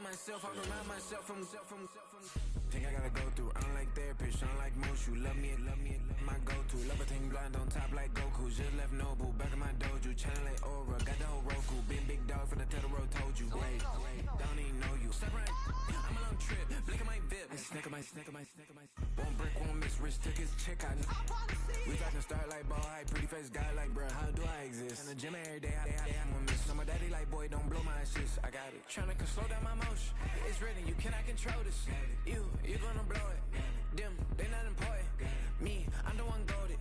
myself, I remind myself from. Think I gotta go through. I don't like therapists, I don't like most. You love me, my go-to. Love a thing blind on top like Goku. Just left Noble, back in my dojo. Channel like Aura, got the whole Roku. Been big dog from the Totoro, told you. Wait, don't even know you. Step right, I'm a long trip. Blink of my VIP. Snack of my. Won't break, won't miss. Rich took his check out. We talking start like ball high. Pretty face guy like, bruh, how do I exist? In the gym every day, I'm gonna miss. I'm a daddy like, boy, don't blow my assist. I got it. Tryna slow down my motion. It's written, you cannot control this. You gonna blow it. Them, they not important. Me, I'm the one goated.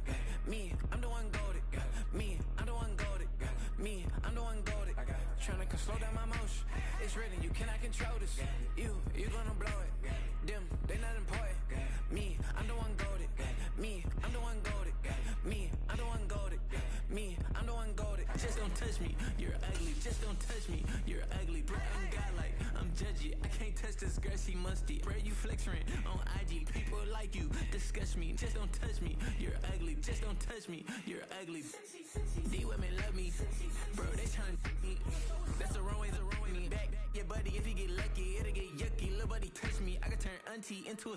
Me, I'm the one goated. Me, I'm the one goated. Me, I'm the one goated. Tryna slow down my motion. It's written, you cannot control this. You gonna blow it. Them, they not important. Me, I'm the one goated. Me, I'm the one goated. Me, I'm the one goated. Me, I'm the one goated. Just don't touch me, you're ugly. Just don't touch me, you're ugly. Bro, I'm godlike, I'm judgy. I can't touch this girl, she musty. Bro, you flexing on IG. People like you disgust me. Just don't touch me, you're ugly. Just don't touch me, you're ugly. These women love me, bro, they tryna me. That's the wrong way, me back. Yeah, buddy, if you get lucky, it'll get yucky. Little buddy touch me, I can turn auntie into a.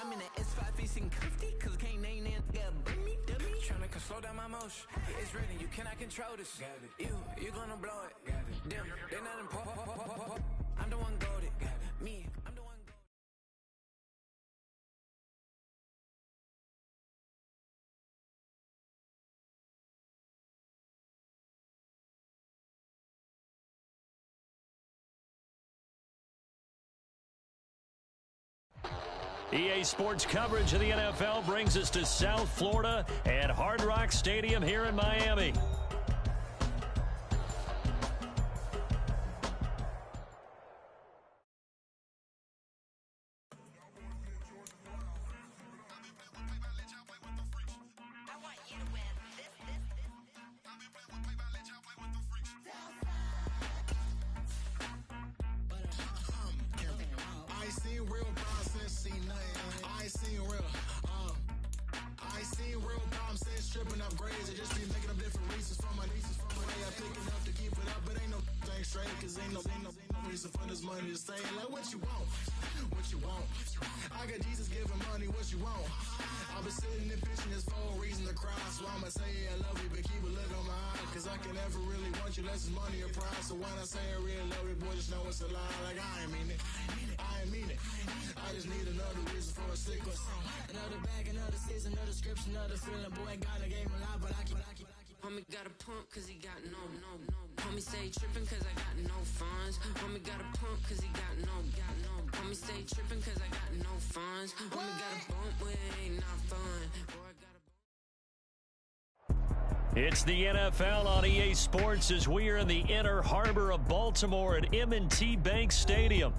I'm in the S5 facing cuffy, cause I can't name that guy but me, dummy. Tryna slow down my motion. It's written, you cannot control this. You gonna blow it. Them, they not important. I'm the one goated. Me, I'm the one goated. EA Sports coverage of the NFL brings us to South Florida at Hard Rock Stadium here in Miami. Stripping upgrades, I just be making up different reasons for my nieces. From the way I pick it up to keep it up, but ain't no thing straight, cause ain't no reason for this money to stay. Like, what you want? What you want? I got Jesus giving money, what you want? I've been sitting and pitching this for a reason to cry, so I'ma say I love you, but keep a look on my eye, cause I can never really want you unless it's money or pride. So when I say I really love you, boy, just know it's a lie. Like, I ain't mean it. I ain't mean it. I just need another reason for a stick or something. Another bag, another season, another description, another feeling. Boy, got a game a lot, but I keep. Homie got a pump cause he got no. Homie stay trippin' cause I got no funds. Homie got a pump cause he got no. Homie stay trippin' cause I got no funds. Homie got a bump when it ain't not fun. It's the NFL on EA Sports as we are in the inner harbor of Baltimore at M&T Bank Stadium.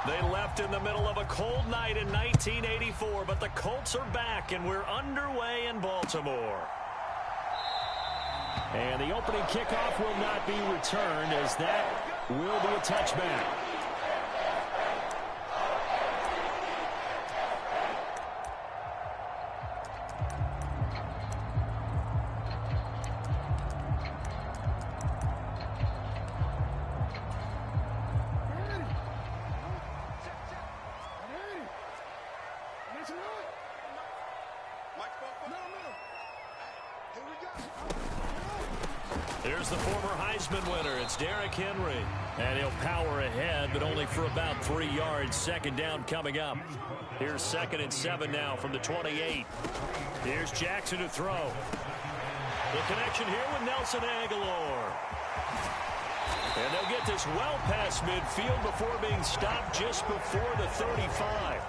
They left in the middle of a cold night in 1984, but the Colts are back, and we're underway in Baltimore. And the opening kickoff will not be returned, as that will be a touchback. Here's the former Heisman winner. It's Derrick Henry. And he'll power ahead, but only for about 3 yards. Second down coming up. Here's 2nd and 7 now from the 28. Here's Jackson to throw. The connection here with Nelson Aguilar. And they'll get this well past midfield before being stopped just before the 35.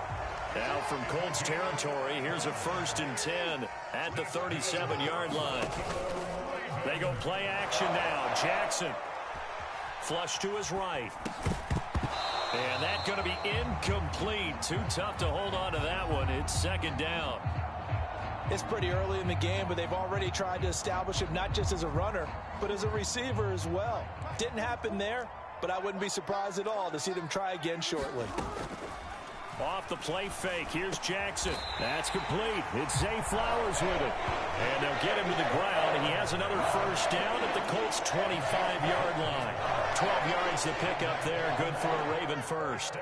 Now from Colts territory, here's a 1st and 10 at the 37-yard line. They go play action now. Jackson. Flush to his right. And that's going to be incomplete. Too tough to hold on to that one. It's 2nd down. It's pretty early in the game, but they've already tried to establish him not just as a runner, but as a receiver as well. Didn't happen there, but I wouldn't be surprised at all to see them try again shortly. Off the play fake. Here's Jackson. That's complete. It's Zay Flowers with it. And they'll get him to the ground. He has another first down at the Colts' 25-yard line. 12 yards to pick up there. Good for a Raven first.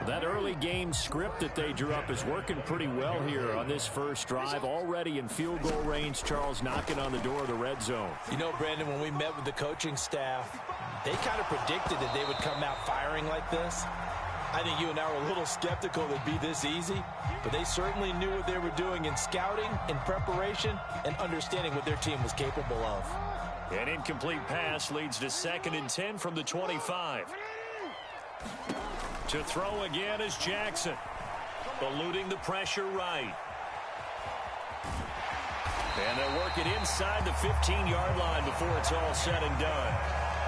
That early game script that they drew up is working pretty well here on this first drive. Already in field goal range, Charles knocking on the door of the red zone. You know, Brandon, when we met with the coaching staff, they kind of predicted that they would come out firing like this. I think you and I were a little skeptical it'd be this easy, but they certainly knew what they were doing in scouting, in preparation, and understanding what their team was capable of. An incomplete pass leads to 2nd and 10 from the 25. To throw again is Jackson, eluding the pressure right. And they'll work it inside the 15-yard line before it's all said and done.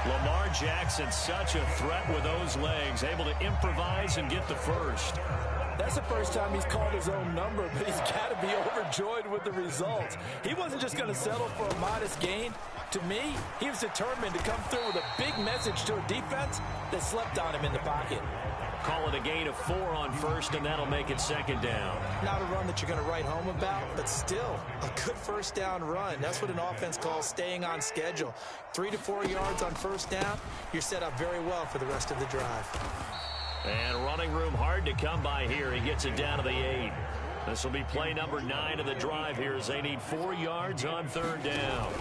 Lamar Jackson, such a threat with those legs, able to improvise and get the first. That's the first time he's called his own number, but he's got to be overjoyed with the results. He wasn't just going to settle for a modest gain. To me, he was determined to come through with a big message to a defense that slept on him in the pocket. Call it a gain of 4 on first, and that'll make it 2nd down. Not a run that you're going to write home about, but still a good first down run. That's what an offense calls staying on schedule. 3 to 4 yards on first down, you're set up very well for the rest of the drive. And running room hard to come by here. He gets it down to the 8. This will be play number 9 of the drive here as they need 4 yards on 3rd down.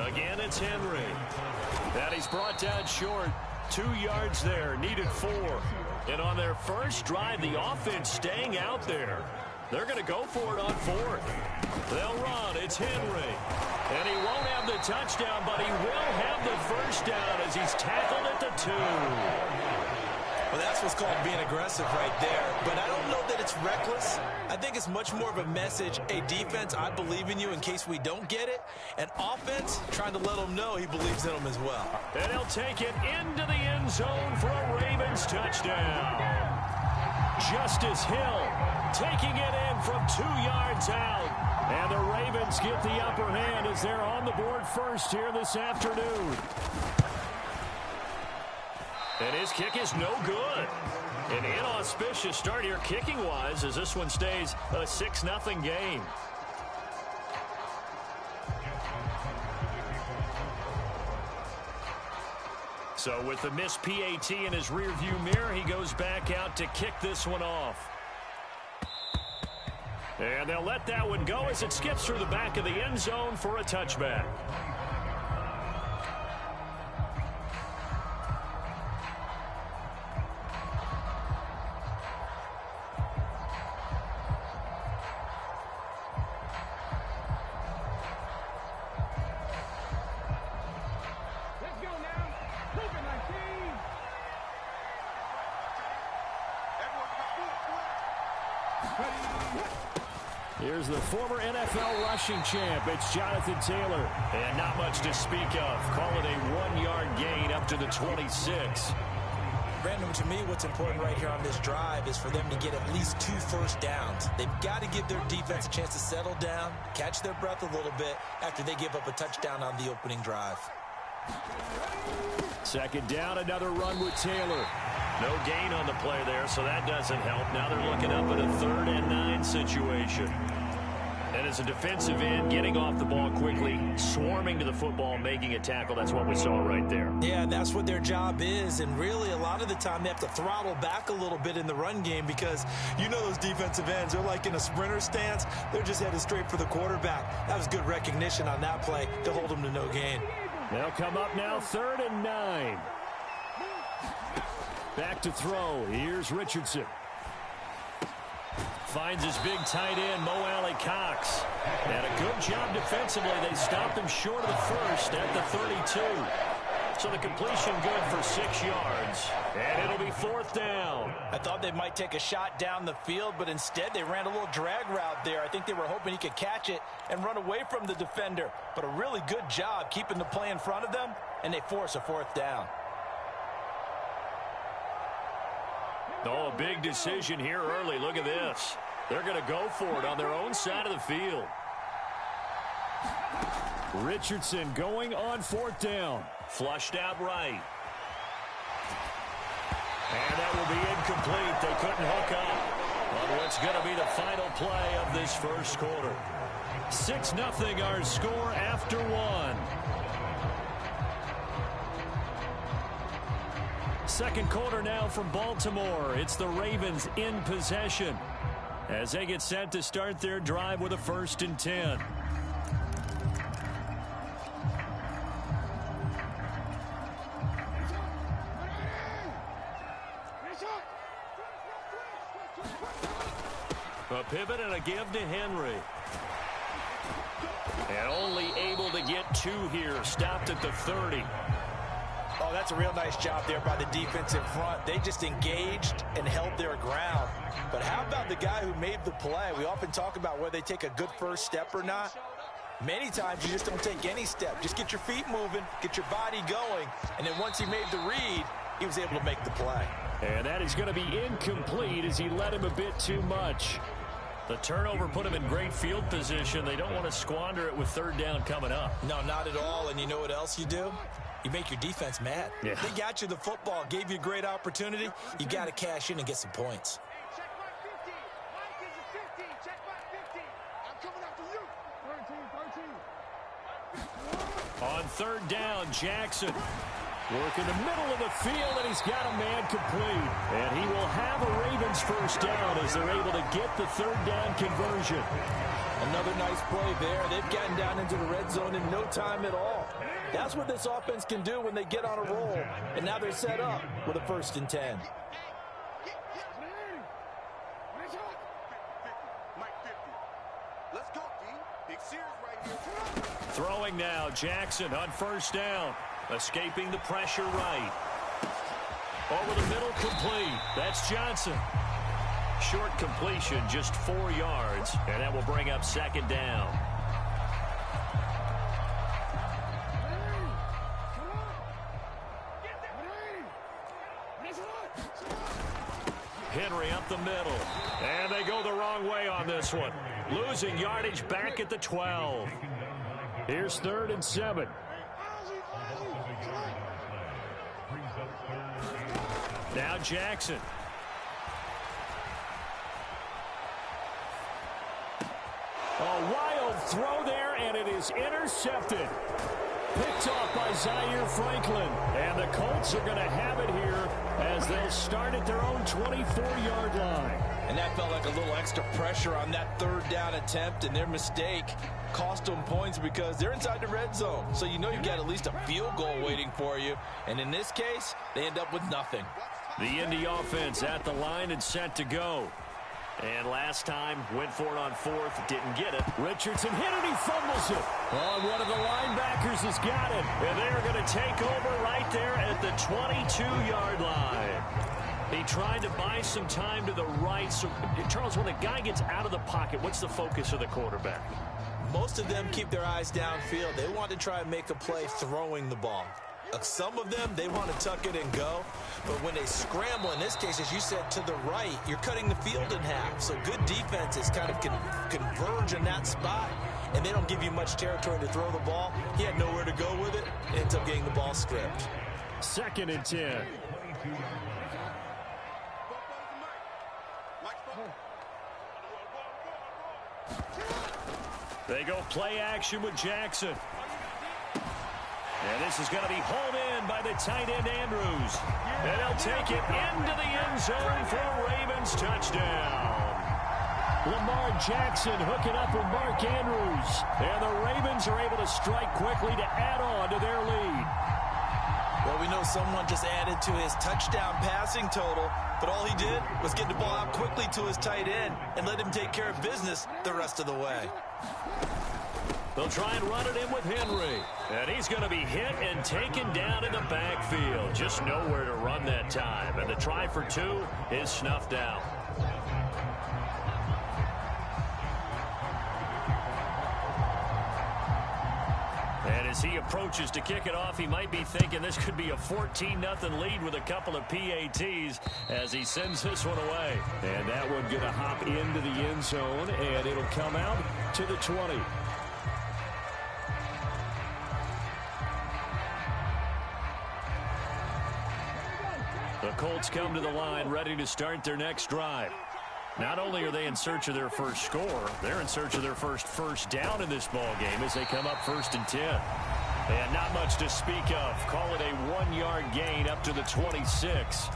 Again, it's Henry. And he's brought down short. 2 yards there, needed 4. And on their first drive, the offense staying out there. They're going to go for it on 4th. They'll run. It's Henry. And he won't have the touchdown, but he will have the first down as he's tackled at the 2. Well, that's what's called being aggressive right there. But I don't know that it's reckless. I think it's much more of a message. A defense, I believe in you in case we don't get it. An offense trying to let him know he believes in them as well. And he'll take it into the end zone for a Ravens touchdown. Justice Hill taking it in from 2 yards out. And the Ravens get the upper hand as they're on the board first here this afternoon. And his kick is no good. An inauspicious start here kicking-wise as this one stays a 6-0 game. So with the missed PAT in his rearview mirror, he goes back out to kick this one off. And they'll let that one go as it skips through the back of the end zone for a touchback. Here's the former NFL rushing champ. It's Jonathan Taylor. And not much to speak of. Call it a 1-yard gain up to the 26. Brandon, to me, what's important right here on this drive is for them to get at least 2 first downs. They've got to give their defense a chance to settle down, catch their breath a little bit after they give up a touchdown on the opening drive. 2nd down, another run with Taylor. No gain on the play there, so that doesn't help. Now they're looking up at a 3rd and 9 situation. And as a defensive end, getting off the ball quickly, swarming to the football, making a tackle. That's what we saw right there. Yeah, that's what their job is. And really, a lot of the time, they have to throttle back a little bit in the run game because you know those defensive ends, they're like in a sprinter stance. They're just headed straight for the quarterback. That was good recognition on that play to hold them to no gain. They'll come up now 3rd and 9. Back to throw. Here's Richardson. Finds his big tight end, Mo Alley Cox. And a good job defensively. They stopped him short of the first at the 32. So the completion good for 6 yards. And it'll be 4th down. I thought they might take a shot down the field, but instead they ran a little drag route there. I think they were hoping he could catch it and run away from the defender. But a really good job keeping the play in front of them, and they force a 4th down. Oh, a big decision here early. Look at this. They're going to go for it on their own side of the field. Richardson going on 4th down. Flushed out right. And that will be incomplete. They couldn't hook up. what's going to be the final play of this first quarter. 6-0 our score after one. Second quarter now from Baltimore. It's the Ravens in possession as they get set to start their drive with a 1st and 10. A pivot and a give to Henry. And only able to get 2 here. Stopped at the 30. Oh, that's a real nice job there by the defense in front. They just engaged and held their ground. But how about the guy who made the play? We often talk about whether they take a good first step or not. Many times you just don't take any step. Just get your feet moving, get your body going, and then once he made the read, he was able to make the play. And that is going to be incomplete as he led him a bit too much. The turnover put him in great field position. They don't want to squander it with 3rd down coming up. No, not at all. And you know what else you do? You make your defense mad. Yeah. They got you the football, gave you a great opportunity. You got to cash in and get some points. Check back 50. Mike is a 50. Check back 50. I'm coming after you. 13. On 3rd down, Jackson. Work in the middle of the field, and he's got a man complete. And he will have a Ravens 1st down as they're able to get the 3rd down conversion. Another nice play there. They've gotten down into the red zone in no time at all. That's what this offense can do when they get on a roll. And now they're set up with a 1st and 10. Let's go, D. Big Sears right here. Throwing now, Jackson on 1st down. Escaping the pressure right. Over the middle, complete. That's Johnson. Short completion, just 4 yards, and that will bring up 2nd down. Henry up the middle, and they go the wrong way on this one. Losing yardage back at the 12. Here's 3rd and 7. Now Jackson. A wild throw there, and it is intercepted. Picked off by Zaire Franklin. And the Colts are going to have it here as they'll start at their own 24-yard line. And that felt like a little extra pressure on that 3rd down attempt, and their mistake cost them points because they're inside the red zone. So you know you've got at least a field goal waiting for you. And in this case, they end up with nothing. The Indy offense at the line and set to go. And last time, went for it on 4th, didn't get it. Richardson hit it, he fumbles it. Oh, one of the linebackers has got it. And they're going to take over right there at the 22-yard line. He tried to buy some time to the right. So, Charles, when a guy gets out of the pocket, what's the focus of the quarterback? Most of them keep their eyes downfield. They want to try and make a play throwing the ball. Some of them, they want to tuck it and go. But when they scramble, in this case, as you said, to the right, you're cutting the field in half. So good defenses kind of converge in that spot, and they don't give you much territory to throw the ball. He had nowhere to go with it. Ends up getting the ball stripped. 2nd and 10. They go play action with Jackson. And this is going to be hauled in by the tight end, Andrews. And he'll take it into the end zone for a Ravens touchdown. Lamar Jackson hooking up with Mark Andrews. And the Ravens are able to strike quickly to add on to their lead. Well, we know someone just added to his touchdown passing total, but all he did was get the ball out quickly to his tight end and let him take care of business the rest of the way. They'll try and run it in with Henry. And he's going to be hit and taken down in the backfield. Just nowhere to run that time. And the try for 2 is snuffed out. And as he approaches to kick it off, he might be thinking this could be a 14-0 lead with a couple of PATs as he sends this one away. And that one going to hop into the end zone, and it'll come out to the 20. The Colts come to the line ready to start their next drive. Not only are they in search of their first score, they're in search of their first down in this ball game as they come up 1st and 10. And not much to speak of. Call it a 1-yard gain up to the 26.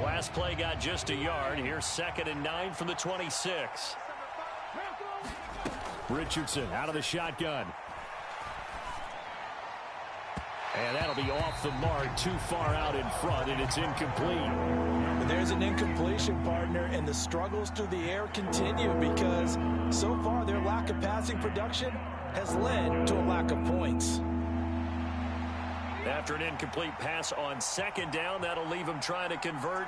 Last play got just a yard. Here's 2nd and 9 from the 26. Richardson out of the shotgun. And that'll be off the mark, too far out in front, and it's incomplete. But there's an incompletion, partner, and the struggles through the air continue because so far their lack of passing production has led to a lack of points. After an incomplete pass on 2nd down, that'll leave him trying to convert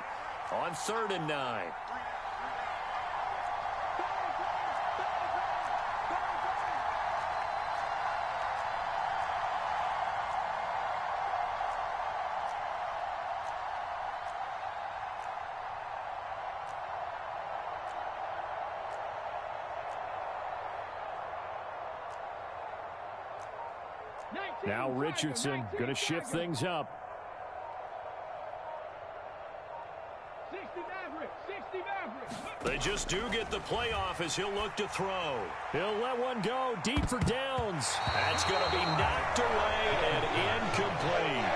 on 3rd and 9. Now Richardson going to shift things up. 60 Mavericks. They just do get the playoff as he'll look to throw. He'll let one go deep for downs. That's going to be knocked away and incomplete.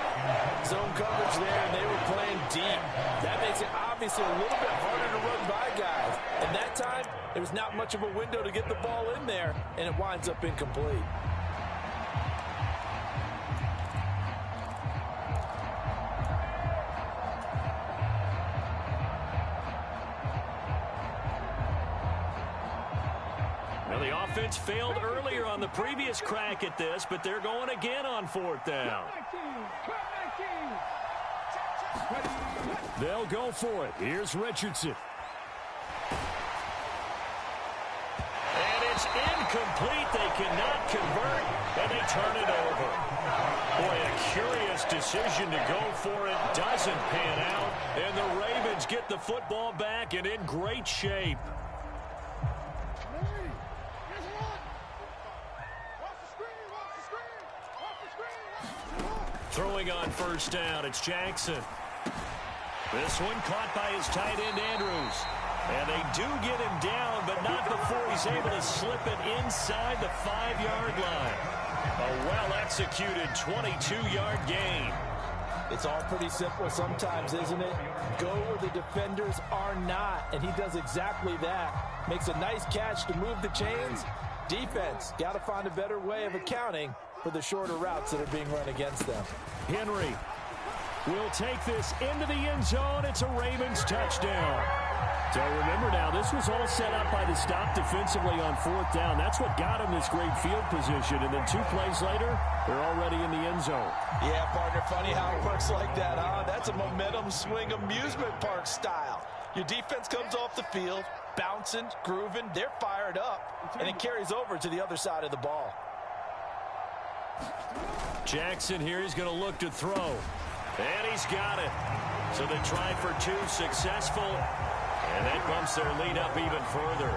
Zone coverage there, and they were playing deep. That makes it obviously a little bit harder to run by guys. And that time, there was not much of a window to get the ball in there, and it winds up incomplete. Offense failed earlier on the previous crack at this, but they're going again on 4th down. They'll go for it. Here's Richardson. And it's incomplete. They cannot convert, and they turn it over. Boy, a curious decision to go for it. Doesn't pan out, and the Ravens get the football back and in great shape. Throwing on 1st down, it's Jackson. This one caught by his tight end, Andrews. And they do get him down, but not before he's able to slip it inside the 5-yard line. A well-executed 22-yard gain. It's all pretty simple sometimes, isn't it? Go where the defenders are not, and he does exactly that. Makes a nice catch to move the chains. Defense, got to find a better way of accounting for the shorter routes that are being run against them. Henry will take this into the end zone. It's a Ravens touchdown. So remember now, this was all set up by the stop defensively on 4th down. That's what got him this great field position. And then 2 plays later, they're already in the end zone. Yeah, partner, funny how it works like that, huh? That's a momentum swing amusement park style. Your defense comes off the field, bouncing, grooving, they're fired up, and it carries over to the other side of the ball. Jackson here, he's going to look to throw. And he's got it. So they try for 2, successful. And that bumps their lead up even further.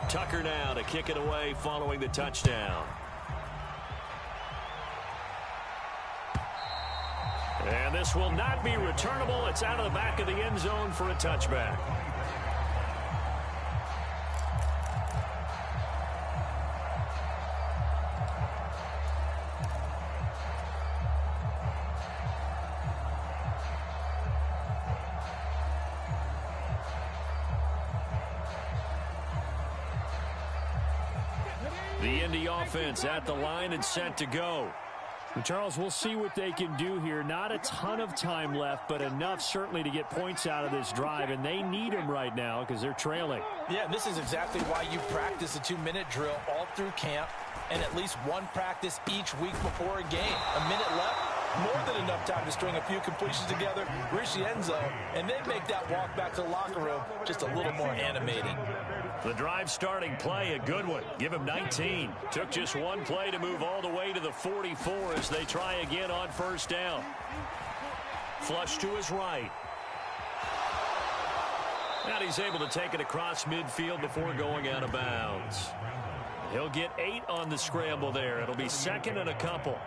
Tucker now to kick it away following the touchdown. And this will not be returnable. It's out of the back of the end zone for a touchback. The Indy offense at the line and set to go. And Charles, we'll see what they can do here. Not a ton of time left, but enough certainly to get points out of this drive, and they need them right now because they're trailing. Yeah, this is exactly why you practice a 2-minute drill all through camp and at least one practice each week before a game. A minute left, more than enough time to string a few completions together, reach the end zone, and then make that walk back to the locker room just a little more animating. The drive starting play, a good one. Give him 19. Took just one play to move all the way to the 44 as they try again on first down. Flush to his right. And he's able to take it across midfield before going out of bounds. He'll get 8 on the scramble there. It'll be second and a couple.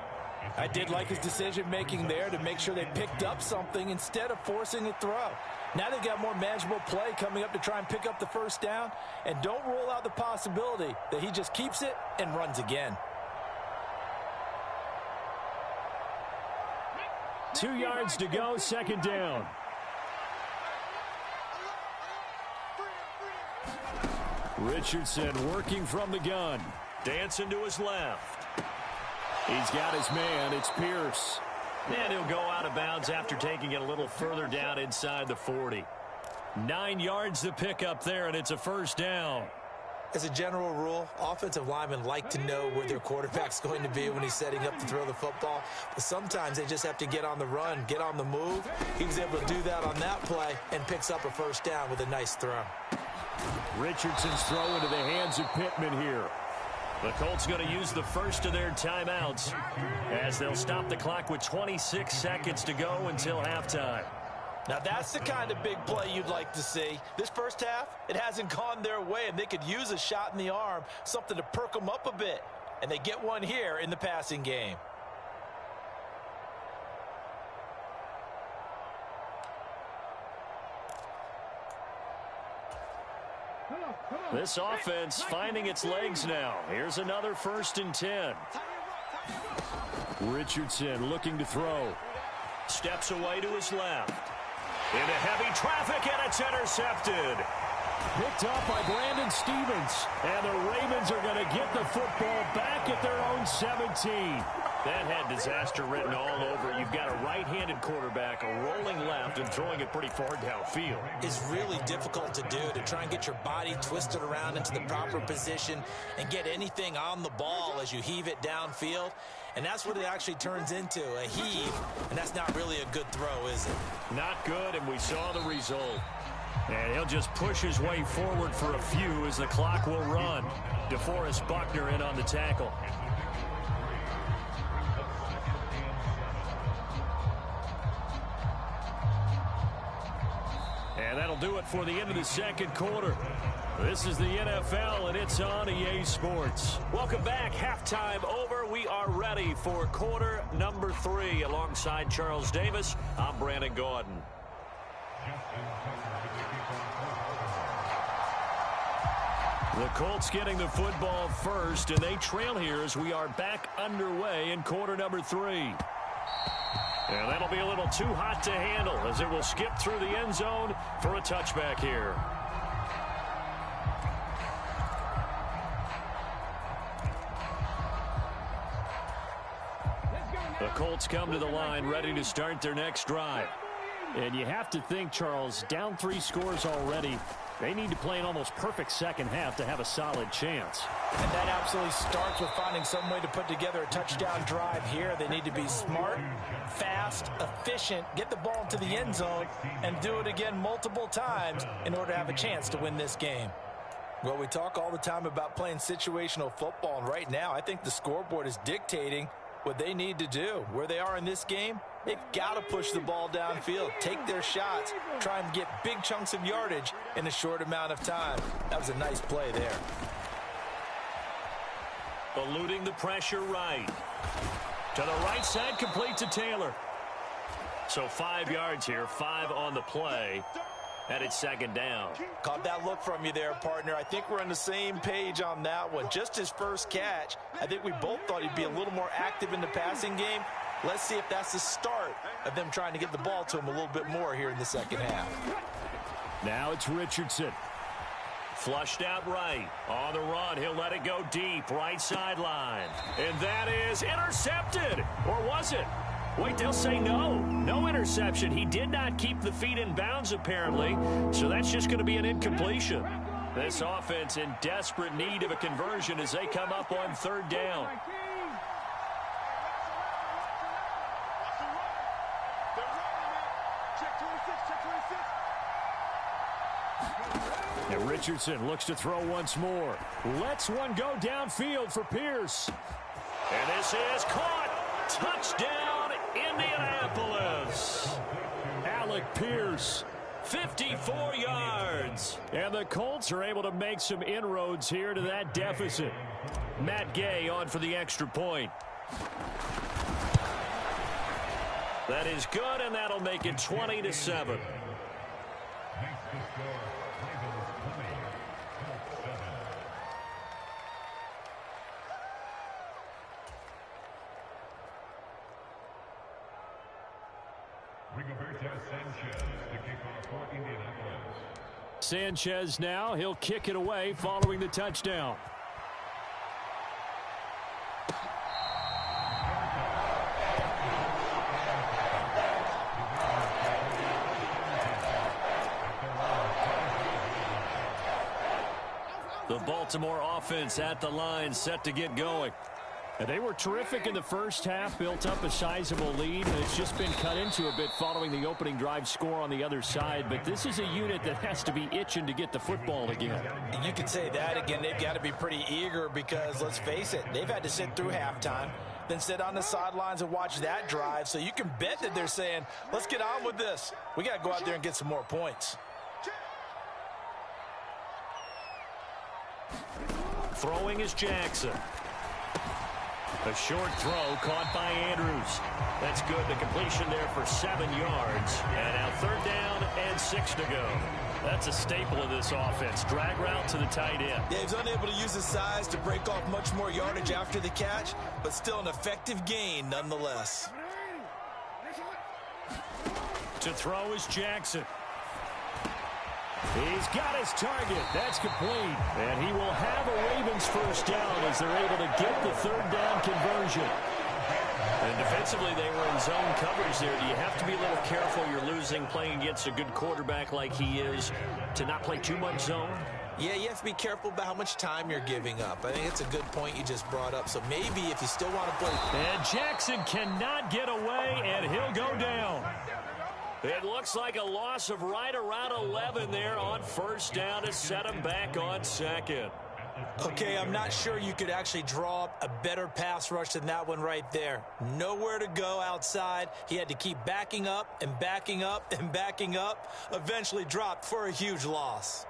I did like his decision-making there to make sure they picked up something instead of forcing a throw. Now they've got more manageable play coming up to try and pick up the first down. And don't rule out the possibility that he just keeps it and runs again. 2 yards to go, second down. Richardson working from the gun. Dancing to his left. He's got his man. It's Pierce. And he'll go out of bounds after taking it a little further down inside the 40. 9 yards to pick up there, and it's a first down. As a general rule, offensive linemen like to know where their quarterback's going to be when he's setting up to throw the football. But sometimes they just have to get on the run, get on the move. He was able to do that on that play and picks up a first down with a nice throw. Richardson's throw into the hands of Pittman here. The Colts going to use the first of their timeouts as they'll stop the clock with 26 seconds to go until halftime. Now that's the kind of big play you'd like to see. This first half, it hasn't gone their way, and they could use a shot in the arm, something to perk them up a bit. And they get one here in the passing game. This offense finding its legs now. Here's another 1st and 10. Richardson looking to throw. Steps away to his left. Into heavy traffic, and it's intercepted. Picked up by Brandon Stevens. And the Ravens are going to get the football back at their own 17. That had disaster written all over. You've got a right-handed quarterback, a rolling left, and throwing it pretty far downfield. It's really difficult to do, to try and get your body twisted around into the proper position and get anything on the ball as you heave it downfield. And that's what it actually turns into, a heave, and that's not really a good throw, is it? Not good, and we saw the result. And he'll just push his way forward for a few as the clock will run. DeForest Buckner in on the tackle. And that'll do it for the end of the second quarter. This is the NFL, and it's on EA Sports. Welcome back. Halftime over. We are ready for quarter number 3. Alongside Charles Davis, I'm Brandon Gordon. The Colts getting the football first, and they trail here as we are back underway in quarter number 3. And that'll be a little too hot to handle as it will skip through the end zone for a touchback here. The Colts come to the line ready to start their next drive. And you have to think, Charles, down 3 scores already. They need to play an almost perfect second half to have a solid chance. And that absolutely starts with finding some way to put together a touchdown drive here. They need to be smart, fast, efficient, get the ball into the end zone, and do it again multiple times in order to have a chance to win this game. Well, we talk all the time about playing situational football, and right now I think the scoreboard is dictating what they need to do. Where they are in this game, they've got to push the ball downfield, take their shots, try and get big chunks of yardage in a short amount of time. That was a nice play there. Eluding the pressure right. To the right side, complete to Taylor. So 5 yards here, 5 on the play. And it's second down. Caught that look from you there, partner. I think we're on the same page on that one. Just his first catch. I think we both thought he'd be a little more active in the passing game. Let's see if that's the start of them trying to get the ball to him a little bit more here in the second half. Now it's Richardson. Flushed out right. On the run, he'll let it go deep. Right sideline. And that is intercepted. Or was it? Wait, they'll say no. No interception. He did not keep the feet in bounds, apparently. So that's just going to be an incompletion. This offense in desperate need of a conversion as they come up on third down. And Richardson looks to throw once more. Lets one go downfield for Pierce. And this is caught. Touchdown, Indianapolis. Alec Pierce, 54 yards. And the Colts are able to make some inroads here to that deficit. Matt Gay on for the extra point. That is good, and that'll make it 20-7. Sanchez now, he'll kick it away following the touchdown. The Baltimore offense at the line, set to get going. And they were terrific in the first half, built up a sizable lead, and it's just been cut into a bit following the opening drive score on the other side. But this is a unit that has to be itching to get the football again. You could say that again. They've got to be pretty eager because, let's face it, they've had to sit through halftime, then sit on the sidelines and watch that drive. So you can bet that they're saying, let's get on with this. We got to go out there and get some more points. Throwing is Jackson. A short throw caught by Andrews. That's good. The completion there for 7 yards. And now 3rd down and 6 to go. That's a staple of this offense. Drag route to the tight end. Yeah, he's unable to use his size to break off much more yardage after the catch, but still an effective gain nonetheless. To throw is Jackson. He's got his target. That's complete. And he will have a Ravens first down as they're able to get the 3rd down conversion. And defensively, they were in zone coverage there. Do you have to be a little careful? You're losing, playing against a good quarterback like he is, to not play too much zone? Yeah, you have to be careful about how much time you're giving up. I think it's a good point you just brought up. So maybe if you still want to play. And Jackson cannot get away, and he'll go down. It looks like a loss of right around 11 there on 1st down to set him back on 2nd. Okay, I'm not sure you could actually draw up a better pass rush than that one right there. Nowhere to go outside. He had to keep backing up and backing up and backing up. Eventually dropped for a huge loss.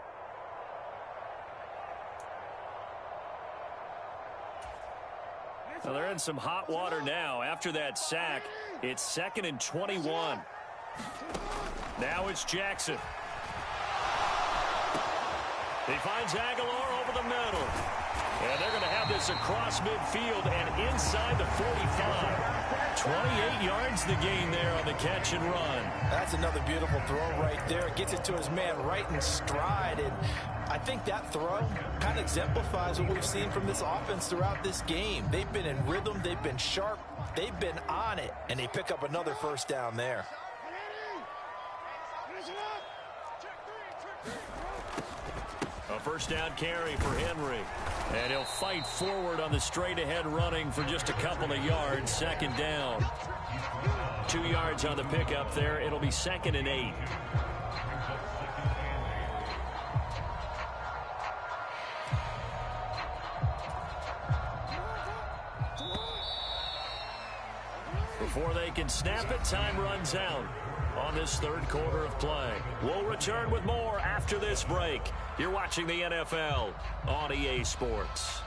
Well, they're in some hot water now. After that sack, it's 2nd and 21. Now it's Jackson. He finds Aguilar over the middle. And they're going to have this across midfield and inside the 45. 28 yards the gain there on the catch and run. That's another beautiful throw right there. Gets it to his man right in stride. And I think that throw kind of exemplifies what we've seen from this offense throughout this game. They've been in rhythm. They've been sharp. They've been on it. And they pick up another first down there. A first down carry for Henry. And he'll fight forward on the straight-ahead running for just a couple of yards. 2nd down. 2 yards on the pickup there. It'll be 2nd and 8. Before they can snap it, time runs out on this 3rd quarter of play. We'll return with more after this break. You're watching the NFL on EA Sports.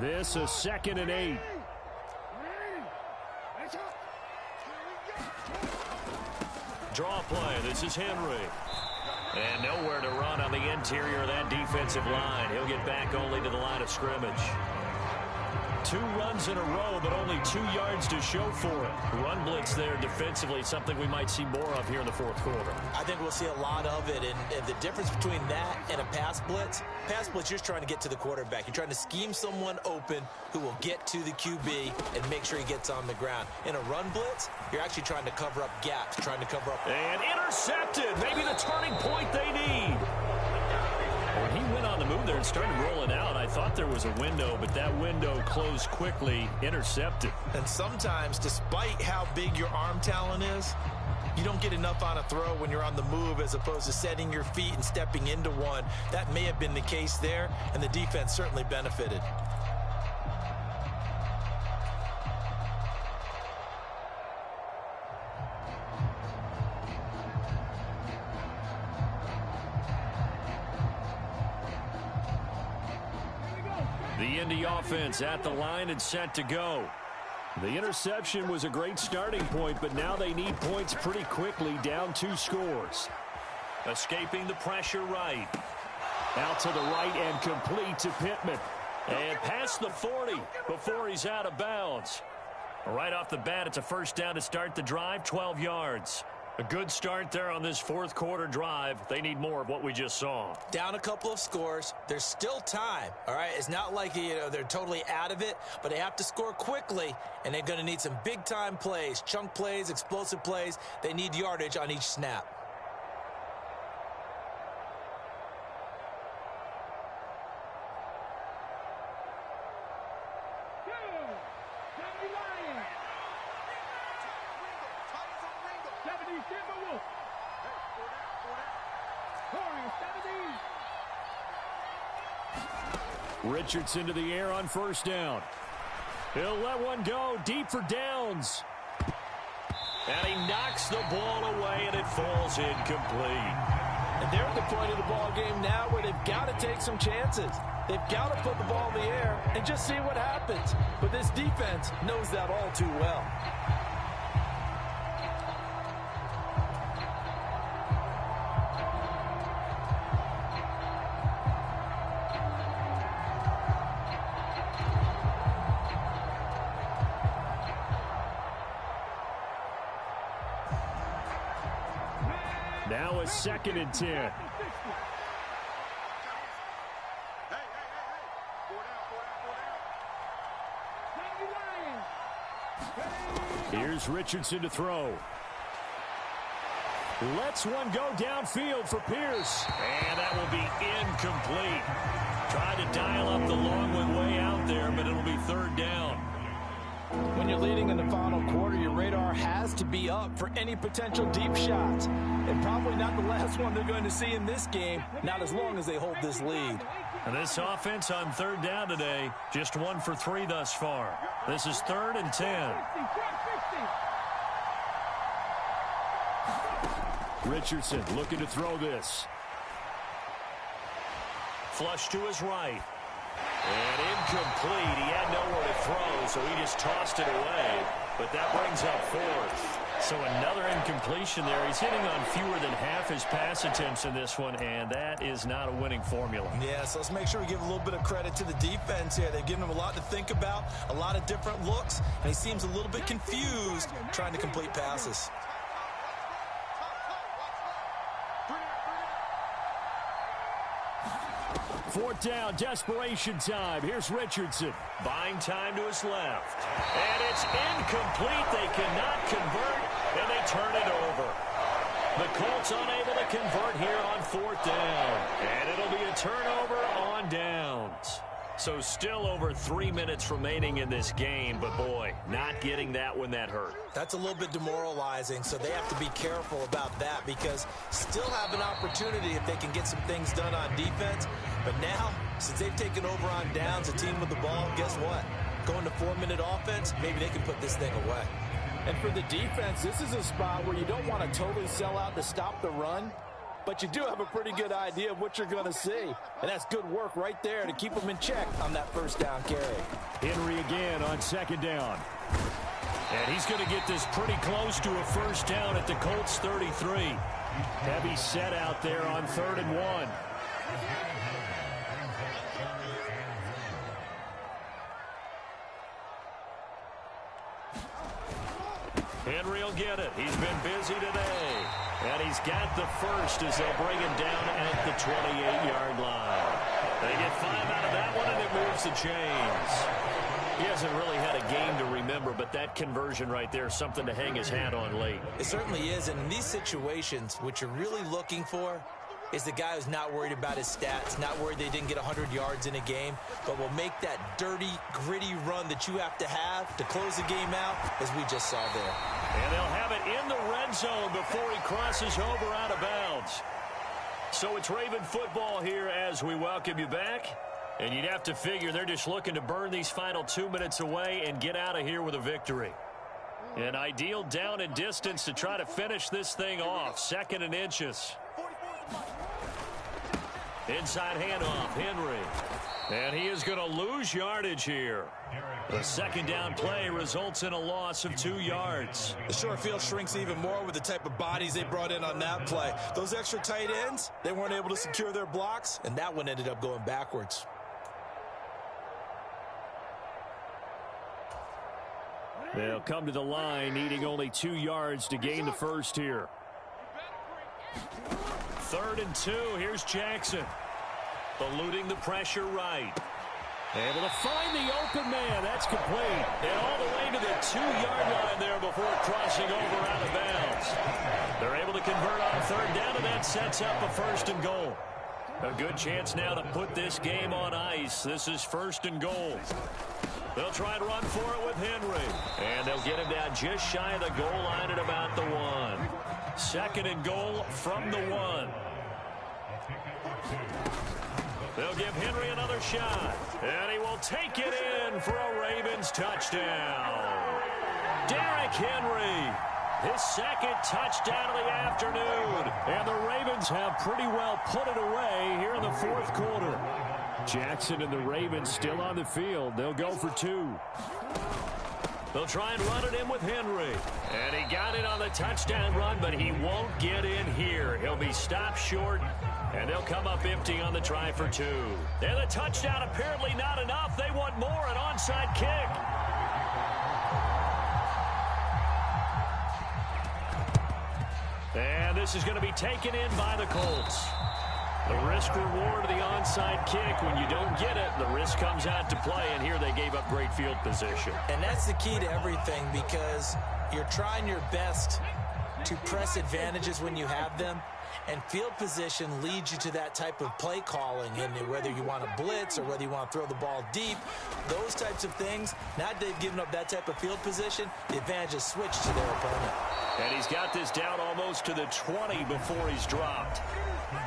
This is 2nd and 8. Draw play. This is Henry. And nowhere to run on the interior of that defensive line. He'll get back only to the line of scrimmage. 2 runs in a row, but only 2 yards to show for it. Run blitz there defensively, something we might see more of here in the 4th quarter. I think we'll see a lot of it, and the difference between that and a pass blitz, you're just trying to get to the quarterback. You're trying to scheme someone open who will get to the QB and make sure he gets on the ground. In a run blitz, you're actually trying to cover up gaps, trying to cover up. And intercepted, maybe the turning point they need. When he went on the move there and started rolling out. I thought there was a window, but that window closed quickly, intercepted. And sometimes, despite how big your arm talent is, you don't get enough on a throw when you're on the move as opposed to setting your feet and stepping into one. That may have been the case there, and the defense certainly benefited. The Indy offense at the line and set to go. The interception was a great starting point, but now they need points pretty quickly, down 2 scores. Escaping the pressure right. Out to the right and complete to Pittman. And past the 40 before he's out of bounds. Right off the bat, it's a first down to start the drive, 12 yards. A good start there on this fourth quarter drive. They need more of what we just saw. Down a couple of scores. There's still time, all right? It's not like, they're totally out of it, but they have to score quickly, and they're going to need some big-time plays, chunk plays, explosive plays. They need yardage on each snap. Richardson to the air on first down. He'll let one go deep for Downs. And he knocks the ball away, and it falls incomplete. And they're at the point of the ball game now where they've got to take some chances. They've got to put the ball in the air and just see what happens. But this defense knows that all too well. Now a 2nd and 10. Here's Richardson to throw. Lets one go downfield for Pierce. And that will be incomplete. Tried to dial up the long one way out there, but it'll be 3rd down. When you're leading in the final quarter, your radar has to be up for any potential deep shots. And probably not the last one they're going to see in this game, not as long as they hold this lead. And this offense on 3rd down today, just 1 for 3 thus far. This is 3rd and 10. Richardson looking to throw this. Flush to his right. And incomplete. He had nowhere to throw, so he just tossed it away. But that brings up 4th. So another incompletion there. He's hitting on fewer than half his pass attempts in this one, and that is not a winning formula. Yeah, so let's make sure we give a little bit of credit to the defense here. They've given him a lot to think about, a lot of different looks, and he seems a little bit confused trying to complete passes. Fourth down, desperation time. Here's Richardson. Buying time to his left. And it's incomplete. They cannot convert, and they turn it over. The Colts unable to convert here on 4th down. And it'll be a turnover on downs. So still over 3 minutes remaining in this game, but boy, not getting that when that hurt. That's a little bit demoralizing, so they have to be careful about that because still have an opportunity if they can get some things done on defense. But now, since they've taken over on downs, a team with the ball, guess what? Going to 4-minute offense, maybe they can put this thing away. And for the defense, this is a spot where you don't want to totally sell out to stop the run, but you do have a pretty good idea of what you're going to see. And that's good work right there to keep them in check on that first down carry. Henry again on 2nd down. And he's going to get this pretty close to a first down at the Colts 33. Heavy set out there on 3rd and 1. Henry will get it. He's been busy today. And he's got the first as they'll bring him down at the 28-yard line. They get 5 out of that one, and it moves the chains. He hasn't really had a game to remember, but that conversion right there is something to hang his hat on late. It certainly is, and in these situations, what you're really looking for is the guy who's not worried about his stats, not worried they didn't get 100 yards in a game, but will make that dirty, gritty run that you have to close the game out, as we just saw there. And they'll have it in the red zone before he crosses over out of bounds. So it's Raven football here as we welcome you back. And you'd have to figure they're just looking to burn these final 2 minutes away and get out of here with a victory. An ideal down and distance to try to finish this thing off. 2nd and inches. Inside handoff, Henry. And he is going to lose yardage here. The second down play results in a loss of 2 yards. The short field shrinks even more with the type of bodies they brought in on that play. Those extra tight ends, they weren't able to secure their blocks, and that one ended up going backwards. They'll come to the line, needing only 2 yards to gain the first here. 3rd and 2. Here's Jackson. Eluding the pressure right. Able to find the open man. That's complete. And all the way to the 2-yard line there before crossing over out of bounds. They're able to convert on 3rd down, and that sets up a 1st and goal. A good chance now to put this game on ice. This is 1st and goal. They'll try and run for it with Henry. And they'll get him down just shy of the goal line at about the 1. 2nd and goal from the 1. They'll give Henry another shot. And he will take it in for a Ravens touchdown. Derrick Henry, his 2nd touchdown of the afternoon. And the Ravens have pretty well put it away here in the 4th quarter. Jackson and the Ravens still on the field. They'll go for 2. They'll try and run it in with Henry. And he got it on the touchdown run, but he won't get in here. He'll be stopped short, and they'll come up empty on the try for 2. And the touchdown apparently not enough. They want more, an onside kick. And this is going to be taken in by the Colts. The risk-reward of the onside kick. When you don't get it, the risk comes out to play, and here they gave up great field position. And that's the key to everything, because you're trying your best to press advantages when you have them, and field position leads you to that type of play calling, and whether you want to blitz or whether you want to throw the ball deep, those types of things. Now that they've given up that type of field position, the advantage is switched to their opponent. And he's got this down almost to the 20 before he's dropped.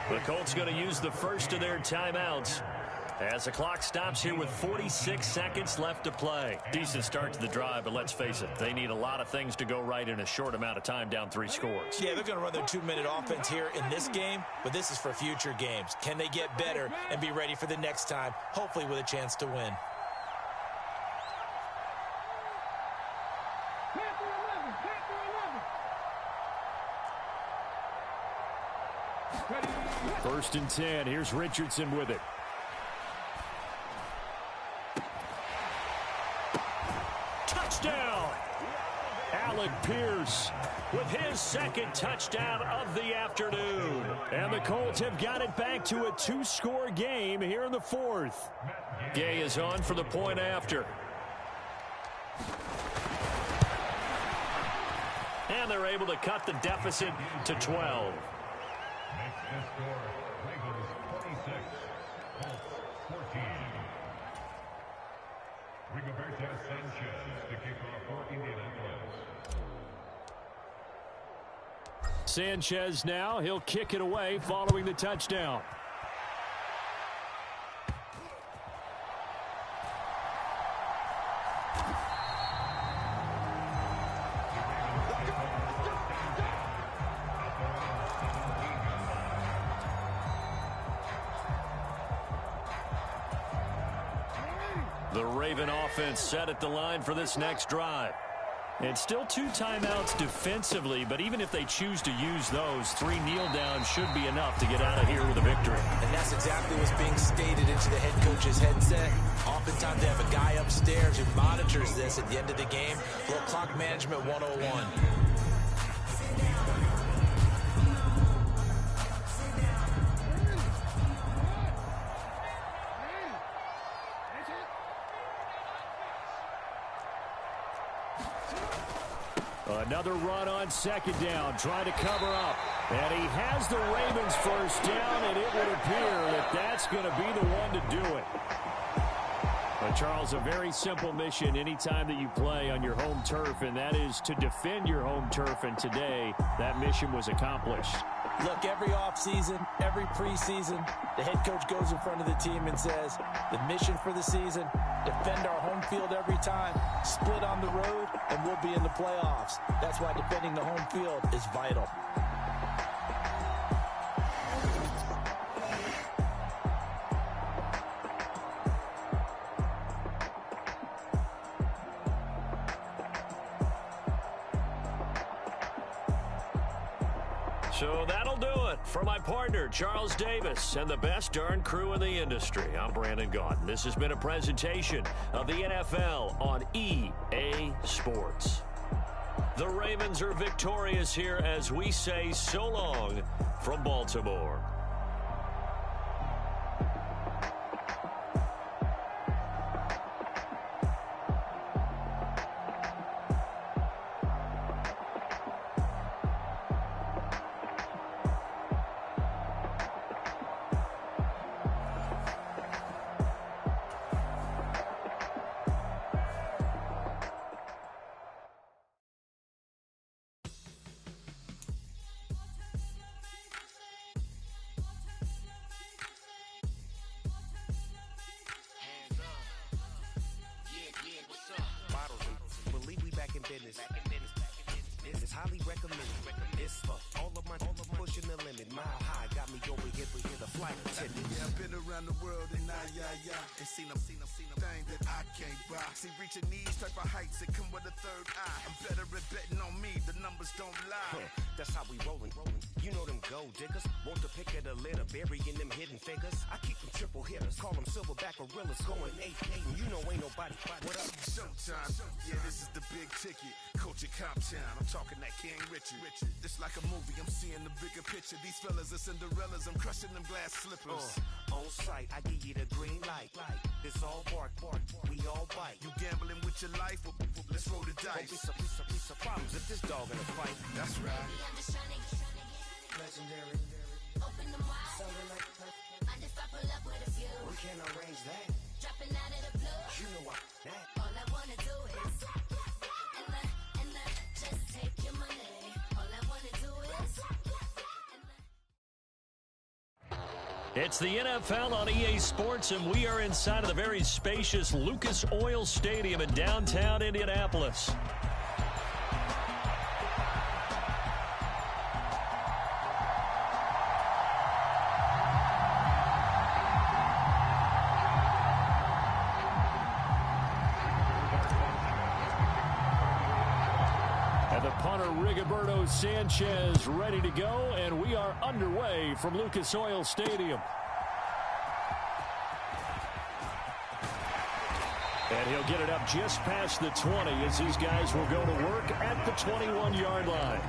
The Colts going to use the first of their timeouts as the clock stops here with 46 seconds left to play. Decent start to the drive, but let's face it, they need a lot of things to go right in a short amount of time, down 3 scores. Yeah, they're going to run their 2-minute offense here in this game, but this is for future games. Can they get better and be ready for the next time, hopefully with a chance to win? First and 10. Here's Richardson with it. Touchdown! Alec Pierce with his 2nd touchdown of the afternoon. And the Colts have got it back to a 2-score game here in the 4th. Gay is on for the point after. And they're able to cut the deficit to 12. Sanchez now, he'll kick it away following the touchdown. The Raven offense set at the line for this next drive. And still 2 timeouts defensively, but even if they choose to use those, 3 kneel downs should be enough to get out of here with a victory. And that's exactly what's being stated into the head coach's headset. Oftentimes they have a guy upstairs who monitors this at the end of the game. A little clock management 101. Another run on second down, trying to cover up. And he has the Ravens first down, and it would appear that that's going to be the one to do it. But Charles, a very simple mission anytime that you play on your home turf, and that is to defend your home turf. And today, that mission was accomplished. Look, every offseason, every preseason, the head coach goes in front of the team and says, the mission for the season, defend our home field every time, split on the road, and we'll be in the playoffs. That's why defending the home field is vital. So that'll do it for my partner, Charles Davis, and the best darn crew in the industry. I'm Brandon Gaudin. This has been a presentation of the NFL on EA Sports. The Ravens are victorious here as we say so long from Baltimore. This is highly recommended. It's for all of my pushing the limit. Mile high got me over here the flight attendant. Yeah, I've been around the world and and seen them thing that I can't buy. See, reaching these type of heights that come with a third eye. I'm better at betting on me. The numbers don't lie. That's how we rollin'. You know them gold diggers. Want to pick at a litter, burying them hidden figures. I keep them triple hitters. Call them silverback gorillas going 8-8. And you know ain't nobody. What up? Showtime. Yeah, this is the big ticket. Culture Cop Town. I'm talking that King Richard. This like a movie. I'm seeing the bigger picture. These fellas are Cinderellas. I'm crushing them glass slippers. On sight, I give you the green light. It's all bark. We all bite. You gambling with your life? Let's roll the dice. Don't be some problems if this dog in a fight. That's right. Legendary. Open them wide. Something like And if I pull up with a few, we can't arrange that. dropping out of the blue. You know what? That. All I wanna do is and just take your money. All I wanna do is It's the NFL on EA Sports, and we are inside of the very spacious Lucas Oil Stadium in downtown Indianapolis. And the punter, Rigoberto Sanchez, ready to go, and we are underway from Lucas Oil Stadium. And he'll get it up just past the 20 as these guys will go to work at the 21-yard line.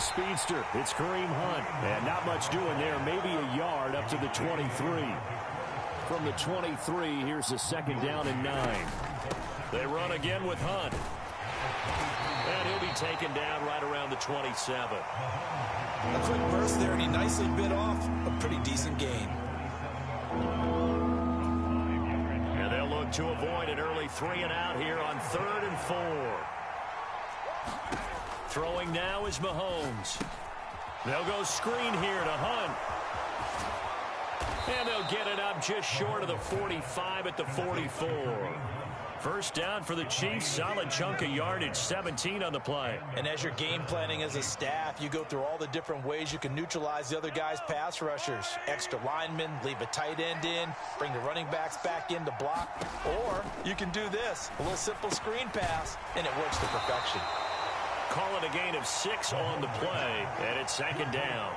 Speedster. It's Kareem Hunt. And not much doing there. Maybe a yard up to the 23. From the 23, here's the second down and 9. They run again with Hunt. And he'll be taken down right around the 27. A quick burst there, and he nicely bit off a pretty decent gain. And they'll look to avoid an early 3-and-out here on 3rd and 4. Throwing now is Mahomes. They'll go screen here to Hunt. And they'll get it up just short of the 45 at the 44. First down for the Chiefs. Solid chunk of yardage, 17 on the play. And as you're game planning as a staff, you go through all the different ways you can neutralize the other guy's pass rushers. Extra linemen, leave a tight end in, bring the running backs back in to block. Or you can do this, a little simple screen pass, and it works to perfection. call it a gain of 6 on the play, and it's second down.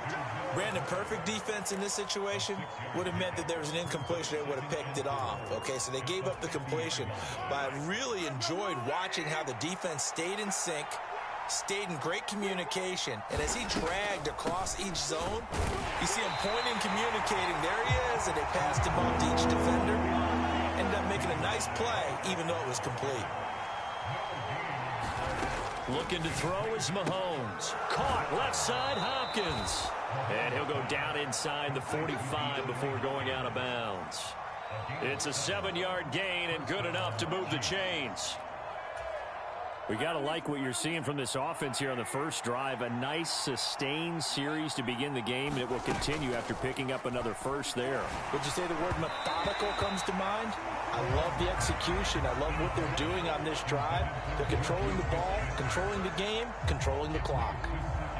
Brandon, perfect defense in this situation would have meant that there was an incompletion. They would have picked it off. Okay, so they gave up the completion. But I really enjoyed watching how the defense stayed in sync, stayed in great communication, and as he dragged across each zone, you see him pointing, communicating. There he is, and they passed him off to each defender. Ended up making a nice play, even though it was complete. Looking to throw is Mahomes. Caught left side, Hopkins. And he'll go down inside the 45 before going out of bounds. It's a 7-yard gain and good enough to move the chains. We got to like what you're seeing from this offense here on the first drive. A nice, sustained series to begin the game, and it will continue after picking up another first there. Would you say the word methodical comes to mind? I love the execution. I love what they're doing on this drive. They're controlling the ball, controlling the game, controlling the clock.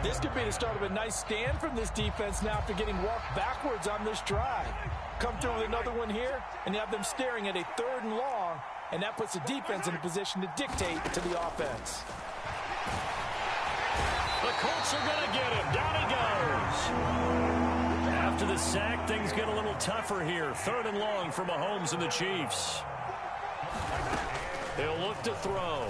This could be the start of a nice stand from this defense now after getting walked backwards on this drive. Come through with another one here, and you have them staring at a 3rd and long, and that puts the defense in a position to dictate to the offense. The Colts are going to get him. Down he goes. After the sack, things get a little tougher here. 3rd and long for Mahomes and the Chiefs. He'll look to throw.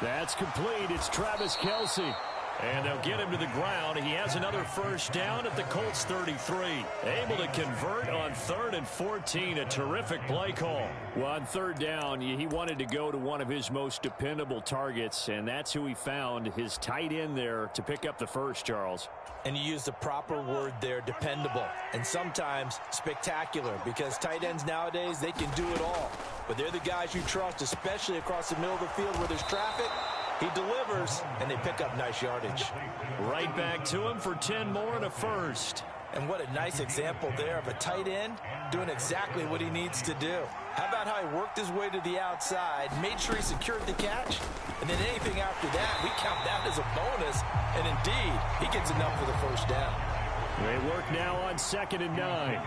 That's complete. It's Travis Kelce. And they'll get him to the ground. He has another first down at the Colts 33. Able to convert on 3rd and 14. A terrific play call. Well, on 3rd down, he wanted to go to one of his most dependable targets, and that's who he found, his tight end there, to pick up the first, Charles. And you use the proper word there, dependable, and sometimes spectacular, because tight ends nowadays, they can do it all. But they're the guys you trust, especially across the middle of the field where there's traffic. He delivers, and they pick up nice yardage. Right back to him for 10 more and a first. And what a nice example there of a tight end doing exactly what he needs to do. How about how he worked his way to the outside, made sure he secured the catch, and then anything after that, we count that as a bonus. And indeed, he gets enough for the first down. They work now on 2nd and 9.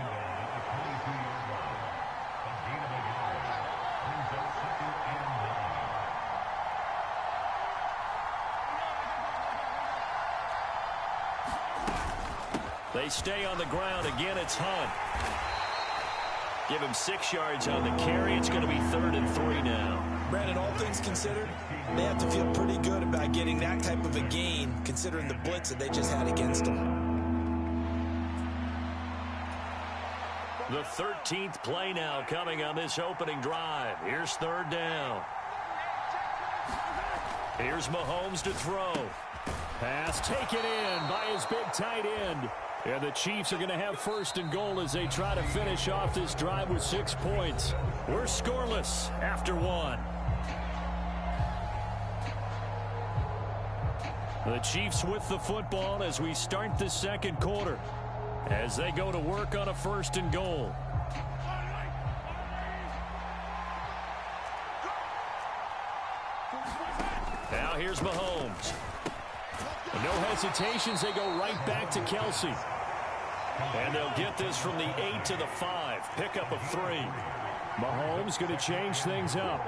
They stay on the ground. Again, it's Hunt. Give him 6 yards on the carry. It's going to be 3rd and 3 now. Brandon, all things considered, they have to feel pretty good about getting that type of a gain, considering the blitz that they just had against them. The 13th play now coming on this opening drive. Here's 3rd down. Here's Mahomes to throw. Pass taken in by his big tight end. And the Chiefs are going to have 1st and goal as they try to finish off this drive with 6 points. We're scoreless after 1. The Chiefs with the football as we start the 2nd quarter, as they go to work on a 1st and goal. Now here's Mahomes. No hesitations, they go right back to Kelce. And they'll get this from the 8 to the 5. Pickup of 3. Mahomes going to change things up.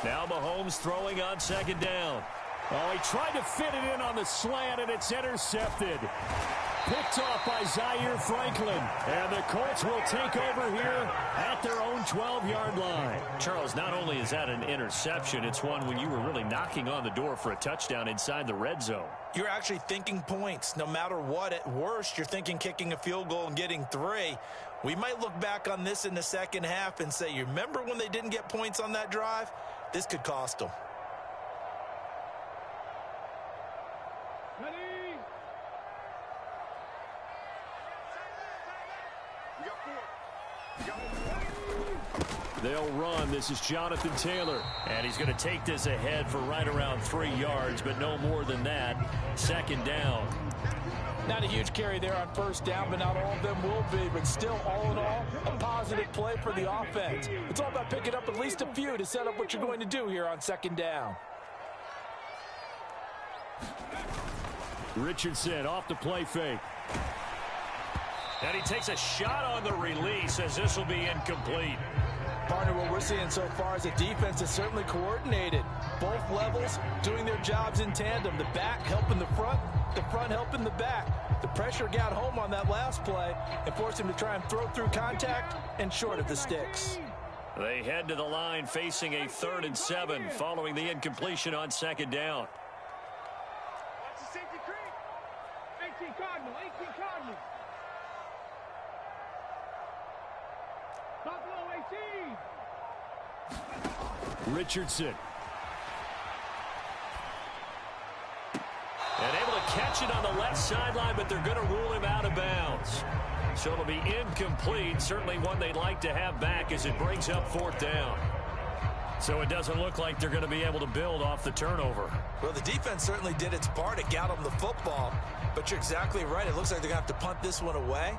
Now Mahomes throwing on 2nd down. Oh, he tried to fit it in on the slant, and it's intercepted. Picked off by Zaire Franklin. And the Colts will take over here at their own 12-yard line. Charles, not only is that an interception, it's one when you were really knocking on the door for a touchdown inside the red zone. You're actually thinking points. No matter what, at worst, you're thinking kicking a field goal and getting 3. We might look back on this in the second half and say, you remember when they didn't get points on that drive? This could cost them. They'll run. This is Jonathan Taylor. And he's going to take this ahead for right around 3 yards, but no more than that. 2nd down. Not a huge carry there on 1st down, but not all of them will be. But still, all in all, a positive play for the offense. It's all about picking up at least a few to set up what you're going to do here on 2nd down. Richardson off the play fake. And he takes a shot on the release as this will be incomplete. Partner, what we're seeing so far is the defense is certainly coordinated. Both levels doing their jobs in tandem. The back helping the front helping the back. The pressure got home on that last play and forced him to try and throw through contact and short of the sticks. They head to the line facing a 3rd and 7 following the incompletion on 2nd down. Watch the safety creep. 18 Cardinal, 18 Cardinal. Buffalo 18. Richardson. And able to catch it on the left sideline, but they're going to rule him out of bounds. So it'll be incomplete. Certainly one they'd like to have back as it brings up 4th down. So it doesn't look like they're going to be able to build off the turnover. Well, the defense certainly did its part to get them the football. But you're exactly right. It looks like they're going to have to punt this one away.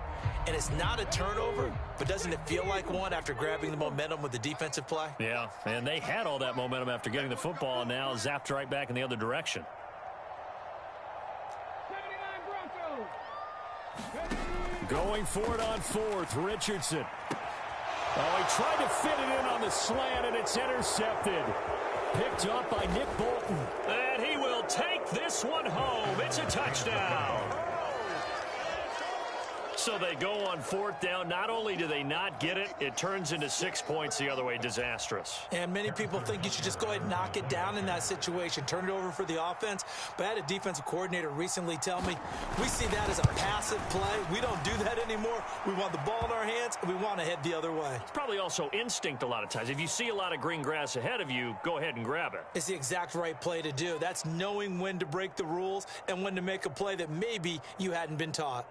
And it's not a turnover, but doesn't it feel like one after grabbing the momentum with the defensive play? Yeah, and they had all that momentum after getting the football, and now zapped right back in the other direction. 79 Broncos. Going for it on 4th, Richardson. Oh, he tried to fit it in on the slant, and it's intercepted. Picked up by Nick Bolton. And he will take this one home. It's a touchdown. So they go on 4th down. Not only do they not get it, it turns into 6 points the other way. Disastrous. And many people think you should just go ahead and knock it down in that situation. Turn it over for the offense. But I had a defensive coordinator recently tell me, we see that as a passive play. We don't do that anymore. We want the ball in our hands, and we want to head the other way. It's probably also instinct a lot of times. If you see a lot of green grass ahead of you, go ahead and grab it. It's the exact right play to do. That's knowing when to break the rules and when to make a play that maybe you hadn't been taught.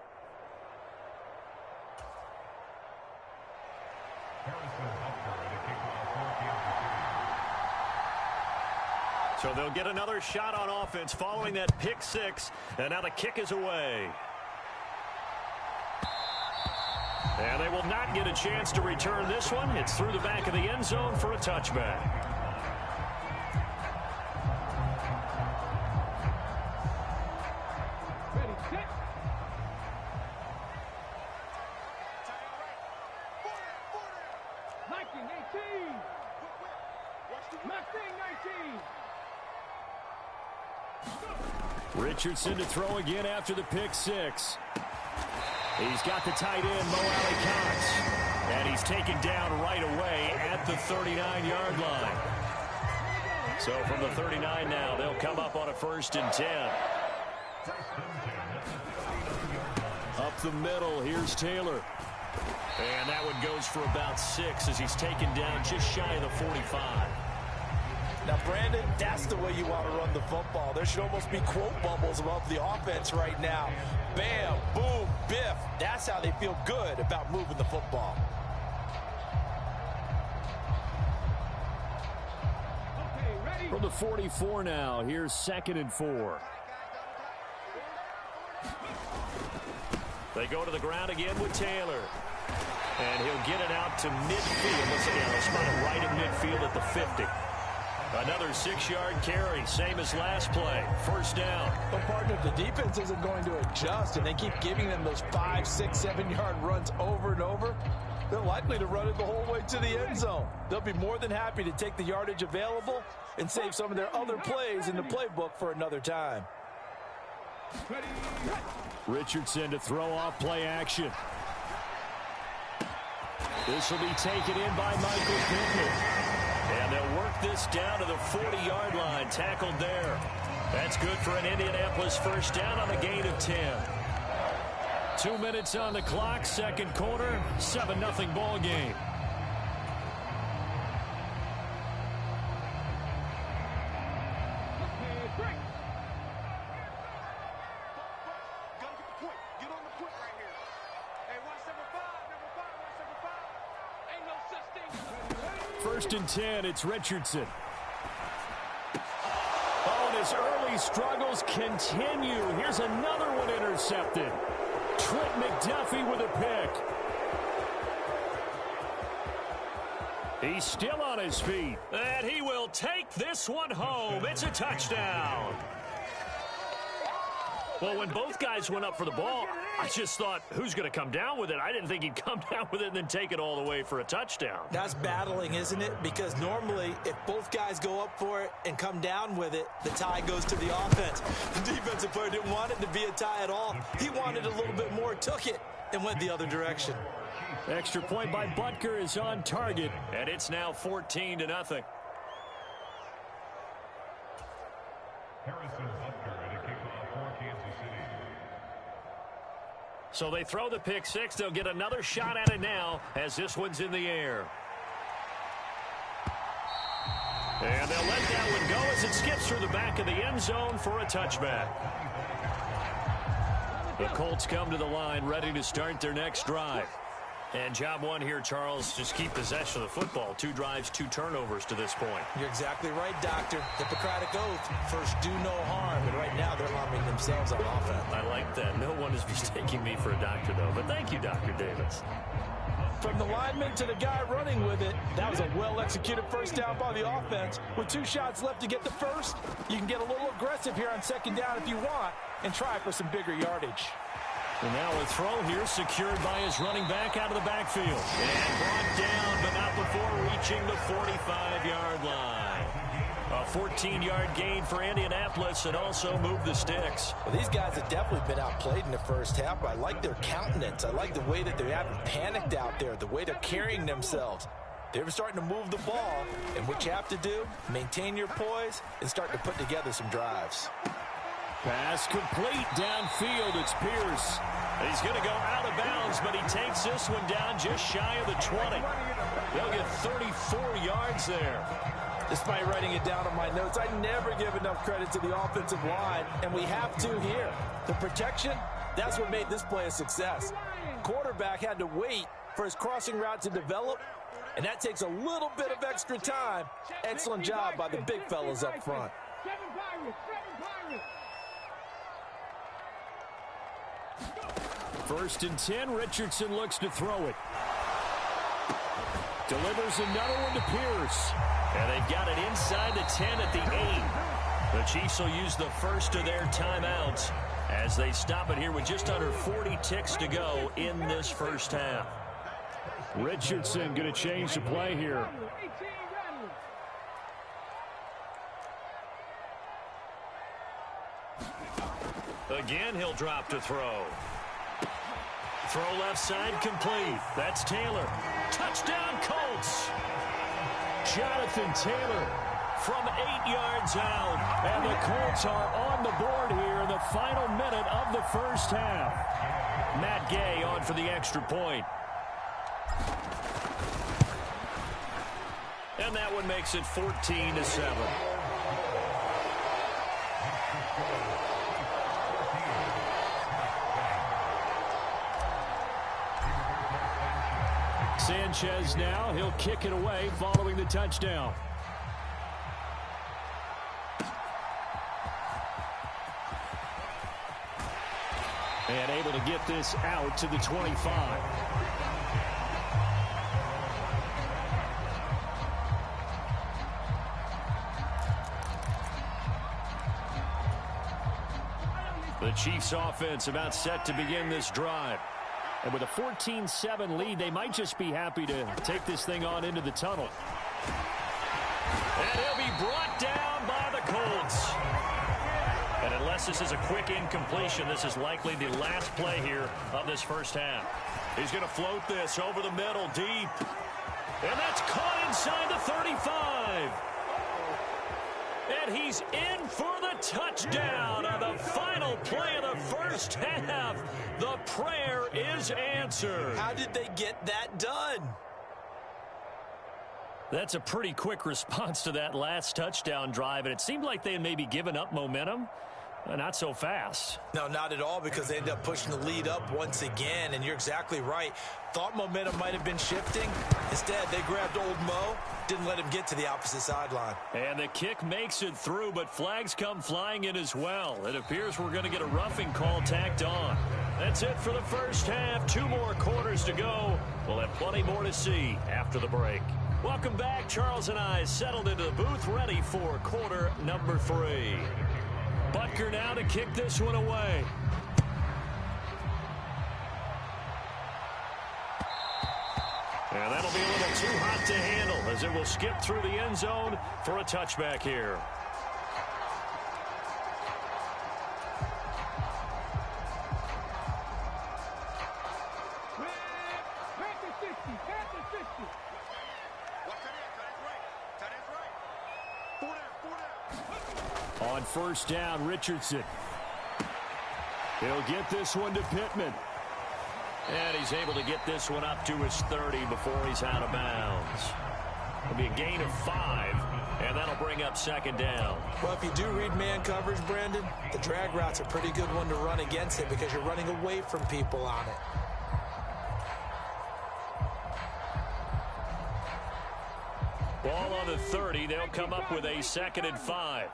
So they'll get another shot on offense following that pick 6, and now the kick is away. And they will not get a chance to return this one. It's through the back of the end zone for a touchback. Ready, set. Viking 18. Mustang 19. Richardson to throw again after the pick 6. He's got the tight end, Mo Alley-Cox. And he's taken down right away at the 39-yard line. So from the 39 now, they'll come up on a 1st and 10. Up the middle, here's Taylor. And that one goes for about 6 as he's taken down just shy of the 45. Now, Brandon, that's the way you want to run the football. There should almost be quote bubbles above the offense right now. Bam, boom, biff. That's how they feel good about moving the football. Okay, ready. From the 44 now, here's 2nd and 4. They go to the ground again with Taylor. And he'll get it out to midfield. Let's see, they'll spot it right in midfield at the 50. Another 6-yard carry, same as last play. 1st down. But, partner, if the defense isn't going to adjust and they keep giving them those 5, 6, 7-yard runs over and over, they're likely to run it the whole way to the end zone. They'll be more than happy to take the yardage available and save some of their other plays in the playbook for another time. Richardson to throw off play action. This will be taken in by Michael Pittman. And they'll work this down to the 40-yard line. Tackled there. That's good for an Indianapolis 1st down on a gain of 10. 2 minutes on the clock, 2nd quarter, 7-0 ball game. First and 10, it's Richardson. Oh, and his early struggles continue. Here's another one intercepted. Trent McDuffie with a pick. He's still on his feet. And he will take this one home. It's a touchdown. Well, when both guys went up for the ball, I just thought, who's going to come down with it? I didn't think he'd come down with it and then take it all the way for a touchdown. That's battling, isn't it? Because normally, if both guys go up for it and come down with it, the tie goes to the offense. The defensive player didn't want it to be a tie at all. He wanted a little bit more, took it, and went the other direction. Extra point by Butker is on target, and it's now 14-0. Harrison Butker at a kickoff for Kansas City. So they throw the pick six. They'll get another shot at it now as this one's in the air. And they'll let that one go as it skips through the back of the end zone for a touchback. The Colts come to the line ready to start their next drive. And job one here, Charles, just keep possession of the football. 2 drives, 2 turnovers to this point. You're exactly right, Doctor. Hippocratic oath. First, do no harm. And right now, they're harming themselves on offense. I like that. No one is mistaking me for a doctor, though. But thank you, Dr. Davis. From the lineman to the guy running with it, that was a well-executed first down by the offense. With 2 shots left to get the first, you can get a little aggressive here on second down if you want and try for some bigger yardage. And now a throw here secured by his running back out of the backfield. And brought down, but not before reaching the 45-yard line. A 14-yard gain for Indianapolis and also moved the sticks. Well, these guys have definitely been outplayed in the first half, but I like their countenance. I like the way that they haven't panicked out there, the way they're carrying themselves. They're starting to move the ball, and what you have to do, maintain your poise and start to put together some drives. Pass complete downfield. It's Pierce. He's going to go out of bounds, but he takes this one down just shy of the 20. They'll get 34 yards there. Despite writing it down on my notes, I never give enough credit to the offensive line, and we have to here. The protection, that's what made this play a success. Quarterback had to wait for his crossing route to develop, and that takes a little bit of extra time. Excellent job by the big fellas up front. 7 Pirates. 1st and 10, Richardson looks to throw it. Delivers another one to Pierce. And they've got it inside the 10 at the 8. The Chiefs will use the first of their timeouts as they stop it here with just under 40 ticks to go in this first half. Richardson going to change the play here. Again, he'll drop to throw. Throw left side complete. That's Taylor. Touchdown, Colts. Jonathan Taylor from 8 yards out. And the Colts are on the board here in the final minute of the first half. Matt Gay on for the extra point. And that one makes it 14-7. Sanchez now, he'll kick it away following the touchdown. And able to get this out to the 25. The Chiefs offense about set to begin this drive. And with a 14-7 lead, they might just be happy to take this thing on into the tunnel. And he'll be brought down by the Colts. And unless this is a quick incompletion, this is likely the last play here of this first half. He's going to float this over the middle, deep. And that's caught inside the 35. And he's in for the touchdown on the final play of the first half. The prayer is answered. How did they get that done? That's a pretty quick response to that last touchdown drive, and it seemed like they had maybe given up momentum. Not so fast. No, not at all, because they ended up pushing the lead up once again, and you're exactly right. Thought momentum might have been shifting. Instead, they grabbed old Mo, didn't let him get to the opposite sideline. And the kick makes it through, but flags come flying in as well. It appears we're going to get a roughing call tacked on. That's it for the first half. 2 more quarters to go. We'll have plenty more to see after the break. Welcome back. Charles and I settled into the booth, ready for quarter number 3. Butker now to kick this one away. And that'll be a little too hot to handle as it will skip through the end zone for a touchback here. On first down, Richardson. He'll get this one to Pittman. And he's able to get this one up to his 30 before he's out of bounds. It'll be a gain of 5, and that'll bring up second down. Well, if you do read man coverage, Brandon, the drag route's a pretty good one to run against it because you're running away from people on it. Ball on the 30. They'll come up with a 2nd and 5.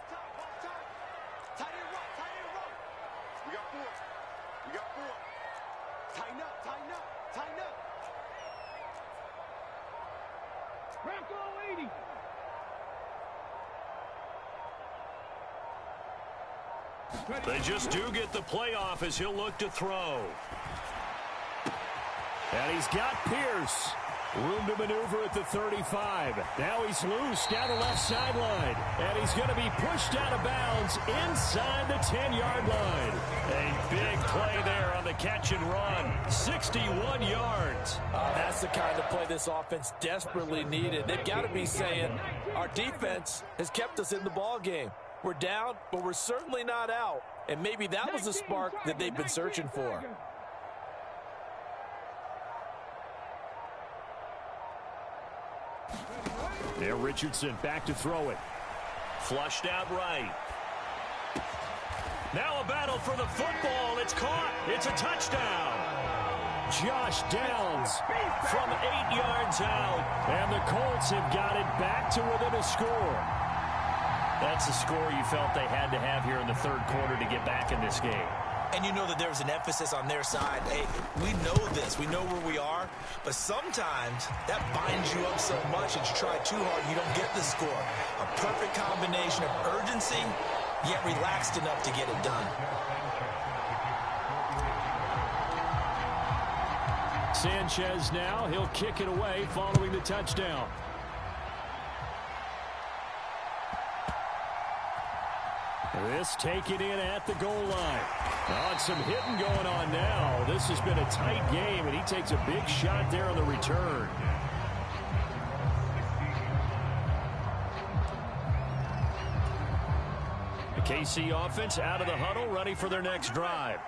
They just do get the playoff as he'll look to throw. And he's got Pierce. Room to maneuver at the 35. Now he's loose down the left sideline. And he's going to be pushed out of bounds inside the 10-yard line. A big play there on the catch and run. 61 yards. That's the kind of play this offense desperately needed. They've got to be saying, our defense has kept us in the ball game. We're down, but we're certainly not out. And maybe that was the spark that they've been searching for. There, Richardson back to throw it. Flushed out right. Now a battle for the football. It's caught. It's a touchdown. Josh Downs from 8 yards out. And the Colts have got it back to within a score. That's the score you felt they had to have here in the third quarter to get back in this game. And you know that there's an emphasis on their side. Hey, we know this. We know where we are. But sometimes that binds you up so much that you try too hard and you don't get the score. A perfect combination of urgency, yet relaxed enough to get it done. Sanchez now. He'll kick it away following the touchdown. This taken in at the goal line. Oh, some hitting going on now. This has been a tight game, and he takes a big shot there on the return. The KC offense out of the huddle, ready for their next drive.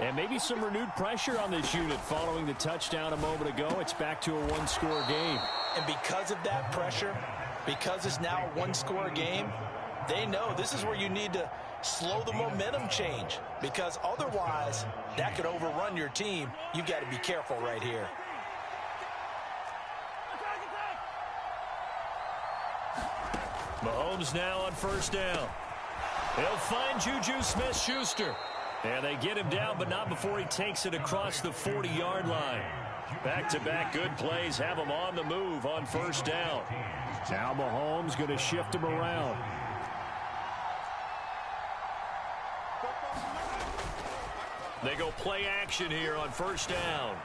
And maybe some renewed pressure on this unit following the touchdown a moment ago. It's back to a one-score game. And because of that pressure, because it's now a one-score game, they know this is where you need to slow the momentum change, because otherwise that could overrun your team. You've got to be careful right here. Mahomes now on first down. He'll find Juju Smith-Schuster. And they get him down, but not before he takes it across the 40-yard line. Back-to-back good plays have him on the move on first down. Now Mahomes going to shift him around. They go play action here on first down.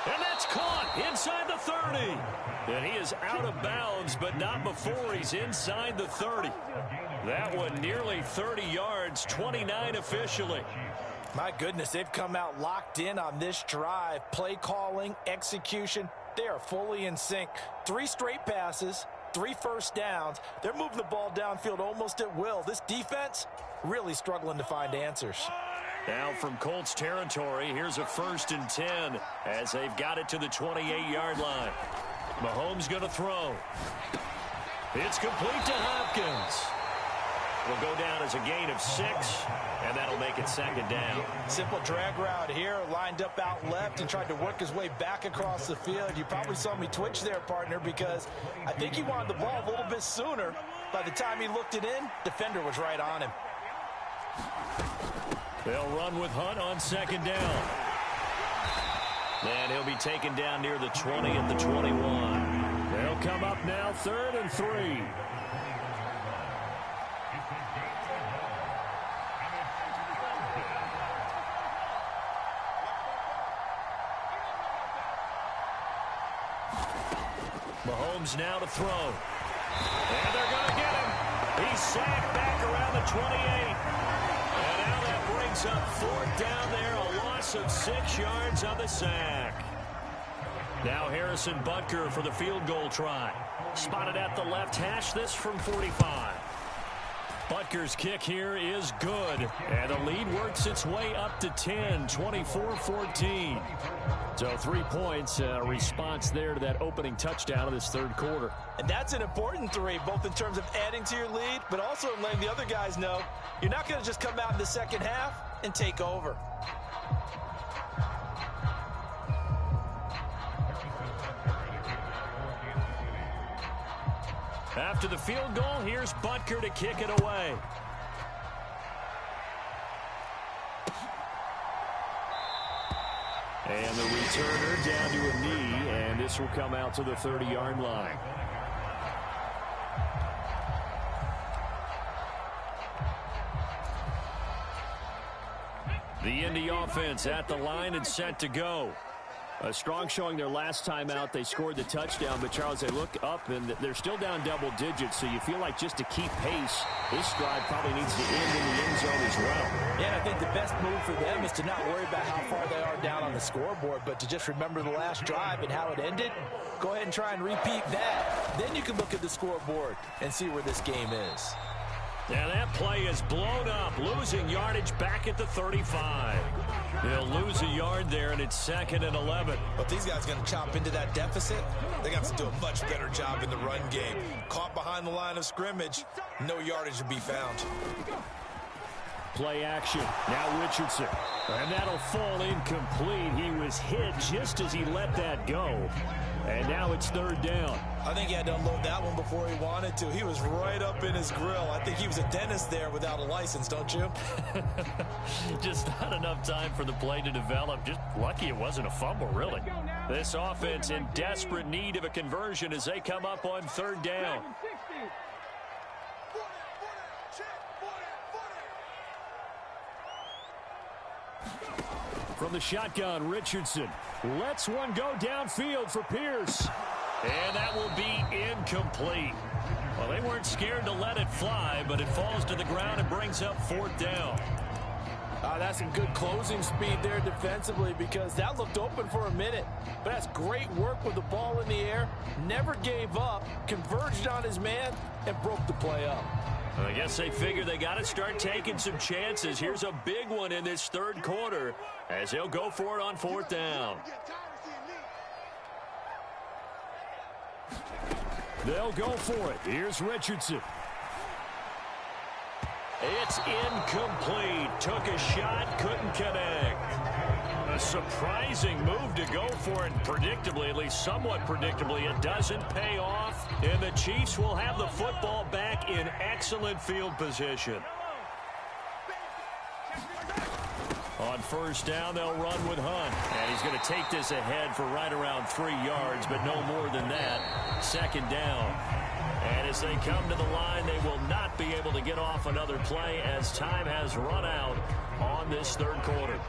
And that's caught inside the 30. And he is out of bounds, but not before he's inside the 30. That one nearly 30 yards, 29 officially. My goodness, they've come out locked in on this drive. Play calling, execution, they are fully in sync. 3 straight passes, 3 first downs. They're moving the ball downfield almost at will. This defense really struggling to find answers. Now from Colts territory, here's a 1st and 10 as they've got it to the 28-yard line. Mahomes going to throw. It's complete to Hopkins. Will go down as a gain of 6, and that'll make it second down. Simple drag route here, lined up out left and tried to work his way back across the field. You probably saw me twitch there, partner, because I think he wanted the ball a little bit sooner. By the time he looked it in, defender was right on him. They'll run with Hunt on second down. And he'll be taken down near the 20 at the 21. They'll come up now 3rd and 3. Mahomes now to throw. And they're going to get him. He's sacked back around the 28. And now that brings up 4th down there, a loss of 6 yards on the sack. Now Harrison Butker for the field goal try. Spotted at the left hash, this from 45. Butker's kick here is good. And the lead works its way up to 10, 24-14. So 3 points, response there to that opening touchdown of this third quarter. And that's an important 3, both in terms of adding to your lead, but also in letting the other guys know you're not going to just come out in the second half and take over. After the field goal, here's Butker to kick it away. And the returner down to a knee, and this will come out to the 30-yard line. The Indy offense at the line and set to go. A strong showing their last time out. They scored the touchdown, but Charles, they look up and they're still down double digits, so you feel like just to keep pace, this drive probably needs to end in the end zone as well. Yeah, I think the best move for them is to not worry about how far they are down on the scoreboard, but to just remember the last drive and how it ended. Go ahead and try and repeat that. Then you can look at the scoreboard and see where this game is. Yeah, that play is blown up, losing yardage back at the 35. They'll lose a yard there, and it's 2nd and 11. But these guys going to chop into that deficit. They got to do a much better job in the run game. Caught behind the line of scrimmage, no yardage to be found. Play action. Now Richardson. And that'll fall incomplete. He was hit just as he let that go. And now it's 3rd down. I think he had to unload that one before he wanted to. He was right up in his grill. I think he was a dentist there without a license, don't you? Just not enough time for the play to develop. Just lucky it wasn't a fumble, really. This offense in desperate need of a conversion as they come up on 3rd down. From the shotgun, Richardson lets one go downfield for Pierce. And that will be incomplete. Well, they weren't scared to let it fly, but it falls to the ground and brings up 4th down. That's some good closing speed there defensively because that looked open for a minute. But that's great work with the ball in the air. Never gave up, converged on his man, and broke the play up. I guess they figure they got to start taking some chances. Here's a big one in this 3rd quarter as they'll go for it on 4th down. They'll go for it. Here's Richardson. It's incomplete. Took a shot, couldn't connect. A surprising move to go for it. Predictably, at least somewhat predictably, it doesn't pay off. And the Chiefs will have the football back in excellent field position. On 1st down, they'll run with Hunt. And he's going to take this ahead for right around 3 yards, but no more than that. 2nd down. And as they come to the line, they will not be able to get off another play as time has run out on this 3rd quarter.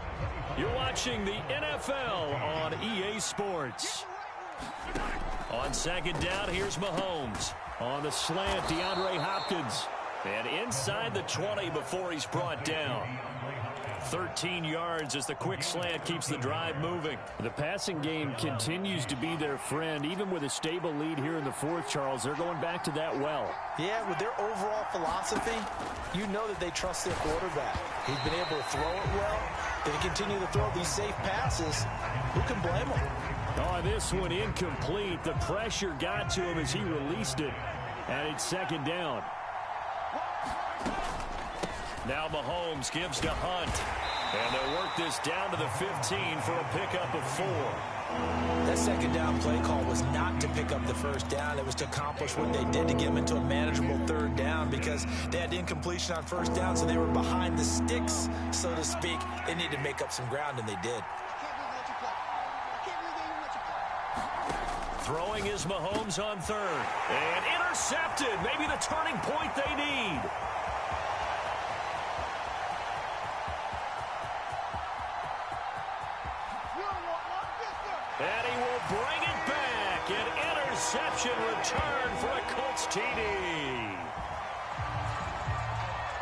You're watching the NFL on EA Sports. On 2nd down, here's Mahomes. On the slant, DeAndre Hopkins. And inside the 20 before he's brought down. 13 yards as the quick slant keeps the drive moving. The passing game continues to be their friend. Even with a stable lead here in the 4th, Charles, they're going back to that well. Yeah, with their overall philosophy, you know that they trust their quarterback. He's been able to throw it well. They continue to throw these safe passes. Who can blame them? Oh, this one incomplete. The pressure got to him as he released it. And it's 2nd down. Now Mahomes gives to Hunt. And they'll work this down to the 15 for a pickup of 4. That 2nd down play call was not to pick up the 1st down. It was to accomplish what they did to get them into a manageable 3rd down because they had incompletion on 1st down, so they were behind the sticks, so to speak. They needed to make up some ground, and they did. Throwing is Mahomes on 3rd. And intercepted. Maybe the turning point they need. And he will bring it back. An interception interception return for a Colts TD.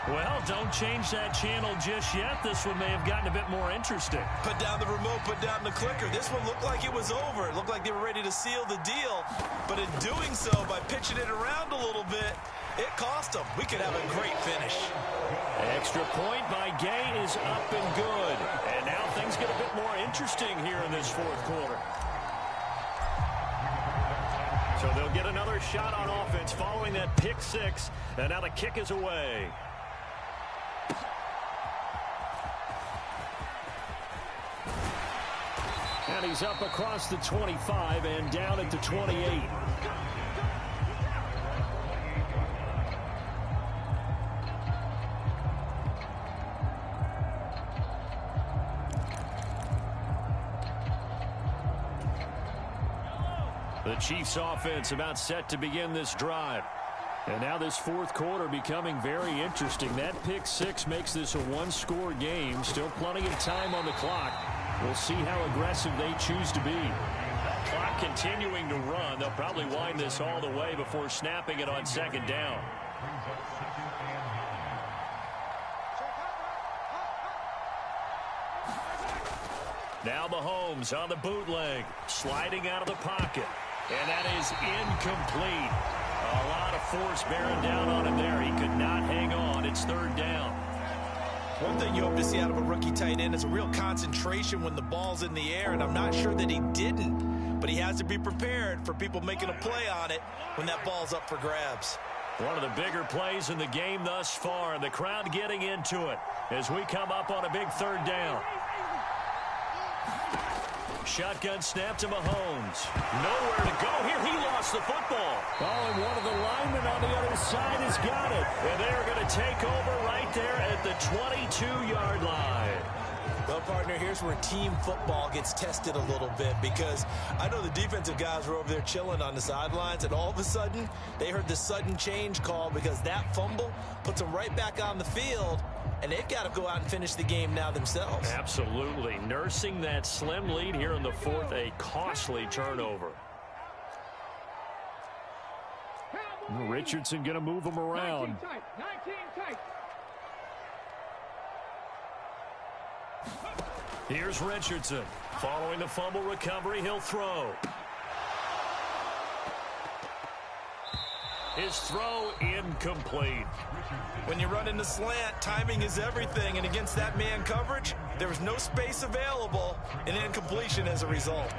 Well, don't change that channel just yet. This one may have gotten a bit more interesting. Put down the remote, put down the clicker. This one looked like it was over. It looked like they were ready to seal the deal. But in doing so, by pitching it around a little bit, it cost them. We could have a great finish. Extra point by Gay is up and good. And now things get a bit more interesting here in this fourth quarter. So they'll get another shot on offense following that pick six. And now the kick is away. And he's up across the 25 and down at the 28. The Chiefs offense about set to begin this drive. And now this fourth quarter becoming very interesting. That pick six makes this a one-score game. Still plenty of time on the clock. We'll see how aggressive they choose to be. Clock continuing to run. They'll probably wind this all the way before snapping it on second down. Now Mahomes on the bootleg. Sliding out of the pocket. And that is incomplete. A lot of force bearing down on him there. He could not hang on. It's third down. One thing you hope to see out of a rookie tight end is a real concentration when the ball's in the air, and I'm not sure that he didn't. But he has to be prepared for people making a play on it when that ball's up for grabs. One of the bigger plays in the game thus far, and the crowd getting into it as we come up on a big third down. Shotgun snap to Mahomes. Nowhere to go here. He lost the football. Oh, and one of the linemen on the other side has got it. And they're going to take over right there at the 22-yard line. Well, partner, here's where team football gets tested a little bit, because I know the defensive guys were over there chilling on the sidelines, and all of a sudden they heard the sudden change call because that fumble puts them right back on the field, and they've got to go out and finish the game now themselves. Absolutely. Nursing that slim lead here in the fourth, a costly turnover. Richardson going to move him around. 19 tight. Here's Richardson. Following the fumble recovery, he'll throw. His throw incomplete. When you run in the slant, timing is everything, and against that man coverage, there was no space available, and incompletion as a result.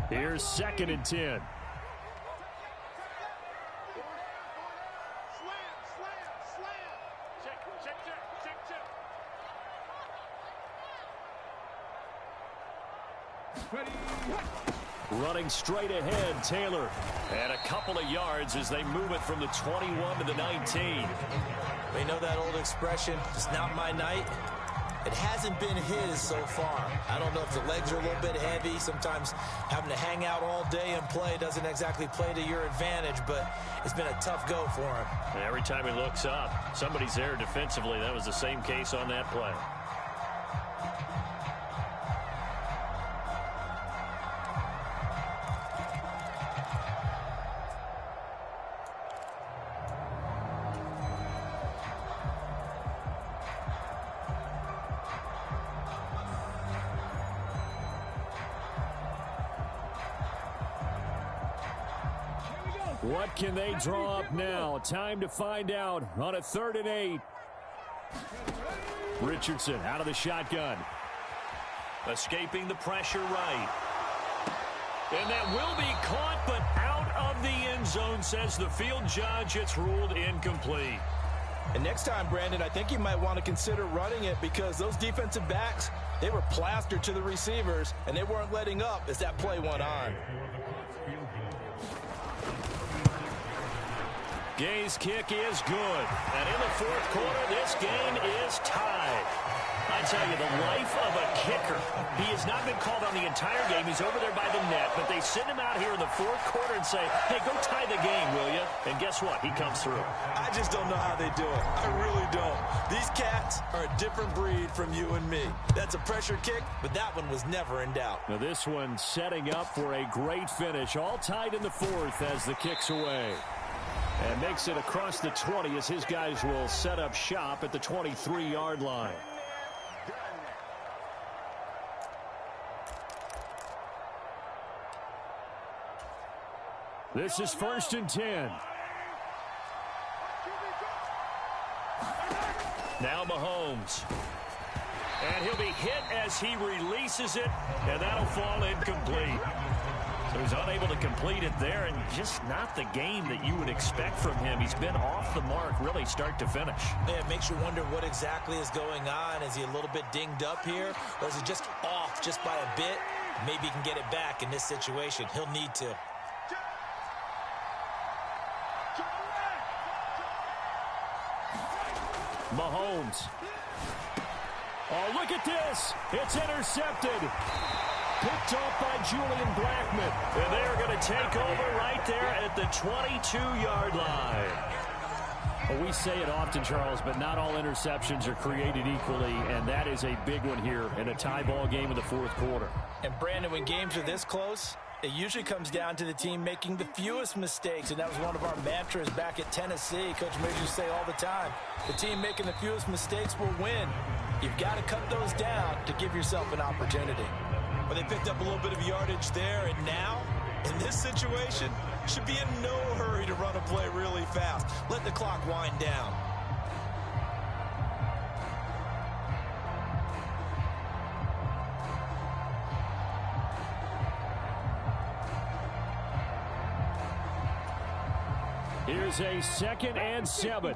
Here's 2nd and 10. Running straight ahead, Taylor. And a couple of yards as they move it from the 21 to the 19. We know that old expression, it's not my night. It hasn't been his so far. I don't know if the legs are a little bit heavy. Sometimes having to hang out all day and play doesn't exactly play to your advantage, but it's been a tough go for him. And every time he looks up, somebody's there defensively. That was the same case on that play. What can they draw up now? Time to find out on a 3rd and 8. Richardson out of the shotgun. Escaping the pressure right. And that will be caught, but out of the end zone, says the field judge. It's ruled incomplete. And next time, Brandon, I think you might want to consider running it, because those defensive backs, they were plastered to the receivers, and they weren't letting up as that play went on. Gay's kick is good. And in the fourth quarter, this game is tied. I tell you, the life of a kicker. He has not been called on the entire game. He's over there by the net, but they send him out here in the fourth quarter and say, hey, go tie the game, will you? And guess what? He comes through. I just don't know how they do it. I really don't. These cats are a different breed from you and me. That's a pressure kick, but that one was never in doubt. Now this one setting up for a great finish. All tied in the fourth as the kick's away. And makes it across the 20 as his guys will set up shop at the 23-yard line. This is 1st and 10. Now Mahomes. And he'll be hit as he releases it, and that'll fall incomplete. So he's unable to complete it there, and just not the game that you would expect from him. He's been off the mark really start to finish. Yeah, it makes you wonder what exactly is going on. Is he a little bit dinged up here, or is he just off just by a bit? Maybe he can get it back in this situation. He'll need to. Mahomes. Oh, look at this. It's intercepted. Picked off by Julian Blackmon. And they're going to take over right there at the 22-yard line. Well, we say it often, Charles, but not all interceptions are created equally, and that is a big one here in a tie ball game in the fourth quarter. And, Brandon, when games are this close, it usually comes down to the team making the fewest mistakes, and that was one of our mantras back at Tennessee. Coach Major say all the time, the team making the fewest mistakes will win. You've got to cut those down to give yourself an opportunity. Well, they picked up a little bit of yardage there, and now, in this situation, should be in no hurry to run a play really fast. Let the clock wind down. Here's a 2nd and 7.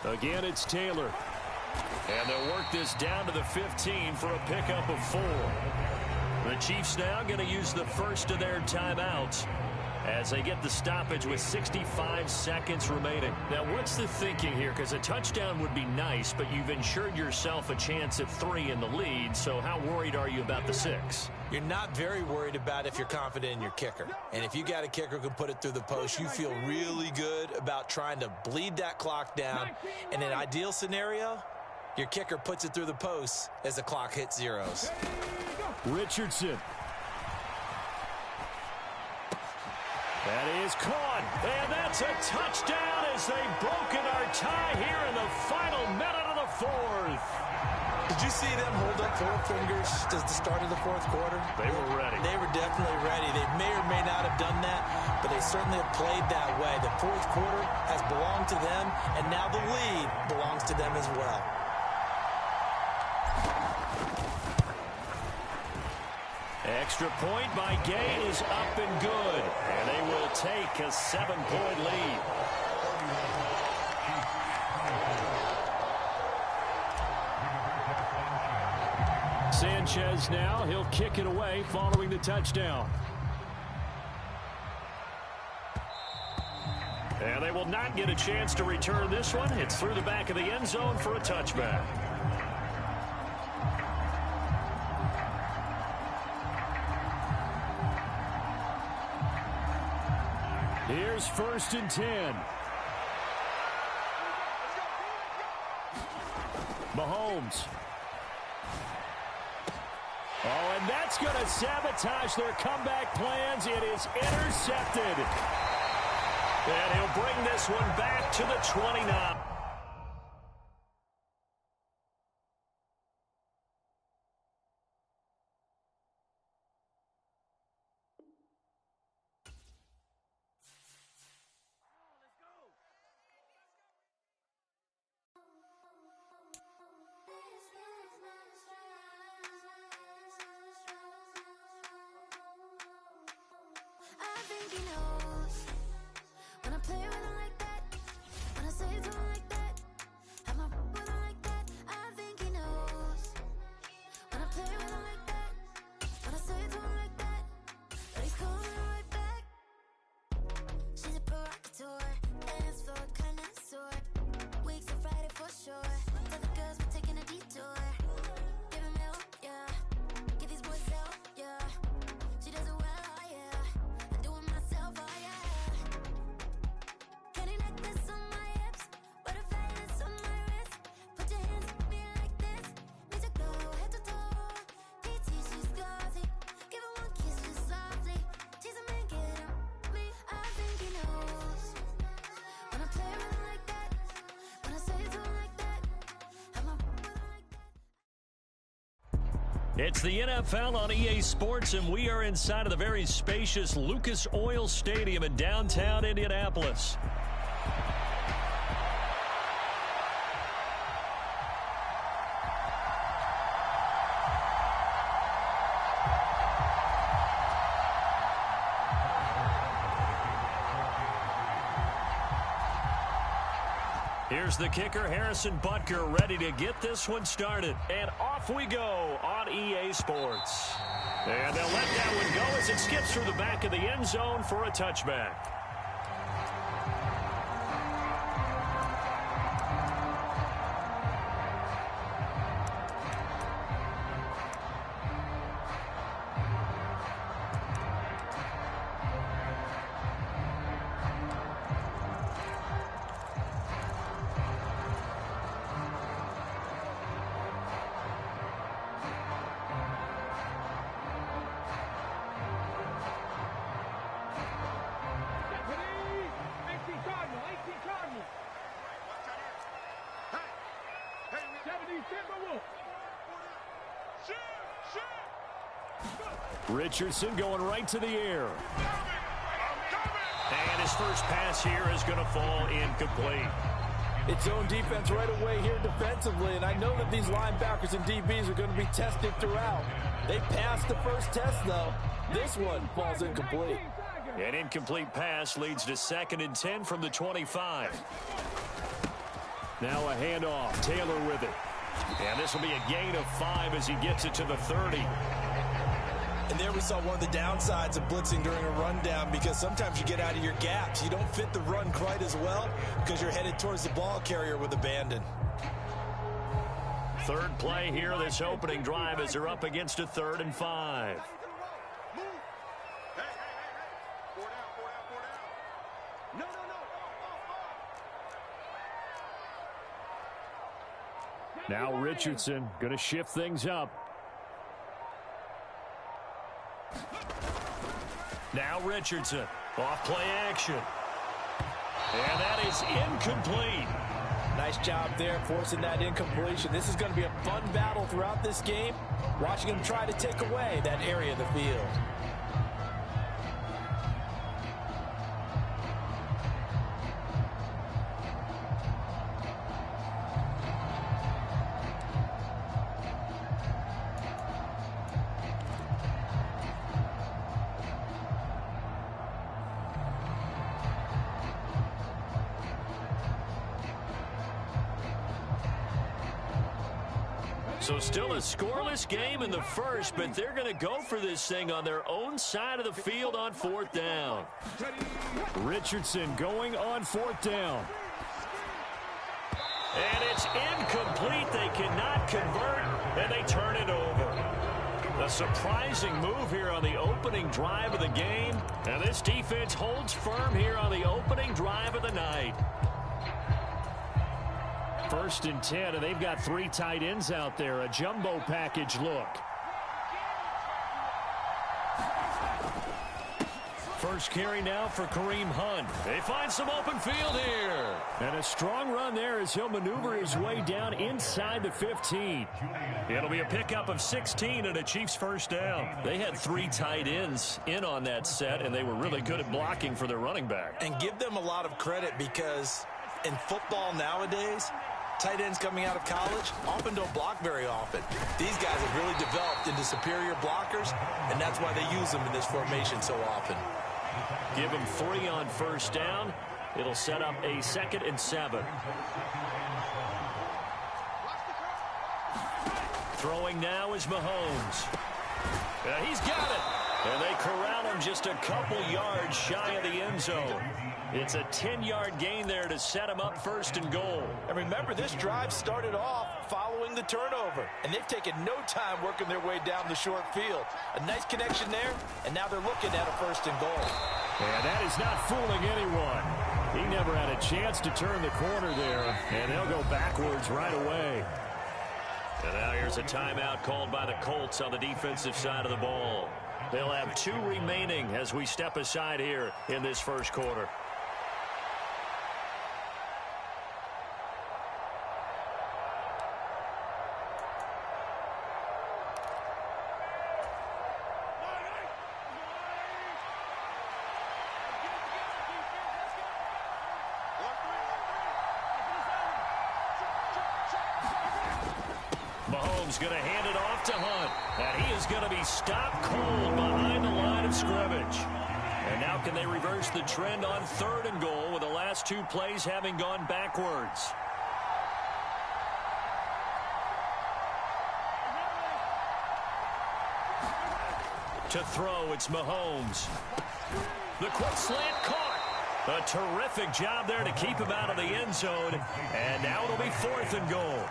Again, it's Taylor. And they'll work this down to the 15 for a pickup of 4. The Chiefs now going to use the first of their timeouts as they get the stoppage with 65 seconds remaining. Now, what's the thinking here? Because a touchdown would be nice, but you've ensured yourself a chance at 3 in the lead, so how worried are you about the 6? You're not very worried about if you're confident in your kicker. And if you got a kicker who can put it through the post, you feel really good about trying to bleed that clock down. In an ideal scenario, your kicker puts it through the post as the clock hits zeros. Richardson. That is caught, and that's a touchdown as they've broken our tie here in the final minute of the fourth. Did you see them hold up 4 fingers at the start of the fourth quarter? They were ready. They were definitely ready. They may or may not have done that, but they certainly have played that way. The fourth quarter has belonged to them, and now the lead belongs to them as well. Extra point by Gay is up and good. And they will take a 7-point lead. Sanchez now, he'll kick it away following the touchdown. And they will not get a chance to return this one. It's through the back of the end zone for a touchback. Here's 1st and 10. Mahomes. Oh, and that's going to sabotage their comeback plans. It is intercepted. And he'll bring this one back to the 29. It's the NFL on EA Sports, and we are inside of the very spacious Lucas Oil Stadium in downtown Indianapolis. Here's the kicker, Harrison Butker, ready to get this one started. And off we go on EA Sports. And they'll let that one go as it skips through the back of the end zone for a touchback. Richardson going right to the air. And his first pass here is going to fall incomplete. Its own defense right away here defensively, and I know that these linebackers and DBs are going to be tested throughout. They passed the first test, though. This one falls incomplete. An incomplete pass leads to 2nd and 10 from the 25. Now a handoff. Taylor with it. And this will be a gain of 5 as he gets it to the 30. And there we saw one of the downsides of blitzing during a rundown, because sometimes you get out of your gaps. You don't fit the run quite as well because you're headed towards the ball carrier with abandon. Third play here, this opening drive, as they're up against a 3rd and 5. Now Richardson going to shift things up. Now Richardson, off play action. And that is incomplete. Nice job there, forcing that incompletion. This is going to be a fun battle throughout this game, watching him try to take away that area of the field. So still a scoreless game in the first, but they're going to go for this thing on their own side of the field on 4th down. Richardson going on 4th down. And it's incomplete. They cannot convert, and they turn it over. A surprising move here on the opening drive of the game. And this defense holds firm here on the opening drive of the night. 1st and 10, and they've got 3 tight ends out there. A jumbo package look. First carry now for Kareem Hunt. They find some open field here. And a strong run there as he'll maneuver his way down inside the 15. It'll be a pickup of 16 and a Chiefs first down. They had 3 tight ends in on that set, and they were really good at blocking for their running back. And give them a lot of credit, because in football nowadays, tight ends coming out of college often don't block very often. These guys have really developed into superior blockers, and that's why they use them in this formation so often. Give them 3 on first down. It'll set up a 2nd and 7. Throwing now is Mahomes. He's got it. And they corral him just a couple yards shy of the end zone. It's a 10-yard gain there to set him up 1st and goal. And remember, this drive started off following the turnover, and they've taken no time working their way down the short field. A nice connection there, and now they're looking at a 1st and goal. And that is not fooling anyone. He never had a chance to turn the corner there, and they'll go backwards right away. And now here's a timeout called by the Colts on the defensive side of the ball. They'll have 2 remaining as we step aside here in this first quarter. Mahomes going to hand it off to Hunt. And he is going to be stopped cold behind the line of scrimmage. And now can they reverse the trend on 3rd and goal with the last 2 plays having gone backwards? To throw, it's Mahomes. The quick slant caught. A terrific job there to keep him out of the end zone. And now it'll be 4th and goal.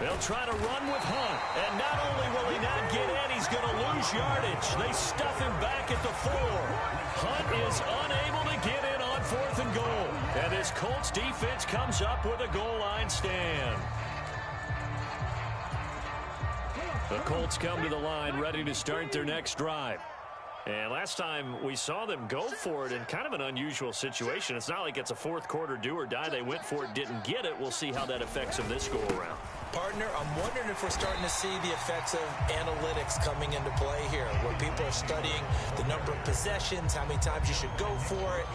They'll try to run with Hunt. And not only will he not get in, he's going to lose yardage. They stuff him back at the 4. Hunt is unable to get in on 4th and goal. And this Colts defense comes up with a goal line stand. The Colts come to the line ready to start their next drive. And last time we saw them go for it in kind of an unusual situation. It's not like it's a 4th quarter do or die. They went for it, didn't get it. We'll see how that affects them this go around. Partner, I'm wondering if we're starting to see the effects of analytics coming into play here, where people are studying the number of possessions, how many times you should go for it,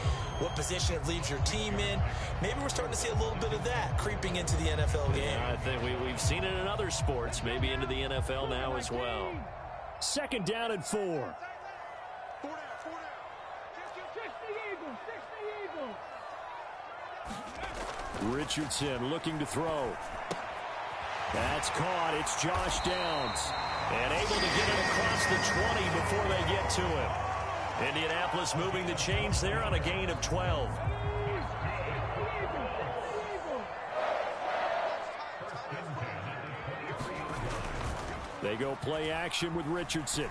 what position it leaves your team in. Maybe we're starting to see a little bit of that creeping into the NFL game. Yeah, I think we've seen it in other sports, maybe into the NFL now as well. 2nd down and 4. Richardson looking to throw. That's caught. It's Josh Downs. And able to get it across the 20 before they get to him. Indianapolis moving the chains there on a gain of 12. They go play action with Richardson.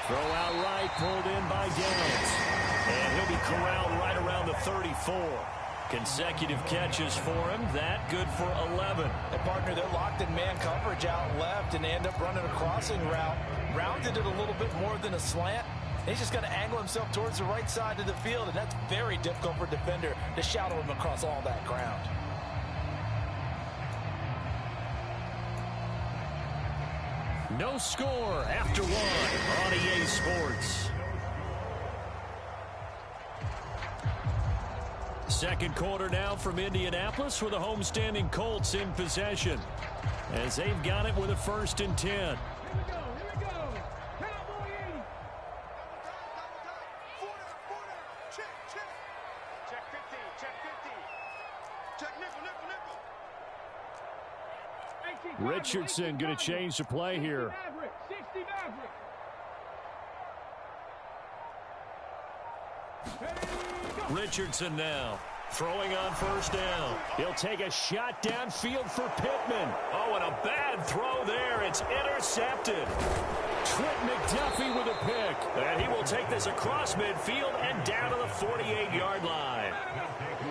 Throw out right, pulled in by Downs. And he'll be corralled right around the 34. Consecutive catches for him. That good for 11. And partner, they're locked in man coverage out left, and they end up running a crossing route. Rounded it a little bit more than a slant. He's just got to angle himself towards the right side of the field, and that's very difficult for a defender to shadow him across all that ground. No score after 1 on EA Sports. 2nd quarter now from Indianapolis with the homestanding Colts in possession. As they've got it with a 1st and 10. Here we go. Cowboy 80. Check 50, check 50. Check nickel. Richardson going to change the play here. 60 Maverick. Richardson now throwing on 1st down. He'll take a shot downfield for Pittman. Oh, and a bad throw there. It's intercepted. Trent McDuffie with a pick. And he will take this across midfield and down to the 48-yard line.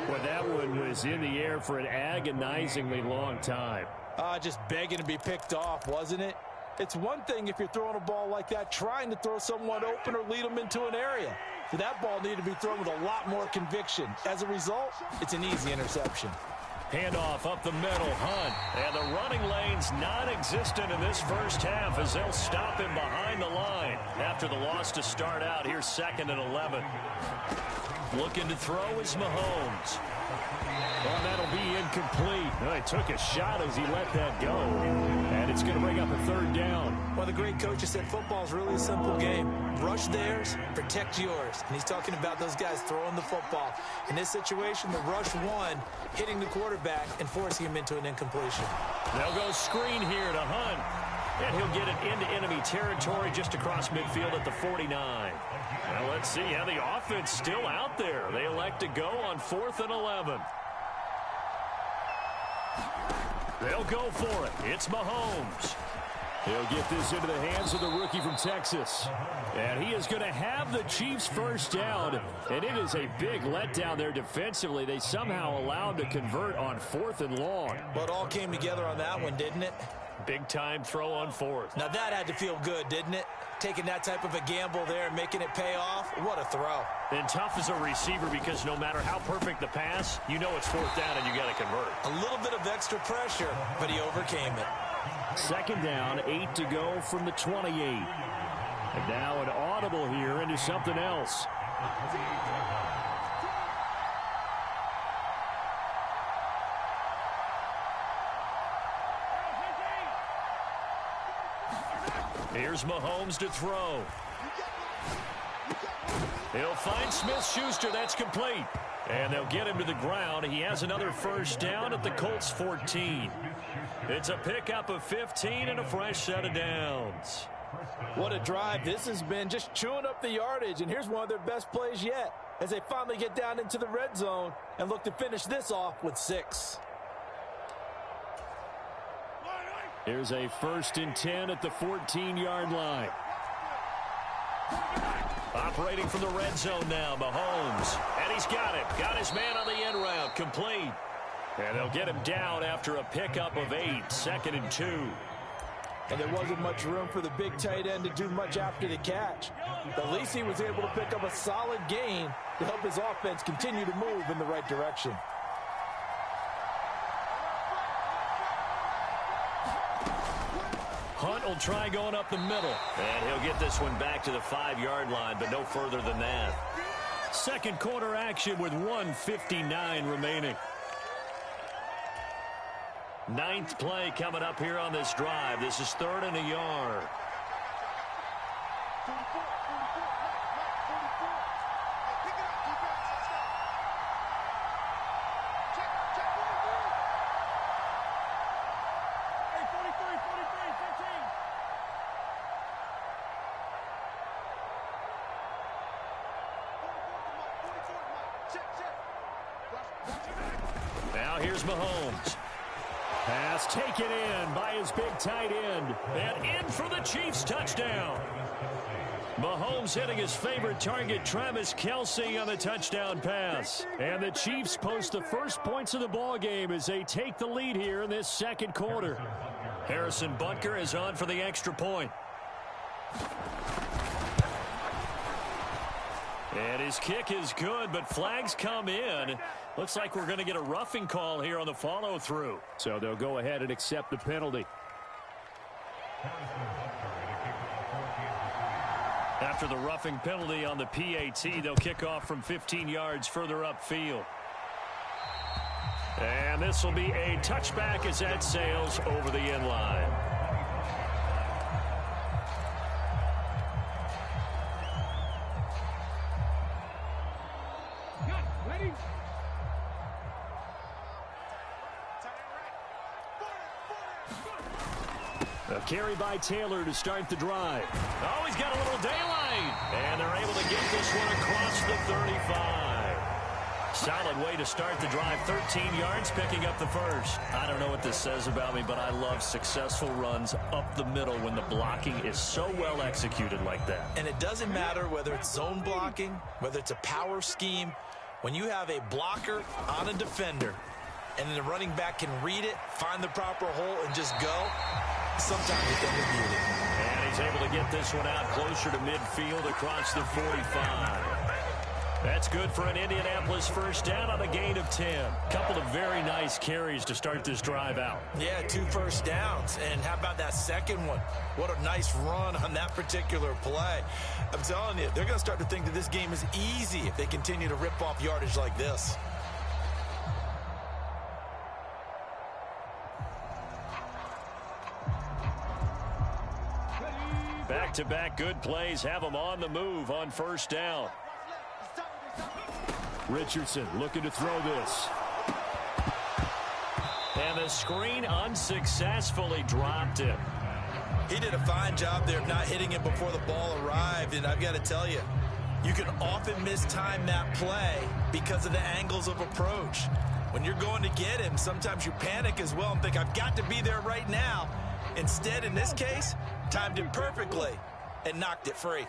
Well, that one was in the air for an agonizingly long time. Just begging to be picked off, wasn't it? It's one thing if you're throwing a ball like that, trying to throw someone open or lead them into an area. So that ball needed to be thrown with a lot more conviction. As a result, it's an easy interception. Handoff up the middle, Hunt. And the running lane's non-existent in this first half as they'll stop him behind the line. After the loss to start out, here's 2nd and 11. Looking to throw is Mahomes. Well, that'll be incomplete. Well, he took a shot as he let that go. And it's going to bring up a 3rd down. Well, the great coach has said football is really a simple game. Rush theirs, protect yours. And he's talking about those guys throwing the football. In this situation, the rush one, hitting the quarterback and forcing him into an incompletion. They'll go screen here to Hunt. And he'll get it into enemy territory just across midfield at the 49. Well, let's see how the offense still out there. They elect to go on 4th and 11. They'll go for it. It's Mahomes. He'll get this into the hands of the rookie from Texas. And he is going to have the Chiefs' 1st down. And it is a big letdown there defensively. They somehow allowed to convert on 4th and long. But it all came together on that one, didn't it? Big-time throw on 4th. Now that had to feel good, didn't it? Taking that type of a gamble there and making it pay off. What a throw. And tough as a receiver because no matter how perfect the pass, you know it's 4th down and you got to convert. A little bit of extra pressure, but he overcame it. 2nd down, 8 to go from the 28. And now an audible here into something else. Here's Mahomes to throw. He'll find Smith-Schuster. That's complete. And they'll get him to the ground. He has another first down at the Colts 14. It's a pickup of 15 and a fresh set of downs. What a drive this has been, just chewing up the yardage. And here's one of their best plays yet as they finally get down into the red zone and look to finish this off with 6. Here's a 1st and 10 at the 14-yard line. Operating from the red zone now, Mahomes. And he's got it. Got his man on the end route. Complete. And they'll get him down after a pickup of 8. 2nd and 2. And there wasn't much room for the big tight end to do much after the catch. At least he was able to pick up a solid gain to help his offense continue to move in the right direction. Hunt will try going up the middle. And he'll get this one back to the 5-yard line, but no further than that. Second quarter action with 1:59 remaining. 9th play coming up here on this drive. This is 3rd and a yard. Now here's Mahomes. Pass taken in by his big tight end. And in for the Chiefs touchdown. Mahomes hitting his favorite target, Travis Kelce, on the touchdown pass. And the Chiefs post the first points of the ball game as they take the lead here in this second quarter. Harrison Butker is on for the extra point. And his kick is good, but flags come in. Looks like we're going to get a roughing call here on the follow-through. So they'll go ahead and accept the penalty. After the roughing penalty on the PAT, they'll kick off from 15 yards further upfield. And this will be a touchback as that sails over the end line. A carry by Taylor to start the drive. Oh, he's got a little daylight. And they're able to get this one across the 35. Solid way to start the drive. 13 yards, picking up the first. I don't know what this says about me, but I love successful runs up the middle when the blocking is so well executed like that. And it doesn't matter whether it's zone blocking, whether it's a power scheme. When you have a blocker on a defender, and then the running back can read it, find the proper hole, and just go, sometimes you think of beauty. And he's able to get this one out closer to midfield across the 45. That's good for an Indianapolis first down on a gain of 10. Couple of very nice carries to start this drive out. Yeah, 2 first downs. And how about that second one? What a nice run on that particular play. I'm telling you, they're going to start to think that this game is easy if they continue to rip off yardage like this. Back-to-back good plays have them on the move on first down. Richardson looking to throw this. And the screen unsuccessfully dropped him. He did a fine job there of not hitting him before the ball arrived. And I've got to tell you, you can often mistime that play because of the angles of approach. When you're going to get him, sometimes you panic as well and think, I've got to be there right now. Instead, in this case, timed it perfectly and knocked it free.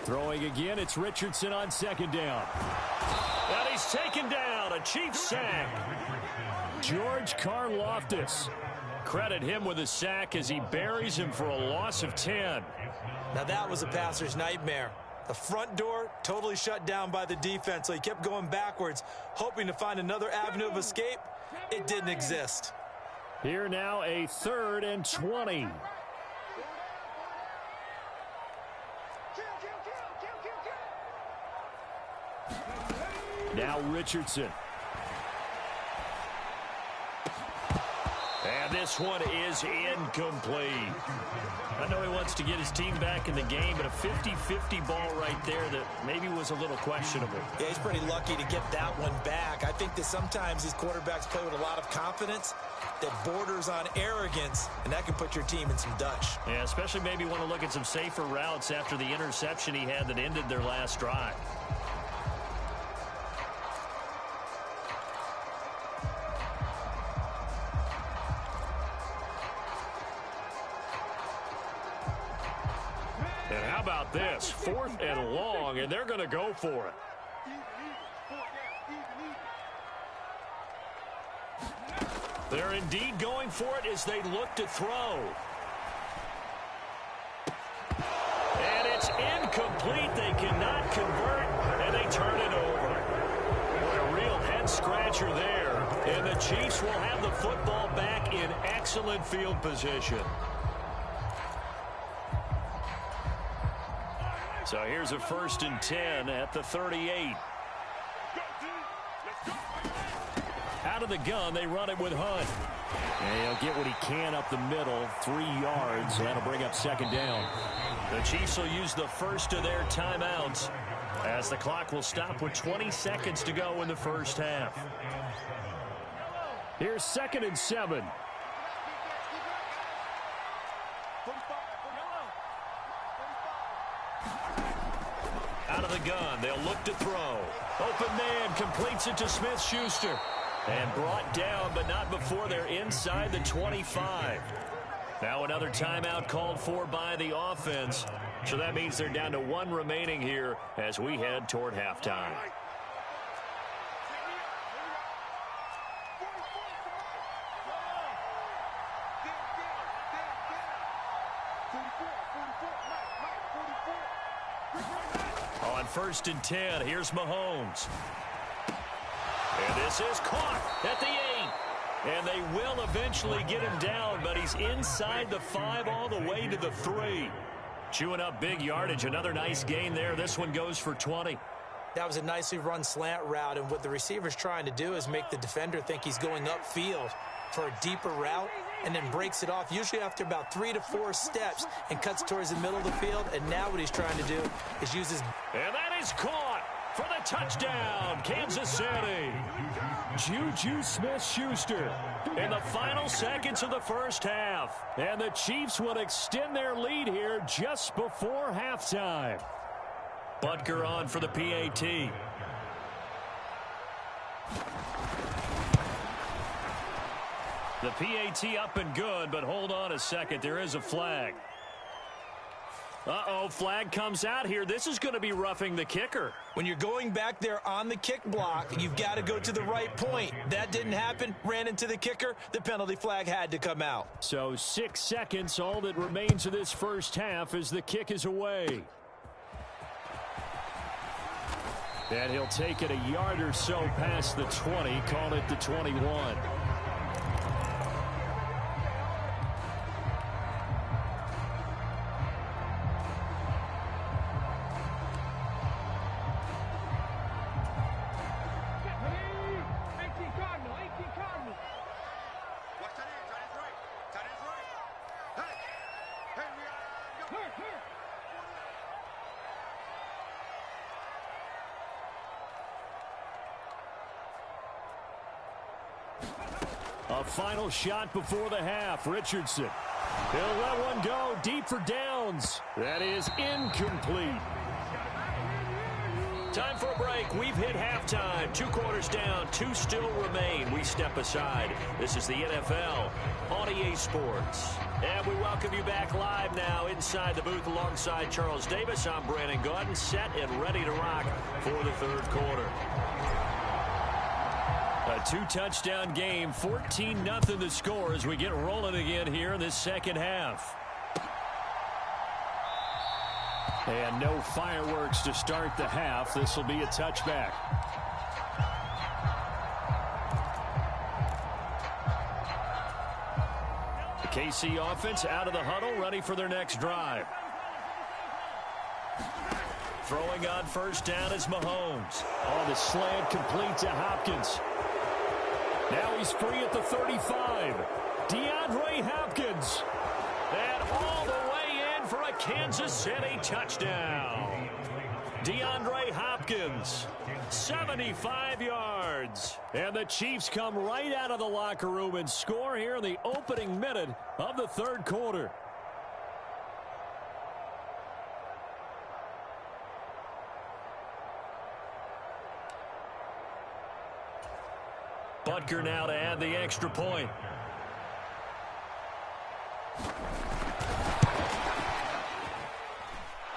Throwing again, it's Richardson on second down. And he's taken down, a Chiefs sack. George Karlaftis. Credit him with a sack as he buries him for a loss of 10. Now that was a passer's nightmare. The front door totally shut down by the defense, so he kept going backwards, hoping to find another avenue of escape. It didn't exist. Here now, a 3rd and 20. Now Richardson. And this one is incomplete. I know he wants to get his team back in the game, but a 50-50 ball right there that maybe was a little questionable. Yeah, he's pretty lucky to get that one back. I think that sometimes these quarterbacks play with a lot of confidence that borders on arrogance, and that can put your team in some Dutch. Yeah, especially maybe want to look at some safer routes after the interception he had that ended their last drive. And how about this? 4th and long, and they're going to go for it. They're indeed going for it as they look to throw. And it's incomplete. They cannot convert, and they turn it over. Boy, a real head-scratcher there. And the Chiefs will have the football back in excellent field position. So here's a 1st and 10 at the 38. Out of the gun, they run it with Hunt. And he'll get what he can up the middle, 3 yards. That'll bring up 2nd down. The Chiefs will use the first of their timeouts as the clock will stop with 20 seconds to go in the first half. Here's 2nd and 7. Out of the gun, they'll look to throw. Open man completes it to Smith-Schuster. And brought down, but not before they're inside the 25. Now another timeout called for by the offense. So that means they're down to 1 remaining here as we head toward halftime. On 1st and 10, here's Mahomes. And this is caught at the 8. And they will eventually get him down, but he's inside the 5 all the way to the 3. Chewing up big yardage. Another nice gain there. This one goes for 20. That was a nicely run slant route, and what the receiver's trying to do is make the defender think he's going upfield for a deeper route and then breaks it off, usually after about 3 to 4 steps, and cuts towards the middle of the field. And now what he's trying to do is use his... And that is caught for the touchdown, Kansas City. Juju Smith-Schuster in the final seconds of the first half. And the Chiefs would extend their lead here just before halftime. Butker on for the PAT. The PAT up and good, but hold on a second. There is a flag. Uh-oh, flag comes out here. This is going to be roughing the kicker. When you're going back there on the kick block, you've got to go to the right point. That didn't happen. Ran into the kicker. The penalty flag had to come out. So 6 seconds, all that remains of this first half as the kick is away. And he'll take it a yard or so past the 20, call it the 21. A final shot before the half. Richardson. He'll let one go deep for downs. That is incomplete. Time for a break. We've hit halftime. 2 quarters down. 2 still remain. We step aside. This is the NFL on EA Sports. And we welcome you back live now inside the booth alongside Charles Davis. I'm Brandon Gaudin, set and ready to rock for the 3rd quarter. A 2-touchdown game, 14-0 the score as we get rolling again here in this second half. And no fireworks to start the half. This will be a touchback. The KC offense out of the huddle, ready for their next drive. Throwing on first down is Mahomes. Oh, the slant complete to Hopkins. Now he's free at the 35. DeAndre Hopkins. And all the way in for a Kansas City touchdown. DeAndre Hopkins, 75 yards. And the Chiefs come right out of the locker room and score here in the opening minute of the third quarter. Butker now to add the extra point.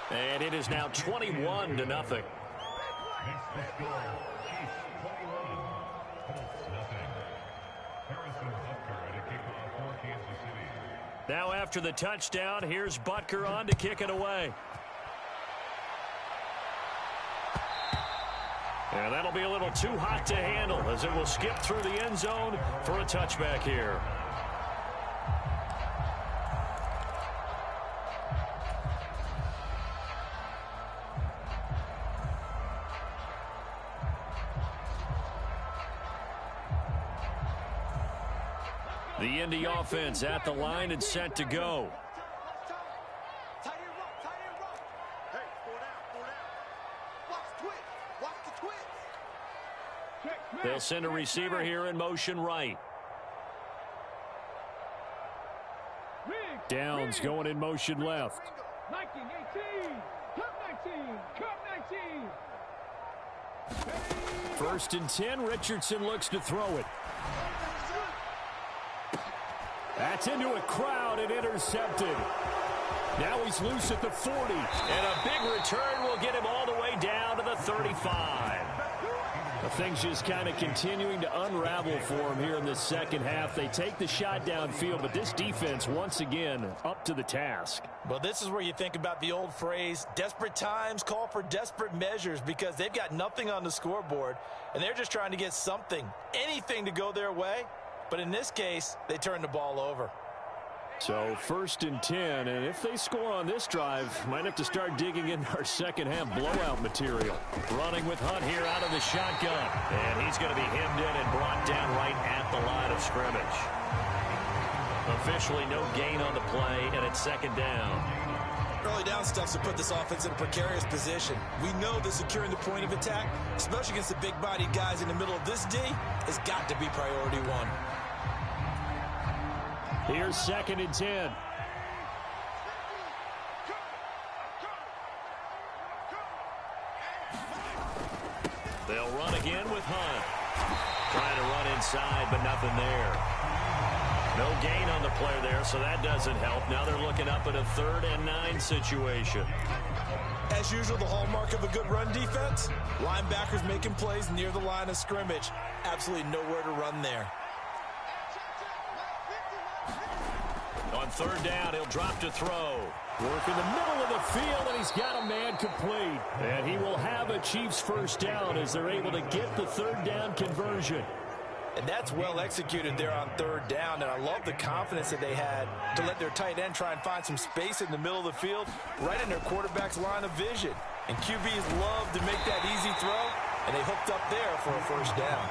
And it is now 21-0. Now after the touchdown, here's Butker on to kick it away. And that'll be a little too hot to handle as it will skip through the end zone for a touchback here. The Indy offense at the line and set to go. They'll send a receiver here in motion right. Downs going in motion left. 19-18, cut 19, cut 19. First and 10, Richardson looks to throw it. That's into a crowd and intercepted. Now he's loose at the 40. And a big return will get him all the way down to the 35. The thing's just kind of continuing to unravel for him here in this second half. They take the shot downfield, but this defense, once again, up to the task. Well, this is where you think about the old phrase, desperate times call for desperate measures, because they've got nothing on the scoreboard, and they're just trying to get something, anything to go their way. But in this case, they turn the ball over. So first and 10, and if they score on this drive, might have to start digging in our second half blowout material. Running with Hunt here out of the shotgun. And he's going to be hemmed in and brought down right at the line of scrimmage. Officially no gain on the play, and it's second down. Early down stuff's to put this offense in a precarious position. We know that securing the point of attack, especially against the big-bodied guys in the middle of this D, has got to be priority one. Here's second and 10. They'll run again with Hunt. Trying to run inside, but nothing there. No gain on the play there, so that doesn't help. Now they're looking up at a 3rd and 9 situation. As usual, the hallmark of a good run defense, linebackers making plays near the line of scrimmage. Absolutely nowhere to run there. On 3rd down, he'll drop to throw. Work in the middle of the field, and he's got a man complete. And he will have a Chiefs first down as they're able to get the 3rd down conversion. And that's well executed there on 3rd down, and I love the confidence that they had to let their tight end try and find some space in the middle of the field, right in their quarterback's line of vision. And QBs love to make that easy throw, and they hooked up there for a first down.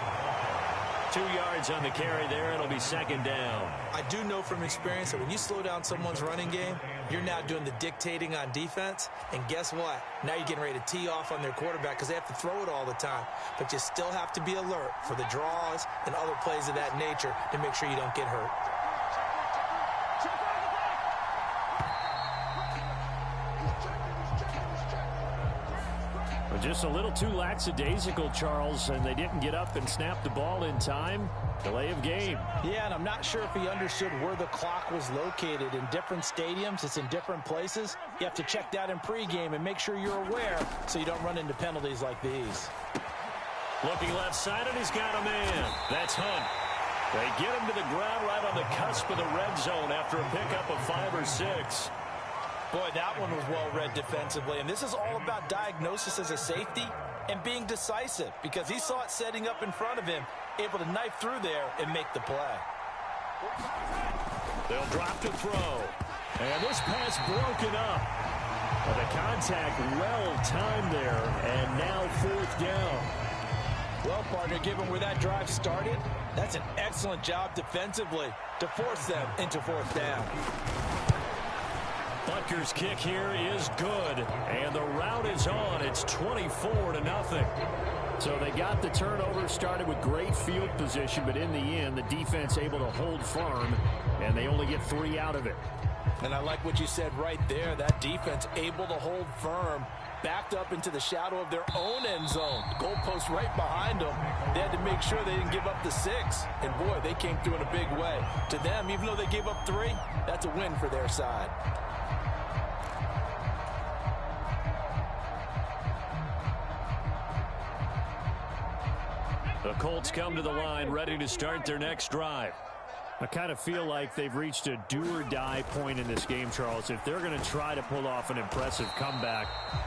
2 yards on the carry there. It'll be second down. I do know from experience that when you slow down someone's running game, you're now doing the dictating on defense. And guess what? Now you're getting ready to tee off on their quarterback because they have to throw it all the time. But you still have to be alert for the draws and other plays of that nature to make sure you don't get hurt. Just a little too lackadaisical, Charles, and they didn't get up and snap the ball in time. Delay of game. Yeah, and I'm not sure if he understood where the clock was located. In different stadiums, it's in different places. You have to check that in pregame and make sure you're aware so you don't run into penalties like these. Looking left side, and he's got a man. That's Hunt. They get him to the ground right on the cusp of the red zone after a pickup of 5 or 6. Boy, that one was well read defensively, and this is all about diagnosis as a safety and being decisive because he saw it setting up in front of him, able to knife through there and make the play. They'll drop to throw. And this pass broken up. The contact well timed there, and now 4th down. Well, partner, given where that drive started, that's an excellent job defensively to force them into 4th down. Butker's kick here is good, and the route is on. It's 24-0. So they got the turnover, started with great field position, but in the end, the defense able to hold firm, and they only get 3 out of it. And I like what you said right there. That defense able to hold firm, backed up into the shadow of their own end zone. The goalpost right behind them. They had to make sure they didn't give up the 6. And, boy, they came through in a big way. To them, even though they gave up 3, that's a win for their side. The Colts come to the line ready to start their next drive. I kind of feel like they've reached a do-or-die point in this game, Charles. If they're going to try to pull off an impressive comeback,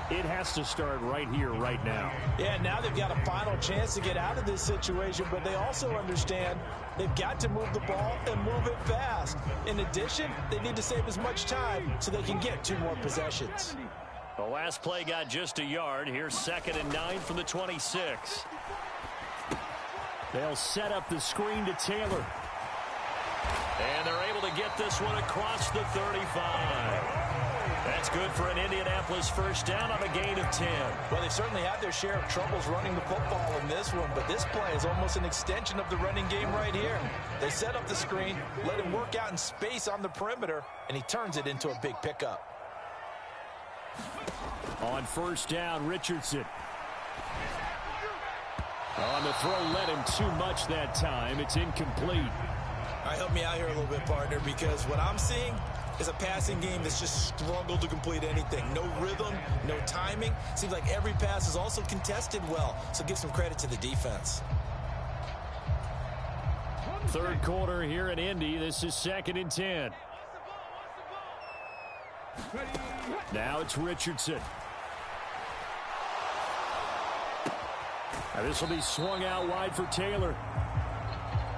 it has to start right here, right now. Yeah, now they've got a final chance to get out of this situation, but they also understand they've got to move the ball and move it fast. In addition, they need to save as much time so they can get 2 more possessions. The last play got just a yard. Here's 2nd and 9 from the 26. They'll set up the screen to Taylor. And they're able to get this one across the 35. That's good for an Indianapolis 1st down on a gain of 10. Well, they certainly had their share of troubles running the football in this one, but this play is almost an extension of the running game right here. They set up the screen, let him work out in space on the perimeter, and he turns it into a big pickup. On 1st down, Richardson. On the throw, led him too much that time. It's incomplete. All right, help me out here a little bit, partner, because what I'm seeing is a passing game that's just struggled to complete anything. No rhythm, no timing. Seems like every pass is also contested well, so give some credit to the defense. 3rd quarter here in Indy. This is 2nd and 10. Now it's Richardson. Now this will be swung out wide for Taylor.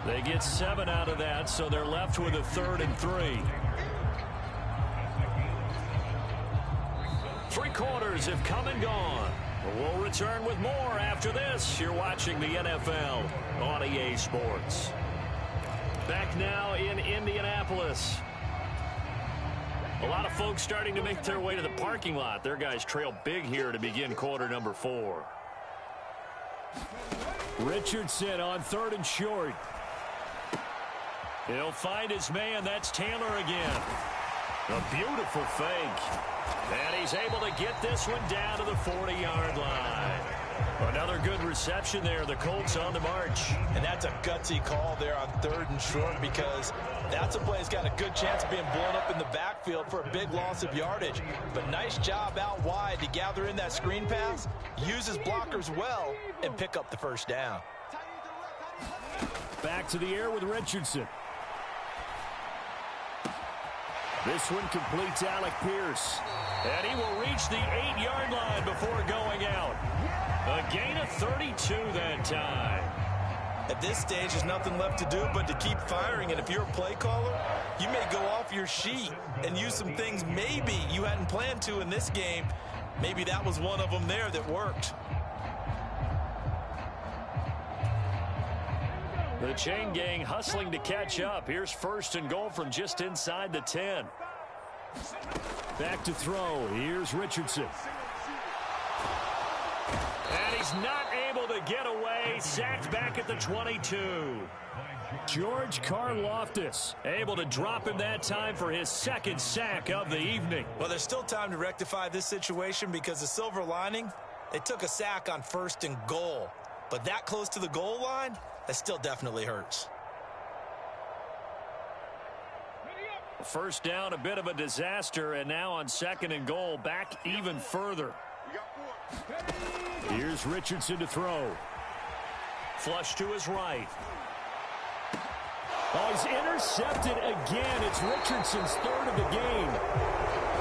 They get 7 out of that, so they're left with a 3rd and 3. 3 quarters have come and gone. We'll return with more after this. You're watching the NFL on EA Sports. Back now in Indianapolis. A lot of folks starting to make their way to the parking lot. Their guys trail big here to begin quarter number 4. Richardson on 3rd and short. He'll find his man. That's Taylor again. A beautiful fake. And he's able to get this one down to the 40-yard line. Another good reception there. The Colts on the march. And that's a gutsy call there on 3rd and short because that's a play that's got a good chance of being blown up in the backfield for a big loss of yardage. But nice job out wide to gather in that screen pass, use his blockers well, and pick up the 1st down. Back to the air with Richardson. This one completes Alec Pierce. And he will reach the 8-yard line before going out. A gain of 32 that time. At this stage, there's nothing left to do but to keep firing. And if you're a play caller, you may go off your sheet and use some things maybe you hadn't planned to in this game. Maybe that was one of them there that worked. The chain gang hustling to catch up. Here's 1st and goal from just inside the 10. Back to throw. Here's Richardson. And he's not able to get away. Sacked back at the 22. George Karlaftis able to drop him that time for his 2nd sack of the evening. Well, there's still time to rectify this situation because the silver lining, they took a sack on 1st and goal. But that close to the goal line, that still definitely hurts. 1st down, a bit of a disaster, and now on 2nd and goal, back even further. Here's Richardson to throw. Flush to his right. Oh, he's intercepted again. It's Richardson's third of the game.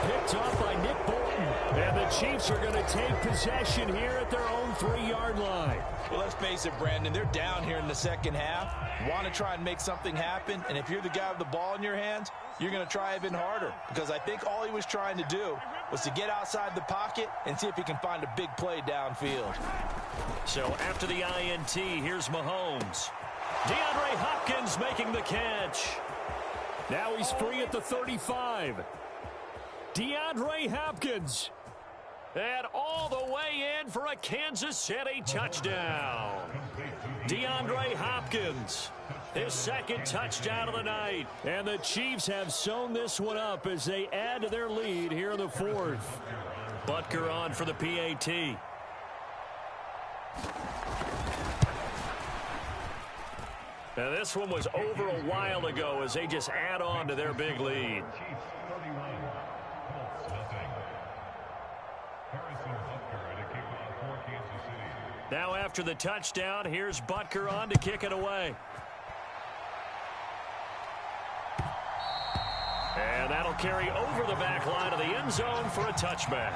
Picked off by Nick Bolton. And the Chiefs are going to take possession here at their own 3-yard line. Well, let's face it, Brandon. They're down here in the second half. Want to try and make something happen. And if you're the guy with the ball in your hands, you're going to try even harder. Because I think all he was trying to do was to get outside the pocket and see if he can find a big play downfield. So after the INT, here's Mahomes. DeAndre Hopkins making the catch. Now he's free at the 35. DeAndre Hopkins. And all the way in for a Kansas City touchdown. DeAndre Hopkins, his second touchdown of the night. And the Chiefs have sewn this one up as they add to their lead here in the fourth. Butker on for the PAT. Now this one was over a while ago as they just add on to their big lead. Now after the touchdown, here's Butker on to kick it away. And that'll carry over the back line of the end zone for a touchback.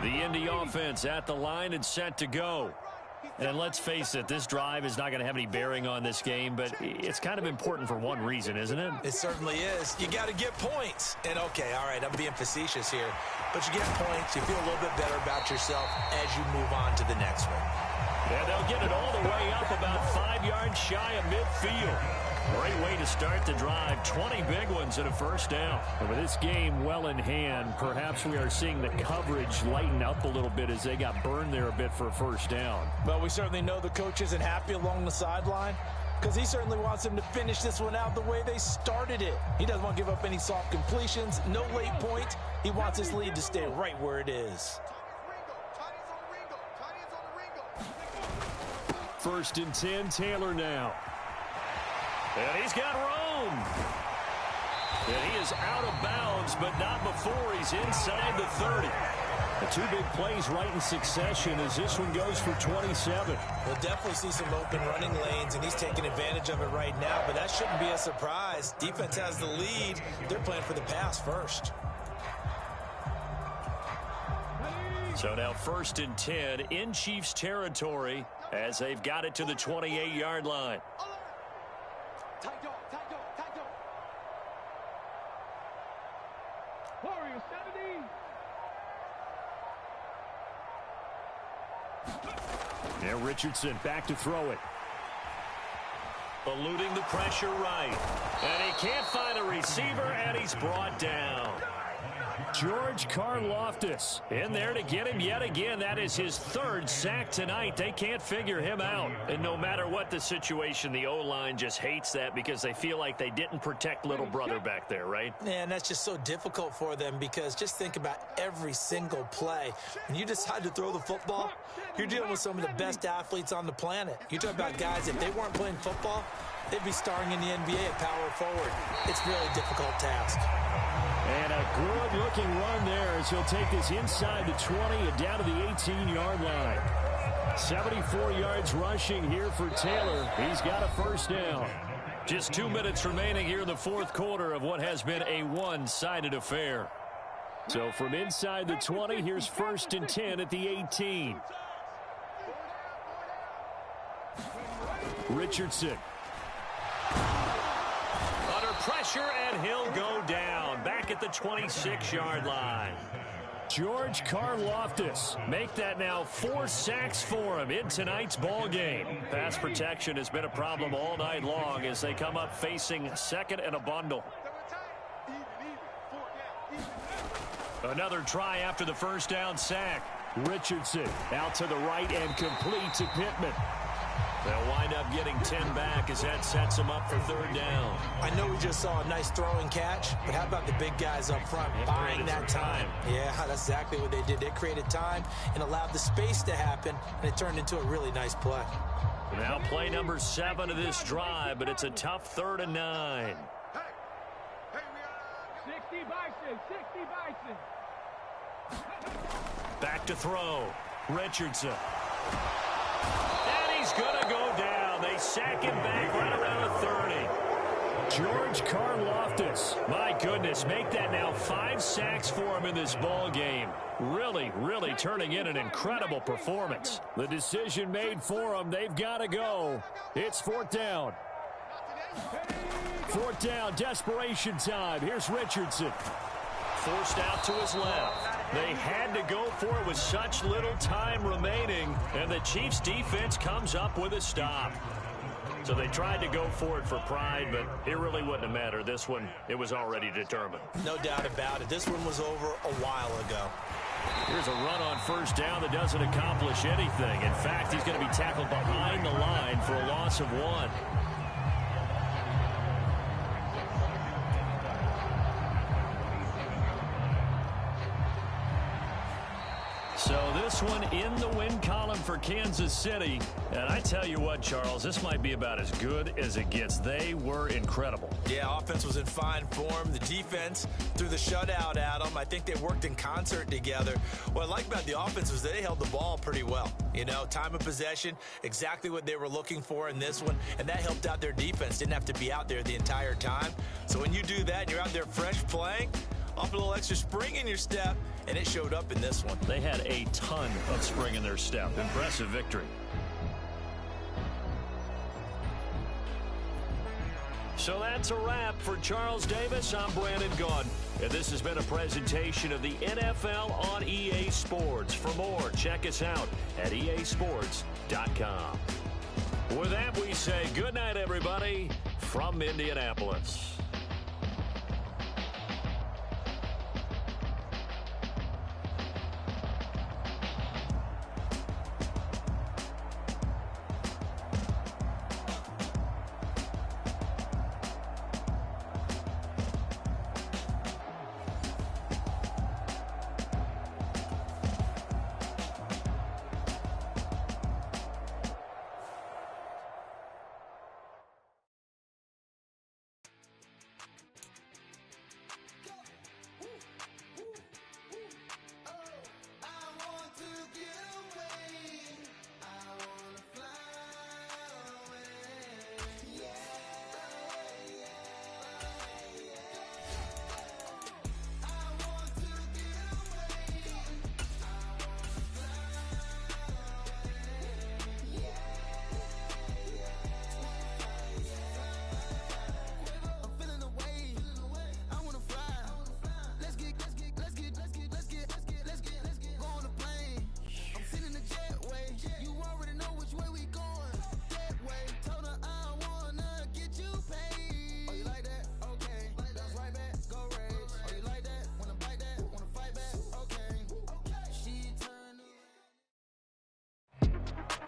The Indy offense at the line and set to go. And let's face it, this drive is not going to have any bearing on this game, but it's kind of important for one reason, isn't it? It certainly is. You got to get points. And, okay, all right, I'm being facetious here. But you get points, you feel a little bit better about yourself as you move on to the next one. Yeah, they'll get it all the way up about 5 yards shy of midfield. Great way to start the drive. 20 big ones and a first down. And with this game well in hand, perhaps we are seeing the coverage lighten up a little bit as they got burned there a bit for a first down. Well, we certainly know the coach isn't happy along the sideline because he certainly wants them to finish this one out the way they started it. He doesn't want to give up any soft completions, no late points. He wants his lead to stay right where it is. First and 10, Taylor now. And he's got room. And he is out of bounds, but not before he's inside the 30. The two big plays right in succession as this one goes for 27. We'll definitely see some open running lanes, and he's taking advantage of it right now, but that shouldn't be a surprise. Defense has the lead. They're playing for the pass first. So now first and 10 in Chiefs territory as they've got it to the 28-yard line. Now Richardson back to throw it. Eluding the pressure right. And he can't find a receiver, and he's brought down. George Karlaftis in there to get him yet again. That is his third sack tonight. They can't figure him out. And no matter what the situation, the O-line just hates that because they feel like they didn't protect little brother back there, right? Yeah, and that's just so difficult for them because just think about every single play. When you decide to throw the football, you're dealing with some of the best athletes on the planet. You talk about guys, if they weren't playing football, they'd be starring in the NBA at power forward. It's a really difficult task. And a good-looking run there as he'll take this inside the 20 and down to the 18-yard line. 74 yards rushing here for Taylor. He's got a first down. Just 2 minutes remaining here in the fourth quarter of what has been a one-sided affair. So from inside the 20, here's first and 10 at the 18. Richardson. Under pressure, and he'll go down. Back at the 26-yard line. George Karlaftis make that now 4 sacks for him in tonight's ball game. Pass protection has been a problem all night long as they come up facing second and a bundle. Another try after the first down sack. Richardson out to the right and complete to Pittman. They'll wind up getting 10 back as that sets them up for third down. I know we just saw a nice throwing catch, but how about the big guys up front buying that time? Yeah, that's exactly what they did. They created time and allowed the space to happen, and it turned into a really nice play. Now play number 7 of this drive, but it's a tough 3rd and 9. 60 Bison, 60 Bison. Back to throw. Richardson. And he's going to go down. They sack him back right around the 30. George Karlaftis, my goodness, make that now 5 sacks for him in this ball game. Really, really turning in an incredible performance. The decision made for him. They've got to go. It's 4th down. 4th down, desperation time. Here's Richardson. Forced out to his left. They had to go for it with such little time remaining, and the Chiefs' defense comes up with a stop. So they tried to go for it for pride, but it really wouldn't have mattered. This one, it was already determined. No doubt about it. This one was over a while ago. Here's a run on 1st down that doesn't accomplish anything. In fact, he's going to be tackled behind the line for a loss of 1. So this one in the win column for Kansas City. And I tell you what, Charles, this might be about as good as it gets. They were incredible. Yeah, offense was in fine form. The defense threw the shutout at them. I think they worked in concert together. What I like about the offense was they held the ball pretty well. You know, time of possession, exactly what they were looking for in this one. And that helped out their defense. Didn't have to be out there the entire time. So when you do that and you're out there fresh playing, off a little extra spring in your step, and it showed up in this one. They had a ton of spring in their step. Impressive victory. So that's a wrap for Charles Davis. I'm Brandon Gaudin, and this has been a presentation of the NFL on EA Sports. For more, check us out at easports.com. With that, we say good night, everybody, from Indianapolis.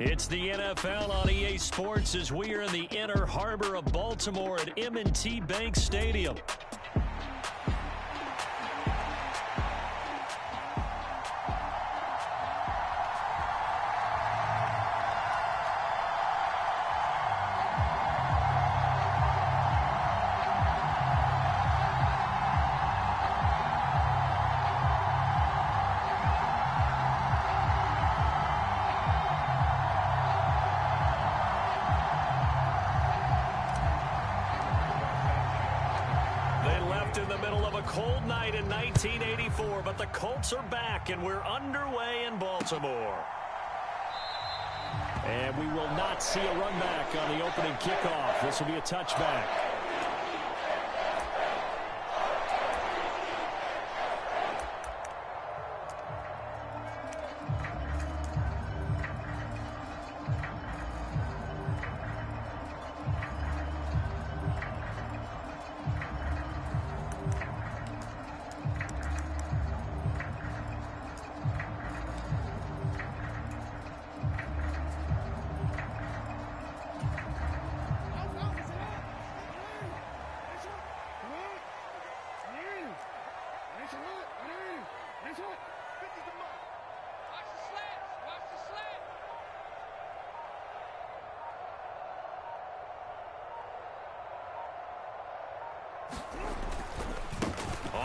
It's the NFL on EA Sports as we are in the inner harbor of Baltimore at M&T Bank Stadium. In the middle of a cold night in 1984, but the Colts are back, and we're underway in Baltimore. And we will not see a run back on the opening kickoff. This will be a touchback.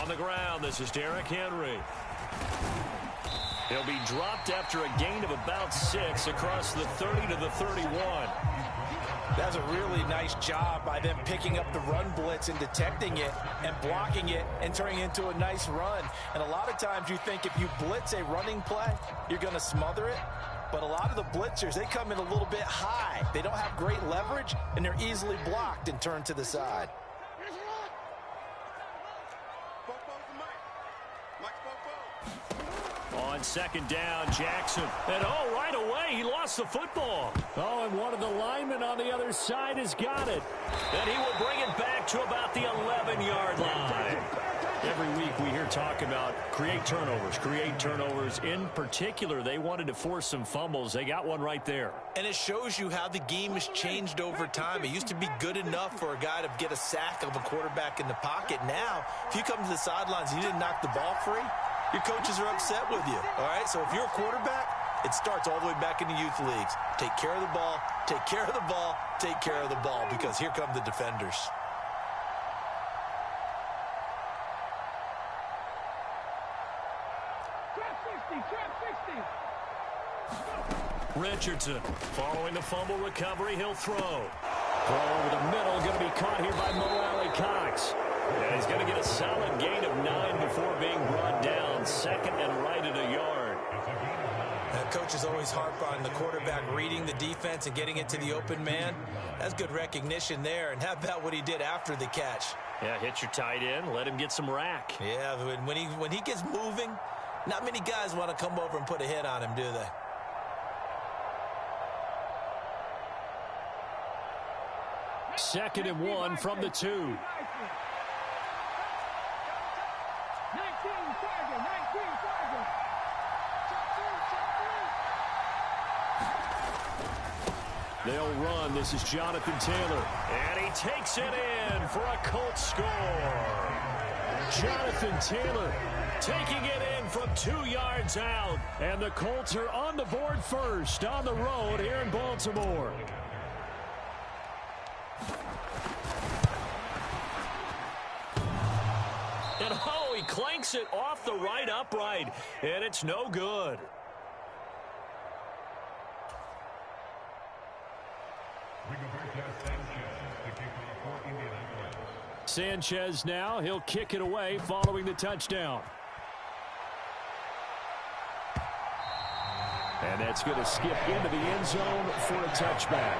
On the ground, this is Derrick Henry. He'll be dropped after a gain of about 6 across the 30 to the 31. That's a really nice job by them picking up the run blitz and detecting it and blocking it and turning it into a nice run. And a lot of times you think if you blitz a running play, you're going to smother it. But a lot of the blitzers, they come in a little bit high. They don't have great leverage, and they're easily blocked and turned to the side. On second down, Jackson. And right away, he lost the football. And one of the linemen on the other side has got it. And he will bring it back to about the 11-yard line. Every week we hear talk about create turnovers. In particular, they wanted to force some fumbles. They got one right there. And it shows you how the game has changed over time. It used to be good enough for a guy to get a sack of a quarterback in the pocket. Now, if you come to the sidelines and you didn't knock the ball free, your coaches are upset with you. All right, so if you're a quarterback, it starts all the way back in the youth leagues. Take care of the ball, take care of the ball, take care of the ball, because here come the defenders. Richardson following the fumble recovery. He'll throw. Throw over the middle. Going to be caught here by Mo Alley-Cox. And he's going to get a solid gain of 9 before being brought down. Second and right at a yard. Coaches always harp on the quarterback reading the defense and getting it to the open man. That's good recognition there. And how about what he did after the catch? Yeah, hit your tight end. Let him get some rack. Yeah, when he gets moving, not many guys want to come over and put a hit on him, do they? Second and 1 from the 2. They'll run. This is Jonathan Taylor. And he takes it in for a Colts score. Jonathan Taylor taking it in from 2 yards out. And the Colts are on the board first on the road here in Baltimore. And he clanks it off the right upright. And it's no good. Sanchez now, he'll kick it away following the touchdown. And that's going to skip into the end zone for a touchback.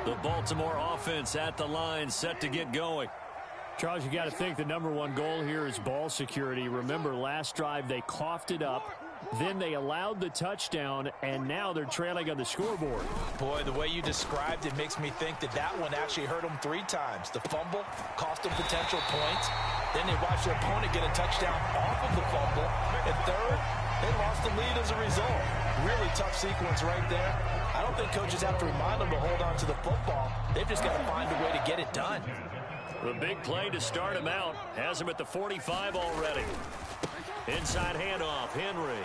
The Baltimore offense at the line, set to get going. Charles, you got to think the #1 goal here is ball security. Remember, last drive they coughed it up, then they allowed the touchdown, and now they're trailing on the scoreboard. Boy, the way you described it makes me think that one actually hurt them 3 times. The fumble cost them potential points. Then they watched their opponent get a touchdown off of the fumble. And third, they lost the lead as a result. Really tough sequence right there. I don't think coaches have to remind them to hold on to the football. They've just got to find a way to get it done. The big play to start him out. Has him at the 45 already. Inside handoff, Henry.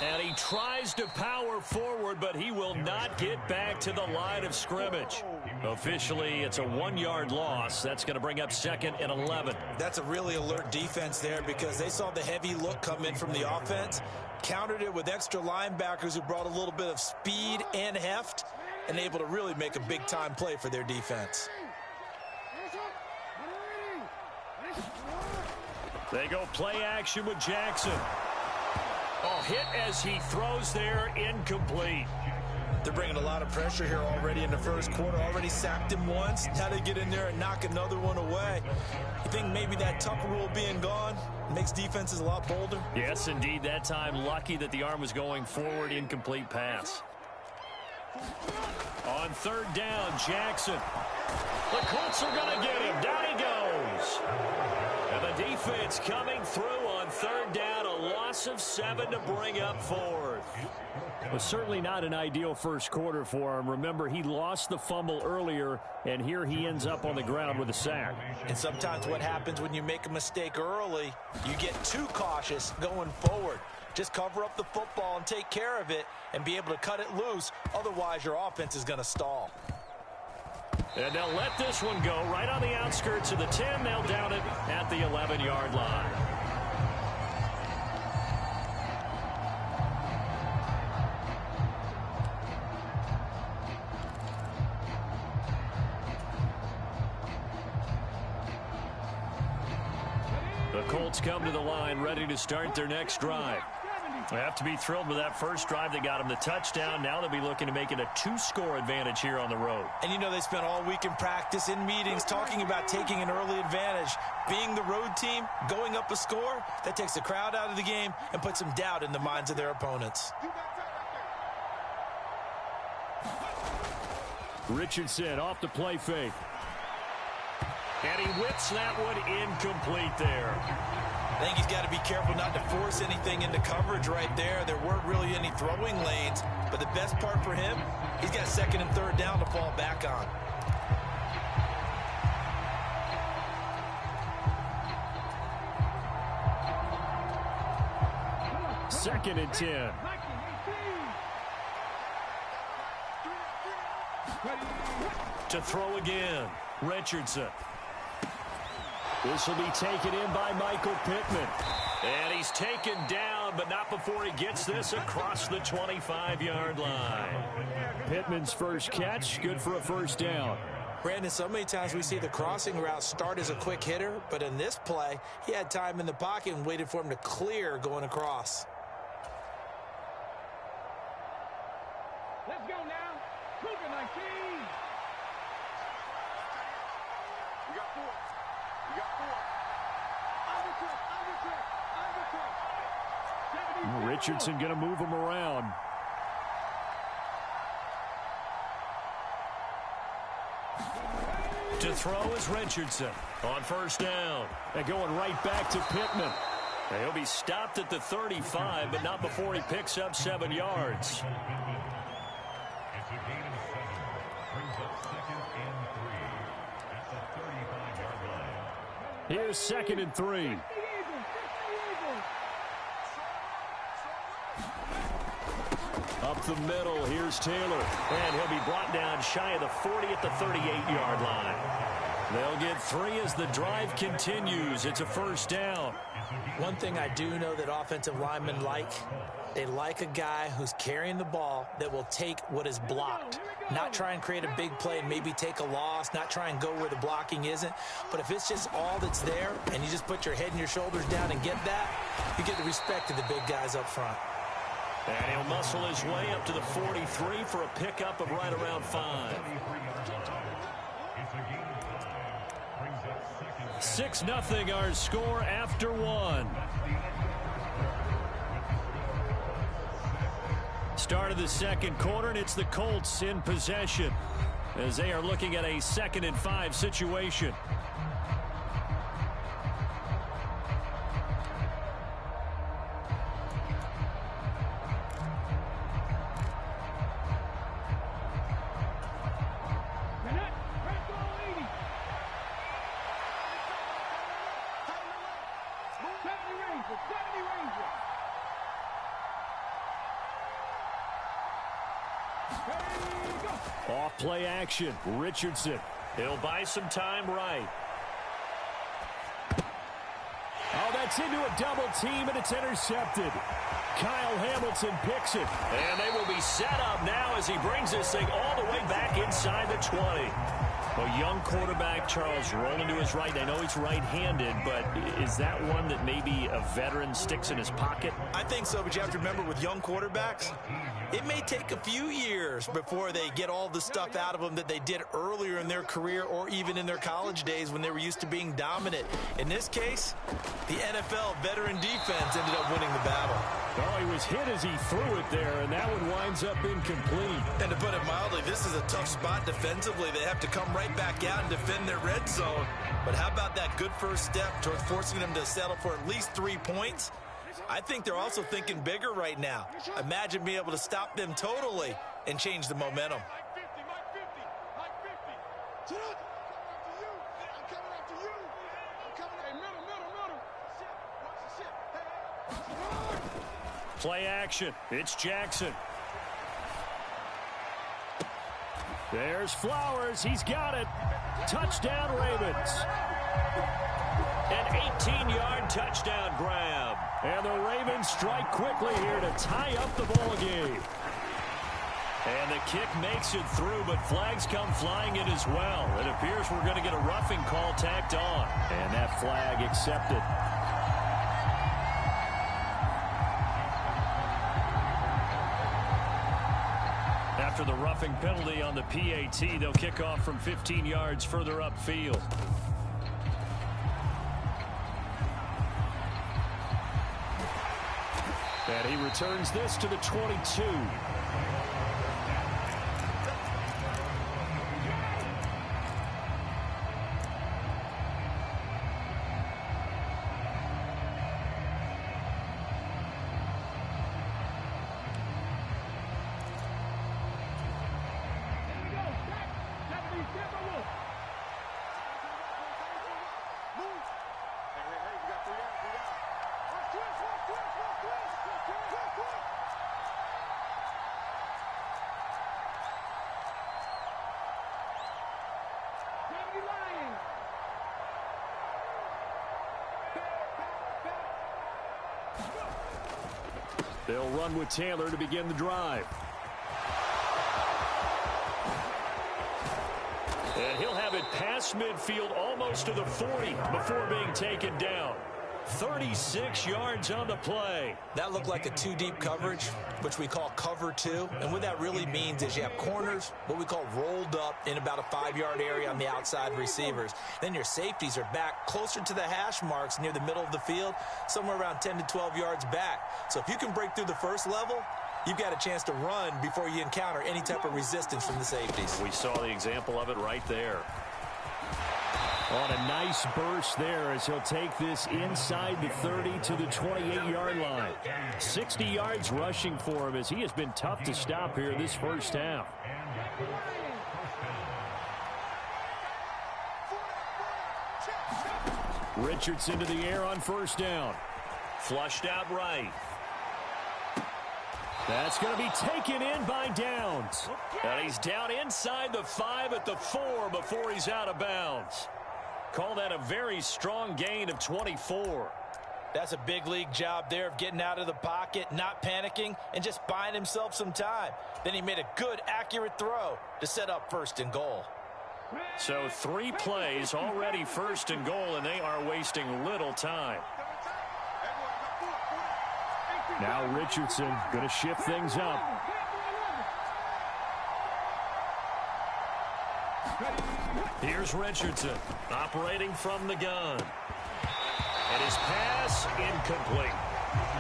And he tries to power forward, but he will not get back to the line of scrimmage. Officially, it's a 1-yard loss. That's going to bring up second and 11. That's a really alert defense there because they saw the heavy look come in from the offense, countered it with extra linebackers who brought a little bit of speed and heft, and able to really make a big-time play for their defense. They go play action with Jackson. Hit as he throws there, incomplete. They're bringing a lot of pressure here already in the first quarter. Already sacked him once. Now they get in there and knock another one away. You think maybe that Tucker rule being gone makes defenses a lot bolder? Yes, indeed. That time, lucky that the arm was going forward, incomplete pass. On third down, Jackson. The Colts are going to get him. Down he goes. And the defense coming through on third down. A loss of 7 to bring up fourth. Well, certainly not an ideal first quarter for him. Remember, he lost the fumble earlier, and here he ends up on the ground with a sack. And sometimes what happens when you make a mistake early, you get too cautious going forward. Just cover up the football and take care of it and be able to cut it loose. Otherwise, your offense is going to stall. And they'll let this one go right on the outskirts of the 10. They'll down it at the 11-yard line. The Colts come to the line ready to start their next drive. They have to be thrilled with that first drive that got them the touchdown. Now they'll be looking to make it a 2-score advantage here on the road. And you know they spent all week in practice, in meetings, talking about taking an early advantage. Being the road team, going up a score, that takes the crowd out of the game and puts some doubt in the minds of their opponents. Richardson off the play fake. And he whips that one incomplete there. I think he's got to be careful not to force anything into coverage right there. There weren't really any throwing lanes, but the best part for him, he's got second and third down to fall back on. Second and 10. To throw again, Richardson. This will be taken in by Michael Pittman. And he's taken down, but not before he gets this across the 25-yard line. Pittman's first catch, good for a first down. Brandon, so many times we see the crossing route start as a quick hitter, but in this play, he had time in the pocket and waited for him to clear going across. Let's go now. Cougar 19. We got 4. We got 4. Richardson going to move him around. To throw is Richardson on first down. And going right back to Pittman. And he'll be stopped at the 35, but not before he picks up 7 yards. It's a gain of 7. Brings up second and 3. At the 35-yard line. Here's second and 3. Up the middle, here's Taylor. And he'll be brought down shy of the 40 at the 38-yard line. They'll get 3 as the drive continues. It's a first down. One thing I do know that offensive linemen like, they like a guy who's carrying the ball that will take what is blocked. Not try and create a big play and maybe take a loss, not try and go where the blocking isn't. But if it's just all that's there and you just put your head and your shoulders down and get that, you get the respect of the big guys up front. And he'll muscle his way up to the 43 for a pickup of right around 5. 6-0 our score after 1. Start of the second quarter, and it's the Colts in possession as they are looking at a 2nd and 5 situation. Off play action, Richardson. He'll buy some time right. Oh, that's into a double team, and it's intercepted. Kyle Hamilton picks it. And they will be set up now as he brings this thing all the way back inside the 20. A young quarterback, Charles, rolling to his right. I know he's right-handed, but is that one that maybe a veteran sticks in his pocket? I think so, but you have to remember with young quarterbacks, it may take a few years before they get all the stuff out of them that they did earlier in their career or even in their college days when they were used to being dominant. In this case, the NFL veteran defense ended up winning the battle. Oh, he was hit as he threw it there, and that one winds up incomplete. And to put it mildly, this is a tough spot defensively. They have to come right back out and defend their red zone. But how about that good first step towards forcing them to settle for at least 3 points? I think they're also thinking bigger right now. Imagine being able to stop them totally and change the momentum. Play action. It's Jackson. There's Flowers. He's got it. Touchdown, Ravens. An 18-yard touchdown grab. And the Ravens strike quickly here to tie up the ball game. And the kick makes it through, but flags come flying in as well. It appears we're going to get a roughing call tacked on. And that flag accepted. After the roughing penalty on the PAT, they'll kick off from 15 yards further upfield. And he returns this to the 22. They'll run with Taylor to begin the drive. And he'll have it past midfield almost to the 40 before being taken down. 36 yards on the play. That looked like a two-deep coverage, which we call cover two. And what that really means is you have corners, what we call rolled up in about a 5-yard area on the outside receivers. Then your safeties are back closer to the hash marks near the middle of the field, somewhere around 10 to 12 yards back. So if you can break through the first level, you've got a chance to run before you encounter any type of resistance from the safeties. We saw the example of it right there. On a nice burst there as he'll take this inside the 30 to the 28-yard line. 60 yards rushing for him as he has been tough to stop here this first half. Richardson to the air on first down. Flushed out right. That's going to be taken in by Downs. And he's down inside the 5 at the 4 before he's out of bounds. Call that a very strong gain of 24. That's a big league job there of getting out of the pocket, not panicking, and just buying himself some time. Then he made a good, accurate throw to set up first and goal. So 3 plays already first and goal, and they are wasting little time. Now Richardson going to shift things up. Here's Richardson operating from the gun. And his pass incomplete.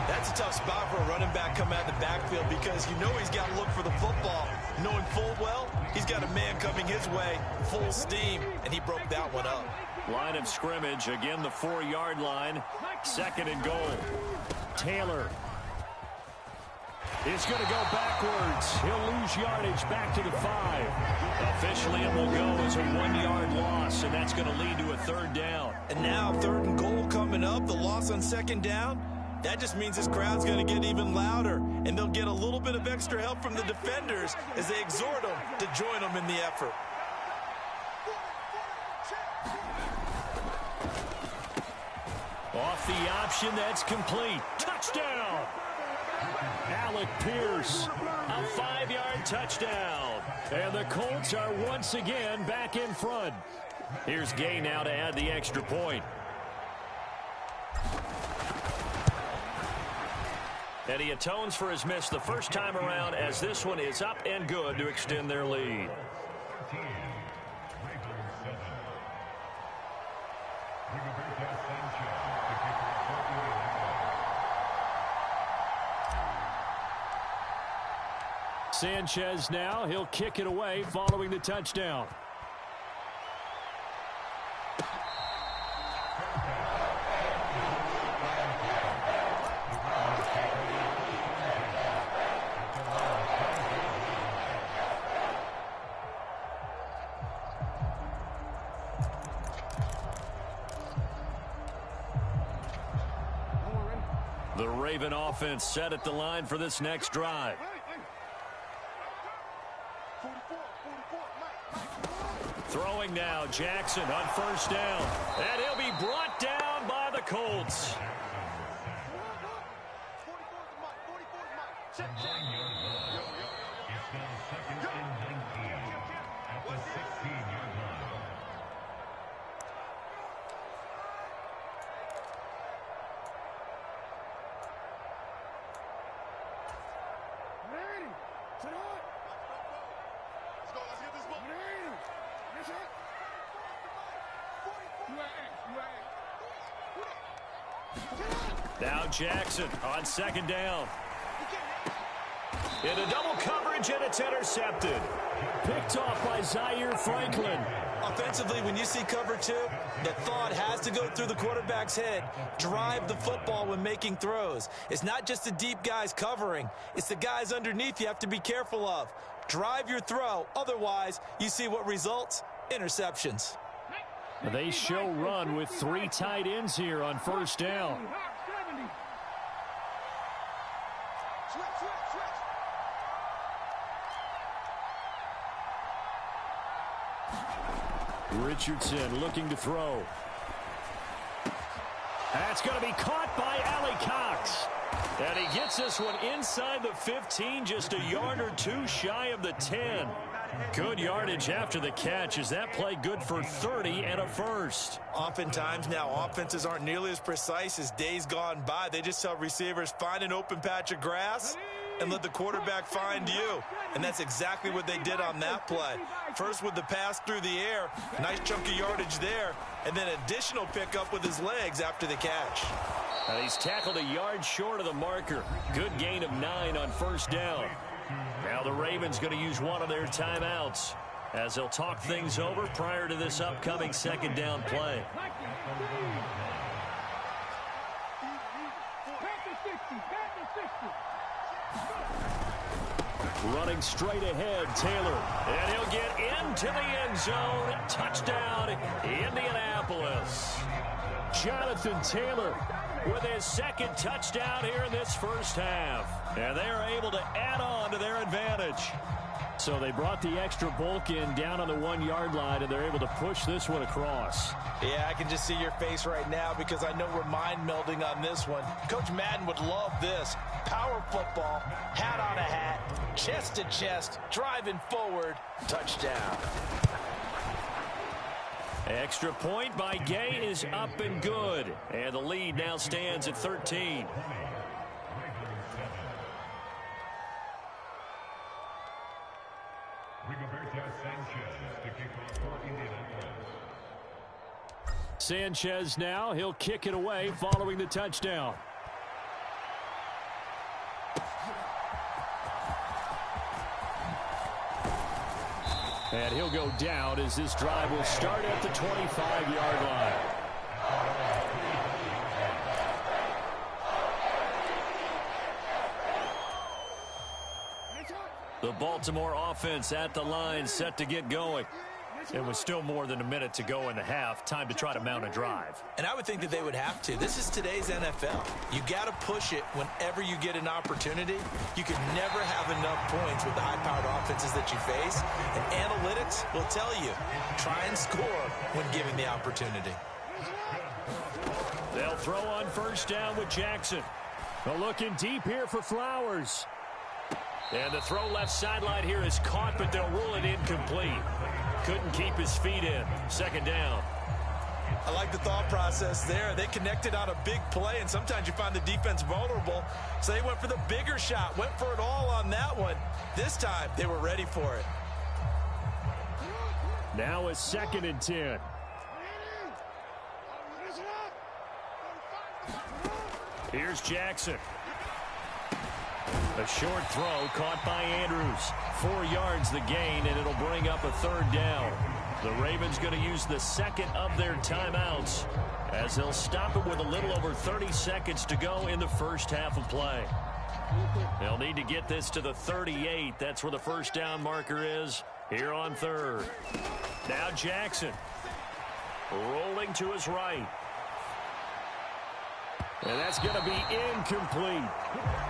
That's a tough spot for a running back coming out of the backfield because you know he's got to look for the football. Knowing full well, he's got a man coming his way, full steam, and he broke that one up. Line of scrimmage, again the 4-yard line. Second and goal. Taylor is going to go backwards. He'll lose yardage back to the 5. Officially, it will go as a 1-yard loss, and that's going to lead to a third down. And now third and goal coming up, the loss on second down. That just means this crowd's going to get even louder, and they'll get a little bit of extra help from the defenders as they exhort them to join them in the effort. Off the option, that's complete. Touchdown! Alec Pierce, a 5-yard touchdown. And the Colts are once again back in front. Here's Gay now to add the extra point. And he atones for his miss the first time around as this one is up and good to extend their lead. Sanchez now, he'll kick it away following the touchdown. Raven offense set at the line for this next drive. Throwing now, Jackson on first down. And he'll be brought down by the Colts. Now Jackson on second down. Into double coverage, and it's intercepted. Picked off by Zaire Franklin. Offensively, when you see cover two, the thought has to go through the quarterback's head. Drive the football when making throws. It's not just the deep guys covering. It's the guys underneath you have to be careful of. Drive your throw. Otherwise, you see what results? Interceptions. They show run with 3 tight ends here on first down. Richardson looking to throw. That's going to be caught by Allie Cox. And he gets this one inside the 15, just a yard or two shy of the 10. Good yardage after the catch. Is that play good for 30 and a first? Oftentimes now, offenses aren't nearly as precise as days gone by. They just tell receivers, find an open patch of grass and let the quarterback find you. And that's exactly what they did on that play. First with the pass through the air, nice chunk of yardage there, and then additional pickup with his legs after the catch. And he's tackled a yard short of the marker. Good gain of 9 on first down. Now the Ravens going to use one of their timeouts as they'll talk things over prior to this upcoming second down play. Running straight ahead, Taylor. And he'll get into the end zone. Touchdown, Indianapolis. Jonathan Taylor with his second touchdown here in this first half. And they are able to add on to their advantage. So they brought the extra bulk in down on the 1 yard line, and they're able to push this one across. Yeah, I can just see your face right now because I know we're mind melding on this one. Coach Madden would love this. Power football, hat on a hat, chest to chest, driving forward, touchdown. Extra point by Gay is up and good. And the lead now stands at 13. Sanchez now, he'll kick it away following the touchdown. And he'll go down as this drive will start at the 25-yard line. The Baltimore offense at the line, set to get going. It was still more than a minute to go in the half. Time to try to mount a drive. And I would think that they would have to. This is today's NFL. You got to push it whenever you get an opportunity. You can never have enough points with the high-powered offenses that you face. And analytics will tell you, try and score when given the opportunity. They'll throw on first down with Jackson. They're looking deep here for Flowers. And the throw left sideline here is caught, but they'll rule it incomplete. Couldn't keep his feet in. Second down. I like the thought process there. They connected on a big play, and sometimes you find the defense vulnerable. So they went for the bigger shot, went for it all on that one. This time, they were ready for it. Now a 2nd and 10. Here's Jackson. A short throw caught by Andrews. 4 yards the gain, and it'll bring up a 3rd down. The Ravens going to use the second of their timeouts as they'll stop it with a little over 30 seconds to go in the first half of play. They'll need to get this to the 38. That's where the first down marker is here on 3rd. Now Jackson rolling to his right. And that's going to be incomplete.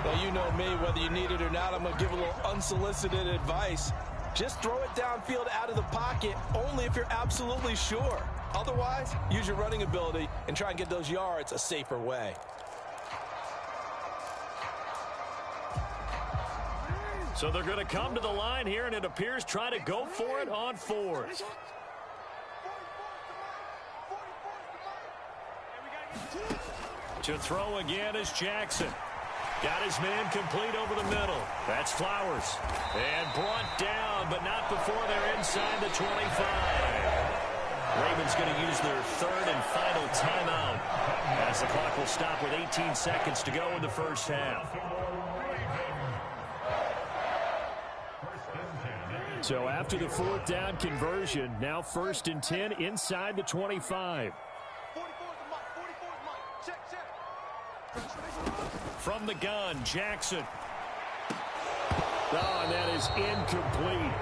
Well, you know me, whether you need it or not, I'm going to give a little unsolicited advice. Just throw it downfield out of the pocket only if you're absolutely sure. Otherwise, use your running ability and try and get those yards a safer way. So they're going to come to the line here, and it appears try to go for it on fourth. To throw again is Jackson. Got his man complete over the middle. That's Flowers. And brought down, but not before they're inside the 25. Ravens going to use their third and final timeout as the clock will stop with 18 seconds to go in the first half. So after the fourth down conversion, now 1st and 10 inside the 25. From the gun, Jackson. Oh, and that is incomplete.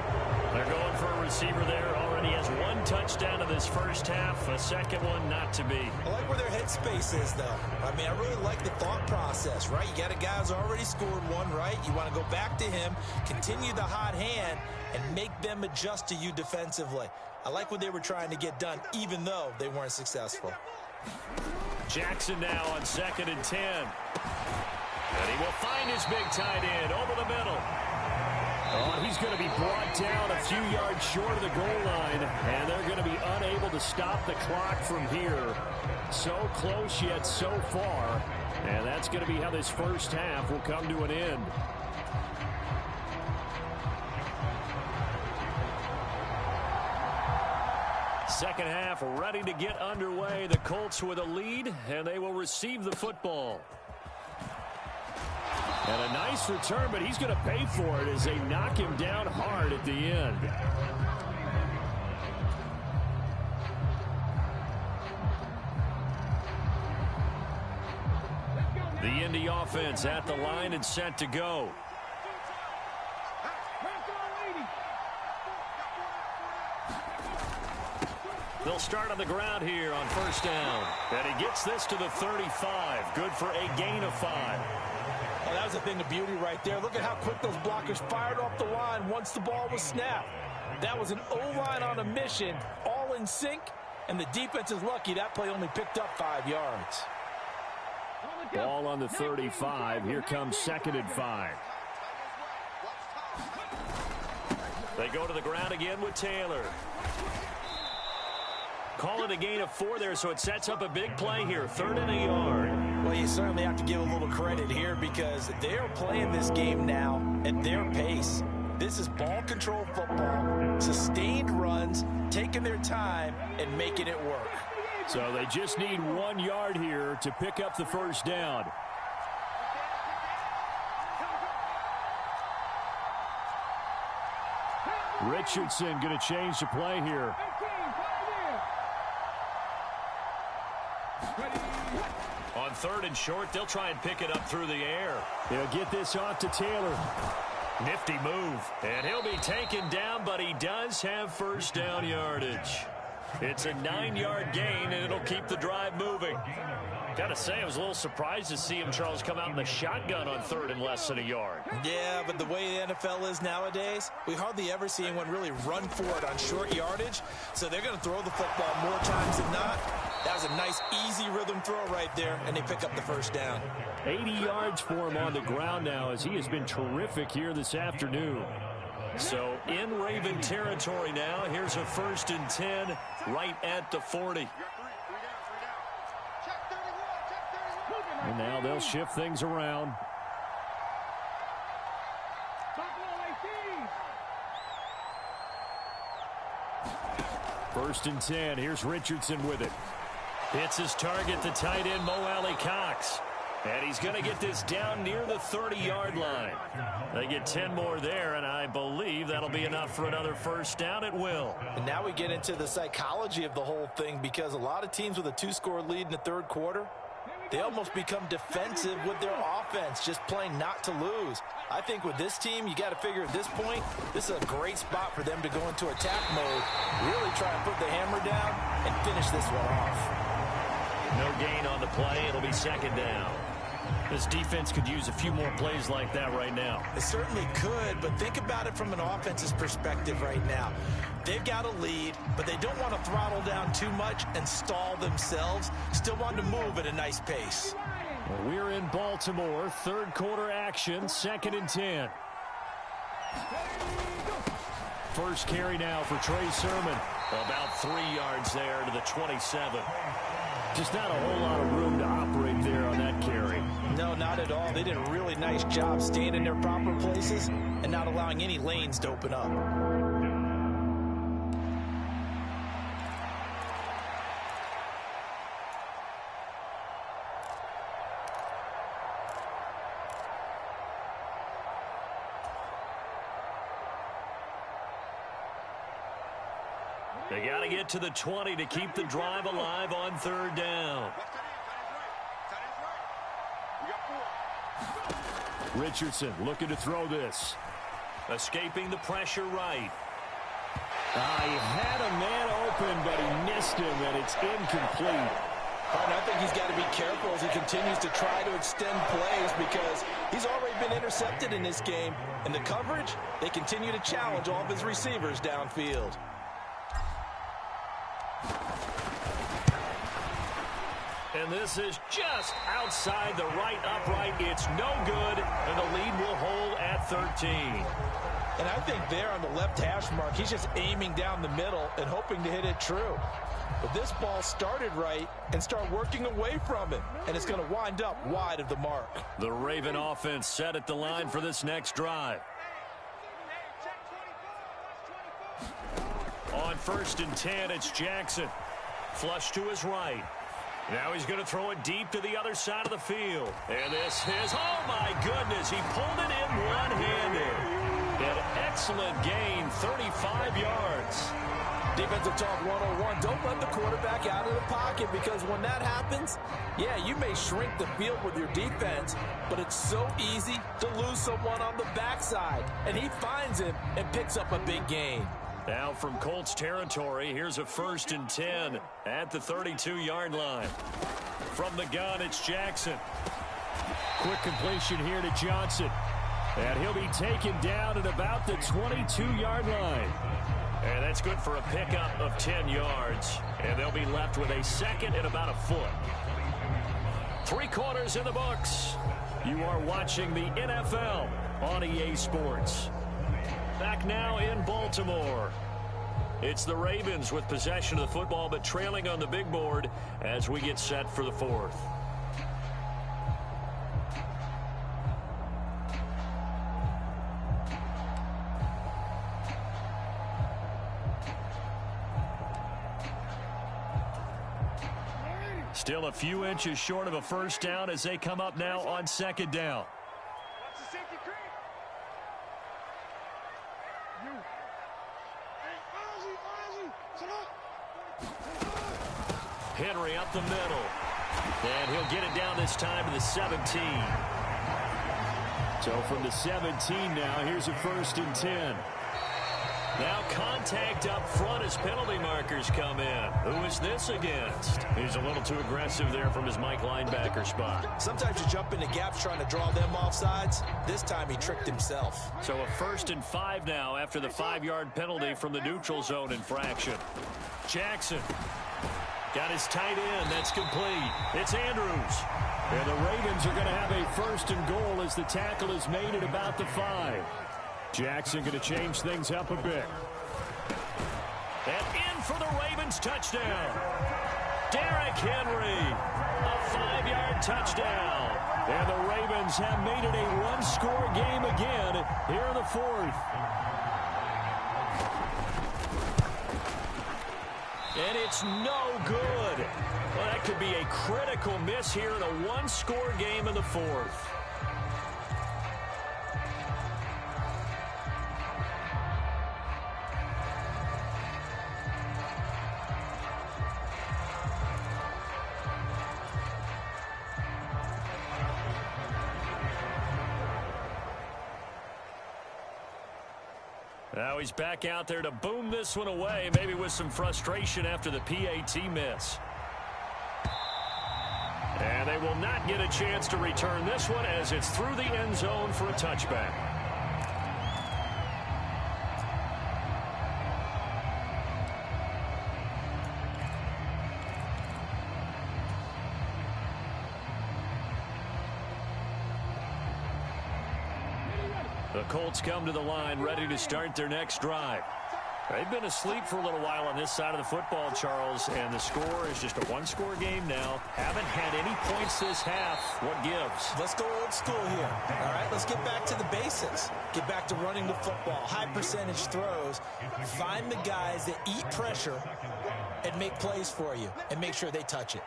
They're going for a receiver there. Already has one touchdown in this first half. A second one not to be. I like where their headspace is, though. I mean, I really like the thought process, right? You got a guy who's already scored one, right? You want to go back to him, continue the hot hand, and make them adjust to you defensively. I like what they were trying to get done, even though they weren't successful. Jackson now on 2nd and 10. And he will find his big tight end over the middle. Oh, he's going to be brought down a few yards short of the goal line, and they're going to be unable to stop the clock from here. So close yet so far, and that's going to be how this first half will come to an end. Second half ready to get underway. The Colts with a lead, and they will receive the football. And a nice return, but he's going to pay for it as they knock him down hard at the end. The Indy offense at the line and set to go. They'll start on the ground here on 1st down. And he gets this to the 35. Good for a gain of 5. Well, that was a thing of beauty right there. Look at how quick those blockers fired off the line once the ball was snapped. That was an O-line on a mission, all in sync, and the defense is lucky that play only picked up 5 yards. Ball on the 35. Here comes 2nd and 5. They go to the ground again with Taylor. Call it a gain of 4 there, so it sets up a big play here. 3rd and a yard. Well, you certainly have to give a little credit here because they're playing this game now at their pace. This is ball control football, sustained runs, taking their time, and making it work. So they just need 1 yard here to pick up the first down. Richardson going to change the play here. On 3rd and short, they'll try and pick it up through the air. They'll get this off to Taylor. Nifty move. And he'll be taken down, but he does have first down yardage. It's a 9-yard gain, and it'll keep the drive moving. Gotta say, I was a little surprised to see him, Charles, come out in the shotgun on 3rd and less than a yard. Yeah, but the way the NFL is nowadays, we hardly ever see anyone really run for it on short yardage. So they're going to throw the football more times than not. That was a nice, easy rhythm throw right there, and they pick up the first down. 80 yards for him on the ground now as he has been terrific here this afternoon. So in Raven territory now. Here's a 1st and 10 right at the 40. And now they'll shift things around. First and 10. Here's Richardson with it. Hits his target, the tight end, Mo Alley-Cox. And he's going to get this down near the 30-yard line. They get 10 more there, and I believe that'll be enough for another first down. It will. And now we get into the psychology of the whole thing, because a lot of teams with a 2-score lead in the 3rd quarter, they almost become defensive with their offense, just playing not to lose. I think with this team, you got to figure at this point, this is a great spot for them to go into attack mode, really try and put the hammer down and finish this one off. No gain on the play. It'll be second down. This defense could use a few more plays like that right now. It certainly could, but think about it from an offense's perspective right now. They've got a lead, but they don't want to throttle down too much and stall themselves. Still want to move at a nice pace. Well, we're in Baltimore. Third quarter action, 2nd and 10. First carry now for Trey Sermon. About 3 yards there to the 27. Just not a whole lot of room to operate there on that carry. No, not at all. They did a really nice job staying in their proper places and not allowing any lanes to open up. They got to get to the 20 to keep the drive alive on 3rd down. Richardson looking to throw this. Escaping the pressure right. He had a man open, but he missed him, and it's incomplete. And I think he's got to be careful as he continues to try to extend plays because he's already been intercepted in this game. And the coverage, they continue to challenge all of his receivers downfield. And this is just outside the right upright. It's no good, and the lead will hold at 13. And I think there on the left hash mark, he's just aiming down the middle and hoping to hit it true. But this ball started right and start working away from him, and it's going to wind up wide of the mark. The Raven offense set at the line for this next drive. On 1st and 10, it's Jackson. Flush to his right. Now he's going to throw it deep to the other side of the field. And this is, oh my goodness, he pulled it in one-handed. An excellent gain, 35 yards. Defensive talk 101, don't let the quarterback out of the pocket because when that happens, yeah, you may shrink the field with your defense, but it's so easy to lose someone on the backside. And he finds him and picks up a big gain. Now from Colts territory, here's a 1st and 10 at the 32-yard line. From the gun, it's Jackson. Quick completion here to Johnson. And he'll be taken down at about the 22-yard line. And that's good for a pickup of 10 yards. And they'll be left with a 2nd and about a foot. 3 quarters in the books. You are watching the NFL on EA Sports. Back now in Baltimore. It's the Ravens with possession of the football, but trailing on the big board as we get set for the 4th. Still a few inches short of a 1st down as they come up now on 2nd down. Henry up the middle. And he'll get it down this time to the 17. So from the 17 now, here's a 1st and 10. Now contact up front as penalty markers come in. Who is this against? He's a little too aggressive there from his Mike linebacker spot. Sometimes you jump into gaps trying to draw them off sides. This time he tricked himself. So a 1st and 5 now after the 5-yard penalty from the neutral zone infraction. Jackson got his tight end. That's complete. It's Andrews. And the Ravens are going to have a 1st and goal as the tackle is made at about the 5. Jackson going to change things up a bit. And in for the Ravens touchdown. Derrick Henry. A 5-yard touchdown. And the Ravens have made it a 1-score game again here in the 4th. And it's no good. Well, that could be a critical miss here in a 1-score game in the 4th. Now he's back out there to boom this one away, maybe with some frustration after the PAT miss. they will not get a chance to return this one as it's through the end zone for a touchback. The Colts come to the line ready to start their next drive. They've been asleep for a little while on this side of the football, Charles, and the score is just a one-score game now. Haven't had any points this half. What gives? Let's go old school here. All right, let's get back to the basics. Get back to running the football, high-percentage throws. Find the guys that eat pressure and make plays for you and make sure they touch it.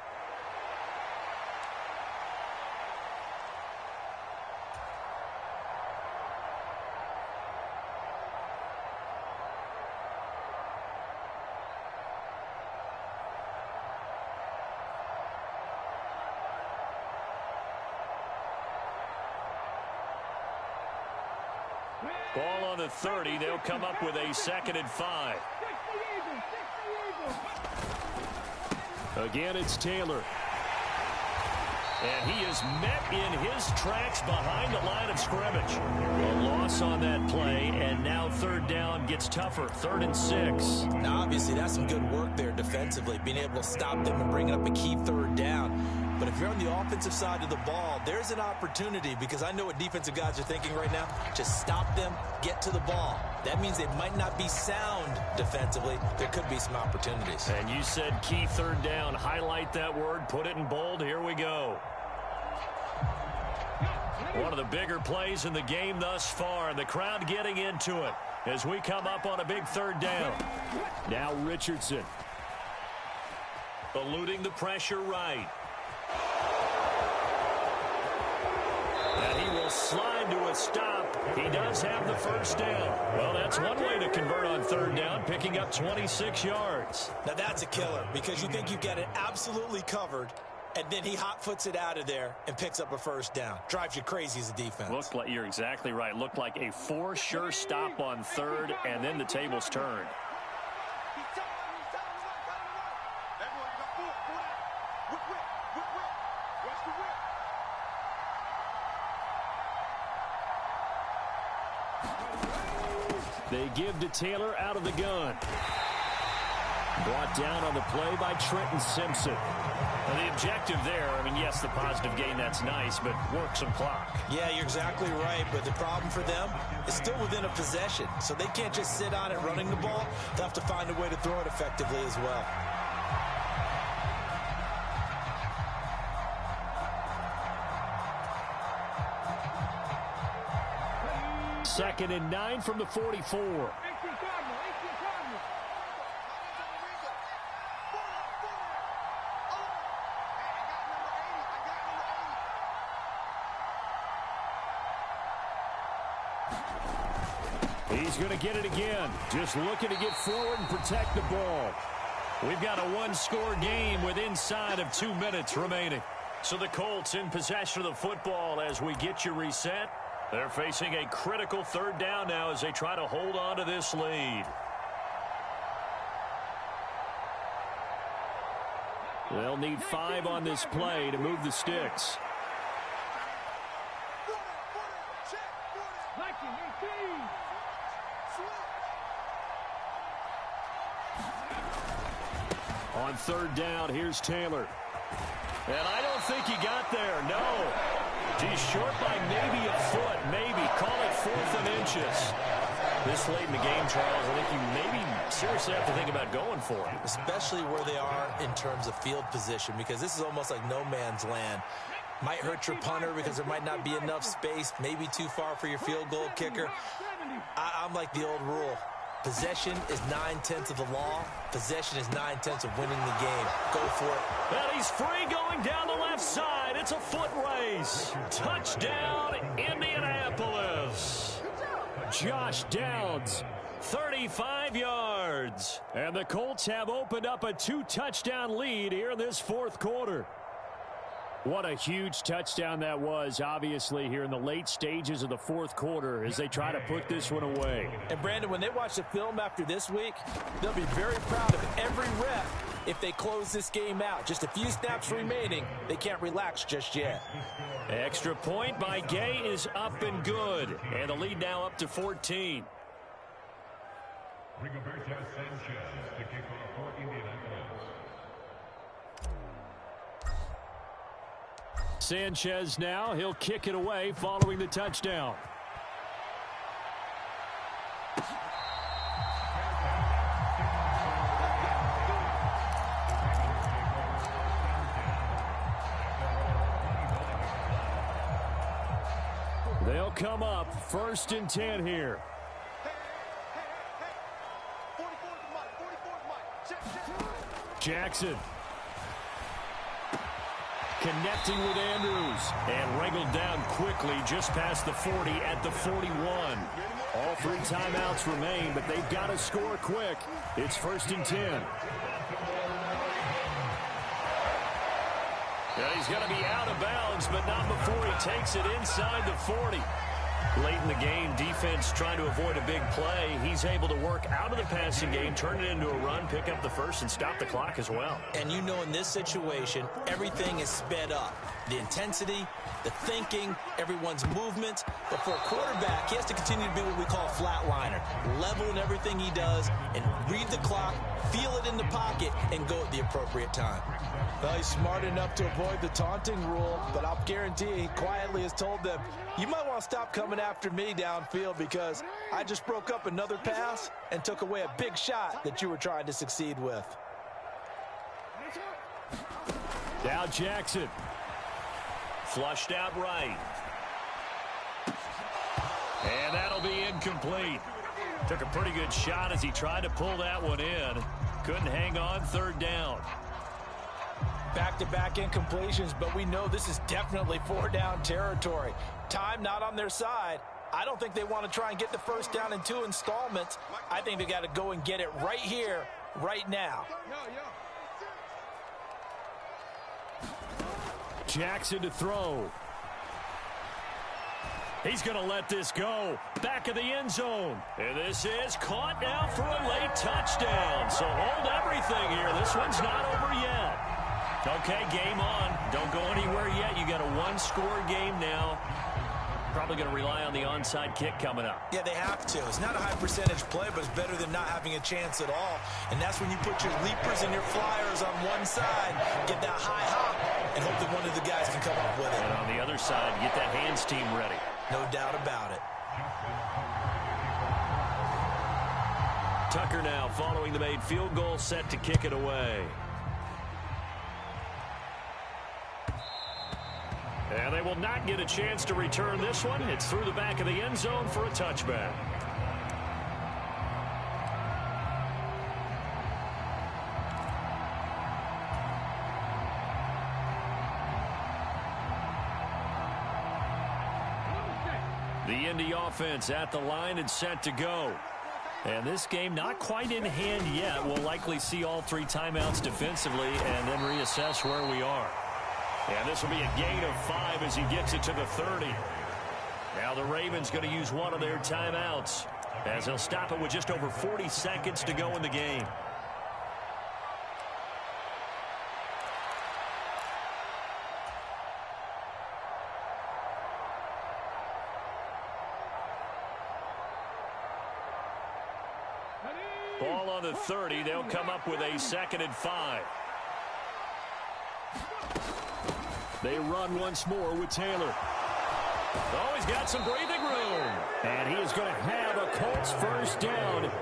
Ball on the 30. They'll come up with a 2nd and 5. Again, it's Taylor. And he is met in his tracks behind the line of scrimmage. A loss on that play, and now 3rd down gets tougher. 3rd and 6. Now, obviously, that's some good work there defensively, being able to stop them and bringing up a key 3rd down. But if you're on the offensive side of the ball, there's an opportunity, because I know what defensive guys are thinking right now. Just stop them, get to the ball. That means they might not be sound defensively. There could be some opportunities. And you said key 3rd down. Highlight that word. Put it in bold. Here we go. One of the bigger plays in the game thus far, and the crowd getting into it as we come up on a big 3rd down. Now Richardson. Eluding the pressure right. And he will slide to a stop. He does have the 1st down. Well, that's one way to convert on 3rd down, picking up 26 yards. Now that's a killer, because you think you've got it absolutely covered, and then he hot-foots it out of there and picks up a 1st down. Drives you crazy as a defense. Looked like, you're exactly right. Looked like a for-sure stop on 3rd, and then the tables turned. They give to Taylor out of the gun. Brought down on the play by Trenton Simpson. Now the objective there, I mean, yes, the positive gain, that's nice, but work some clock. Yeah, you're exactly right, but the problem for them is still within a possession, so they can't just sit on it running the ball. They'll have to find a way to throw it effectively as well. Second and 9 from the 44. He's going to get it again. Just looking to get forward and protect the ball. We've got a one-score game with inside of 2 minutes remaining. So the Colts in possession of the football as we get you reset. They're facing a critical 3rd down now as they try to hold on to this lead. They'll need 5 on this play to move the sticks. On 3rd down, here's Taylor. And I don't think he got there, no. He's short by maybe a foot, maybe. Call it 4th and inches. This late in the game, Charles, I think you maybe seriously have to think about going for it. Especially where they are in terms of field position, because this is almost like no man's land. Might hurt your punter because there might not be enough space, maybe too far for your field goal kicker. I'm like the old rule. Possession is 9/10 of the law. Possession is 9/10 of winning the game. Go for it. And he's free going down the left side. It's a foot race. Touchdown, Indianapolis. Josh Downs, 35 yards. And the Colts have opened up a 2-touchdown lead here in this 4th quarter. What a huge touchdown that was, obviously, here in the late stages of the 4th quarter as they try to put this one away. And, Brandon, when they watch the film after this week, they'll be very proud of every rep if they close this game out. Just a few snaps remaining. They can't relax just yet. Extra point by Gay is up and good. And the lead now up to 14. Rigoberto Sanchez to kick off for Indianapolis. Sanchez now, he'll kick it away following the touchdown. They'll come up 1st and 10 here. Jackson connecting with Andrews and wrangled down quickly just past the 40 at the 41. All 3 timeouts remain, but they've got to score quick. It's 1st and 10. Yeah, he's going to be out of bounds, but not before he takes it inside the 40. Late in the game, defense trying to avoid a big play. He's able to work out of the passing game, turn it into a run, pick up the first, and stop the clock as well. And you know in this situation, everything is sped up. The intensity, the thinking, everyone's movements. But for a quarterback, he has to continue to be what we call a flatliner. Level in everything he does and read the clock, feel it in the pocket, and go at the appropriate time. Well, he's smart enough to avoid the taunting rule, but I'll guarantee he quietly has told them, you might want to stop coming after me downfield because I just broke up another pass and took away a big shot that you were trying to succeed with. Now Jackson. Flushed out right. And that'll be incomplete. Took a pretty good shot as he tried to pull that one in. Couldn't hang on 3rd down. Back-to-back incompletions, but we know this is definitely 4-down territory. Time not on their side. I don't think they want to try and get the first down in 2 installments. I think they got to go and get it right here, right now. Jackson to throw. He's going to let this go. Back of the end zone. And this is caught now for a late touchdown. So hold everything here. This one's not over yet. Okay, game on. Don't go anywhere yet. You got a 1-score game now. Probably going to rely on the onside kick coming up. Yeah, they have to. It's not a high percentage play, but it's better than not having a chance at all. And that's when you put your leapers and your flyers on one side, get that high hop, and hope that one of the guys can come up with it. And on the other side, get that hands team ready. No doubt about it. Tucker now following the made field goal, set to kick it away. And they will not get a chance to return this one. It's through the back of the end zone for a touchback. The Indy offense at the line and set to go. And this game not quite in hand yet. We'll likely see all 3 timeouts defensively and then reassess where we are. And this will be a gain of 5 as he gets it to the 30. Now the Ravens going to use one of their timeouts as they'll stop it with just over 40 seconds to go in the game. Ball on the 30. They'll come up with a 2nd and 5. They run once more with Taylor. Oh, he's got some breathing room. And he is going to have a Colts first down.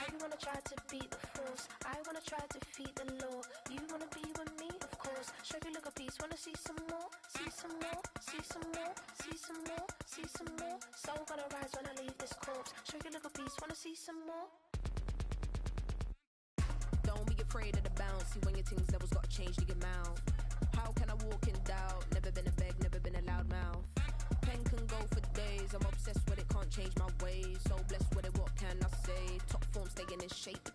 You wanna try to beat the force, I wanna try to defeat the law. You wanna be with me, of course. Show you look a piece, wanna see some more, see some more, see some more, see some more, see some more. Soul gonna rise when I leave this corpse. Show you look a piece, wanna see some more. Don't be afraid of the bounce. See when your things levels got changed to your mouth. How can I walk in doubt? Never been a beg, never been a loud mouth. Pen can go for days. I'm obsessed with it, can't change my ways. So blessed with it, what can I say? Top form staying in shape.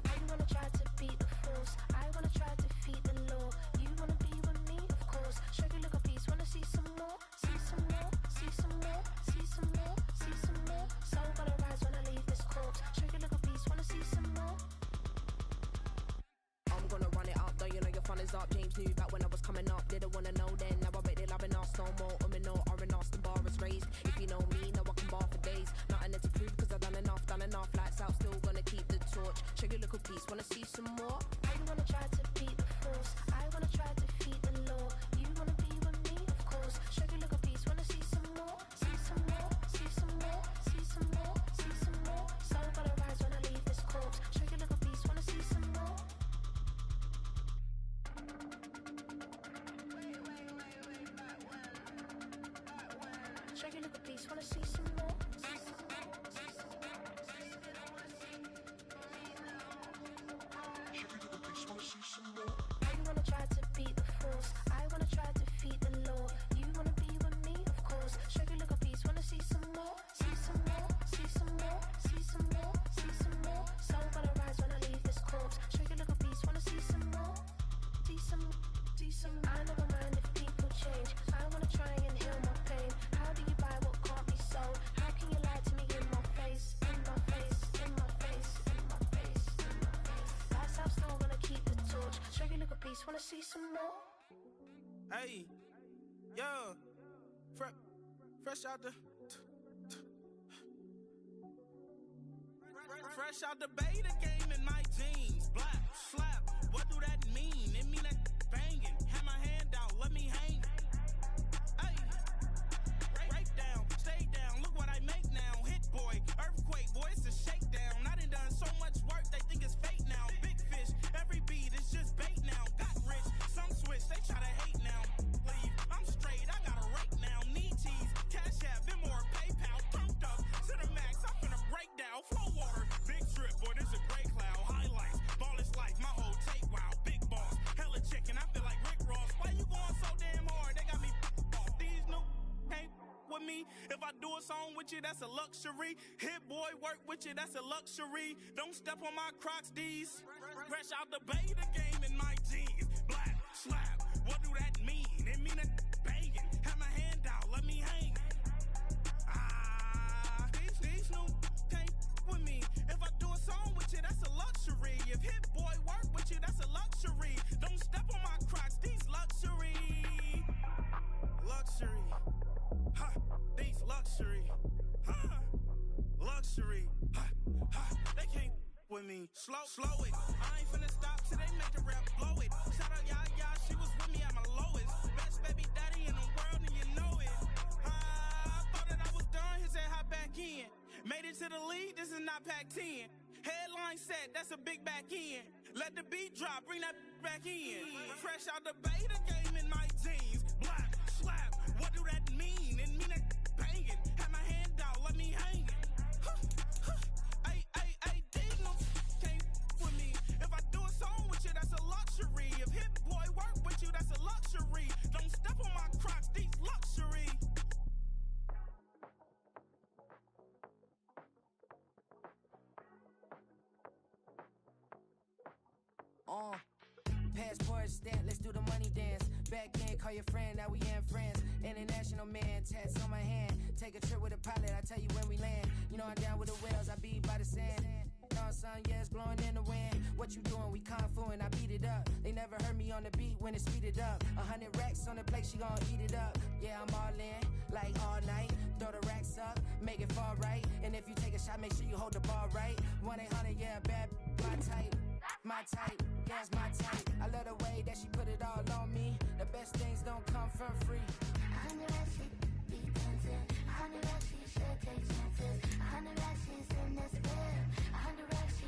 You wanna try to beat the force, I wanna try to defeat the law. You wanna be with me, of course. Show you look a piece, wanna see some more, see some more, see some more, see some more, see some more. Soul gonna rise when I leave this corpse. Show you look a piece, wanna see some more. I'm gonna run it up, though you know your fun is up. James knew back when I was coming up. Didn't wanna know then, now I bet they loving us no more. No, R&R's, the bar is raised. If you know me, now I can bar for days. Nothing left to prove, cause I've done enough. Lights out, still gonna keep the torch. Show you look a piece, wanna see some more? You wanna try to beat the force, I wanna try to defeat the law. You wanna be with me, of course. Show you look a piece, wanna see some more, see some more, see some more, see some more, see some more. Soul gonna rise when I leave this corpse. Show you look a piece, wanna see some more. Show you look a piece, wanna see some more. You wanna try to beat the force, I wanna try to defeat the law. You wanna be with me, of course. Show you look a piece, wanna see some more, see some more, see some more, see some more, see some more. Soul gonna rise when I leave this corpse. Show you look a piece, wanna see some more, see some, see some. I never mind if people change. I wanna try and heal my pain. How do you buy what can't be sold? How can you lie to me in my face, in my face, in my face, in my face, in my face? That's how I'm still gonna keep the torch. Show you look a piece, wanna see some more. Hey, yo, fresh out the fresh out the beta game in my jeans. Black slap, what do that mean? It mean that banging. Have my hand out, let me hang. Hey, break down, stay down. Look what I make now. Hit boy, earthquake, boy, it's a shakedown. I done so much work, they think it's fake now. Big fish, every beat is just bait now. Got rich, some switch, they try to hate now. Leave, I'm straight, I got a rake now. Need cheese, cash app, Venmo or PayPal. Pumped up to the max, I'm finna break down. Flow water, big trip, boy, this a gray cloud. Highlights, ball is life, my whole take wild. Big boss, hella chicken, I feel like Rick Ross. Why you going so damn hard? They got me off. These new can't with me. If I do a song with you, that's a luxury. Hit boy, work with you, that's a luxury. Don't step on my Crocs, D's. Fresh out the beta game in my jeans. Black slap, what do that mean? It mean that banging. Have my hand out, let me hang. These new can't with me. If I do a song with you, that's a luxury. If hit boy work with you, that's a luxury. Don't step on my Crocs, these luxury. Luxury. Ha, these luxury. Ha, luxury. Ha, ha, they can't with me. Slow it. I ain't finna stop till they make the rap blow it. Shout out Yaya, she was with me at my lowest. Best baby daddy in the world and you know it. I thought that I was done, he said hop back in. Made it to the league, this is not Pac-10. Headline set, that's a big back end. Let the beat drop, bring that back in. Fresh out the beta game in my jeans. Black slap, what do that mean? It mean that banging. Have my hand out, let me hang it. Ay, dig no can't with me. If I do a song with you, that's a luxury. If hit boy work with you, that's a luxury. Don't step on my Crocs, these luxury. Passport stamp, let's do the money dance. Back in, call your friend, now we in France. International man, tats on my hand. Take a trip with a pilot, I tell you when we land. You know I'm down with the whales, I be by the sand. No, son, yeah, it's blowing in the wind. What you doing? We kung fu and I beat it up. They never heard me on the beat when it speeded up. 100 racks on the plate, she gon' eat it up. Yeah, I'm all in, like all night. Throw the racks up, make it fall right. And if you take a shot, make sure you hold the ball right. 1-800, yeah, bad, my type. My type, yeah, it's my type. I love the way that she put it all on me. The best things don't come for free. 100 racks, she be dancing. 100 racks, she should take chances. 100 racks, she's in this bed. 100 racks, she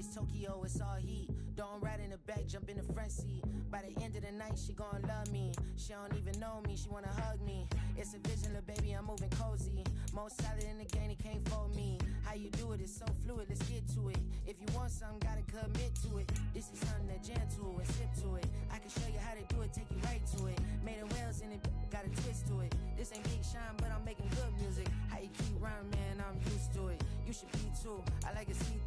it's Tokyo, it's all heat. Don't ride in the back, jump in the front seat. By the end of the night, she gon' love me. She don't even know me, she wanna hug me. It's a vision, little baby, I'm moving cozy. Most solid in the game, he can't fold me. How you do it, it's so fluid, let's get to it. If you want something, gotta commit to it. This is something that jam to and sip to it. I can show you how to do it, take you right to it. Made of whales in it, got a twist to it. This ain't Big Shine, but I'm making good music. How you keep rhyming, man, I'm used to it. You should be too, I like to see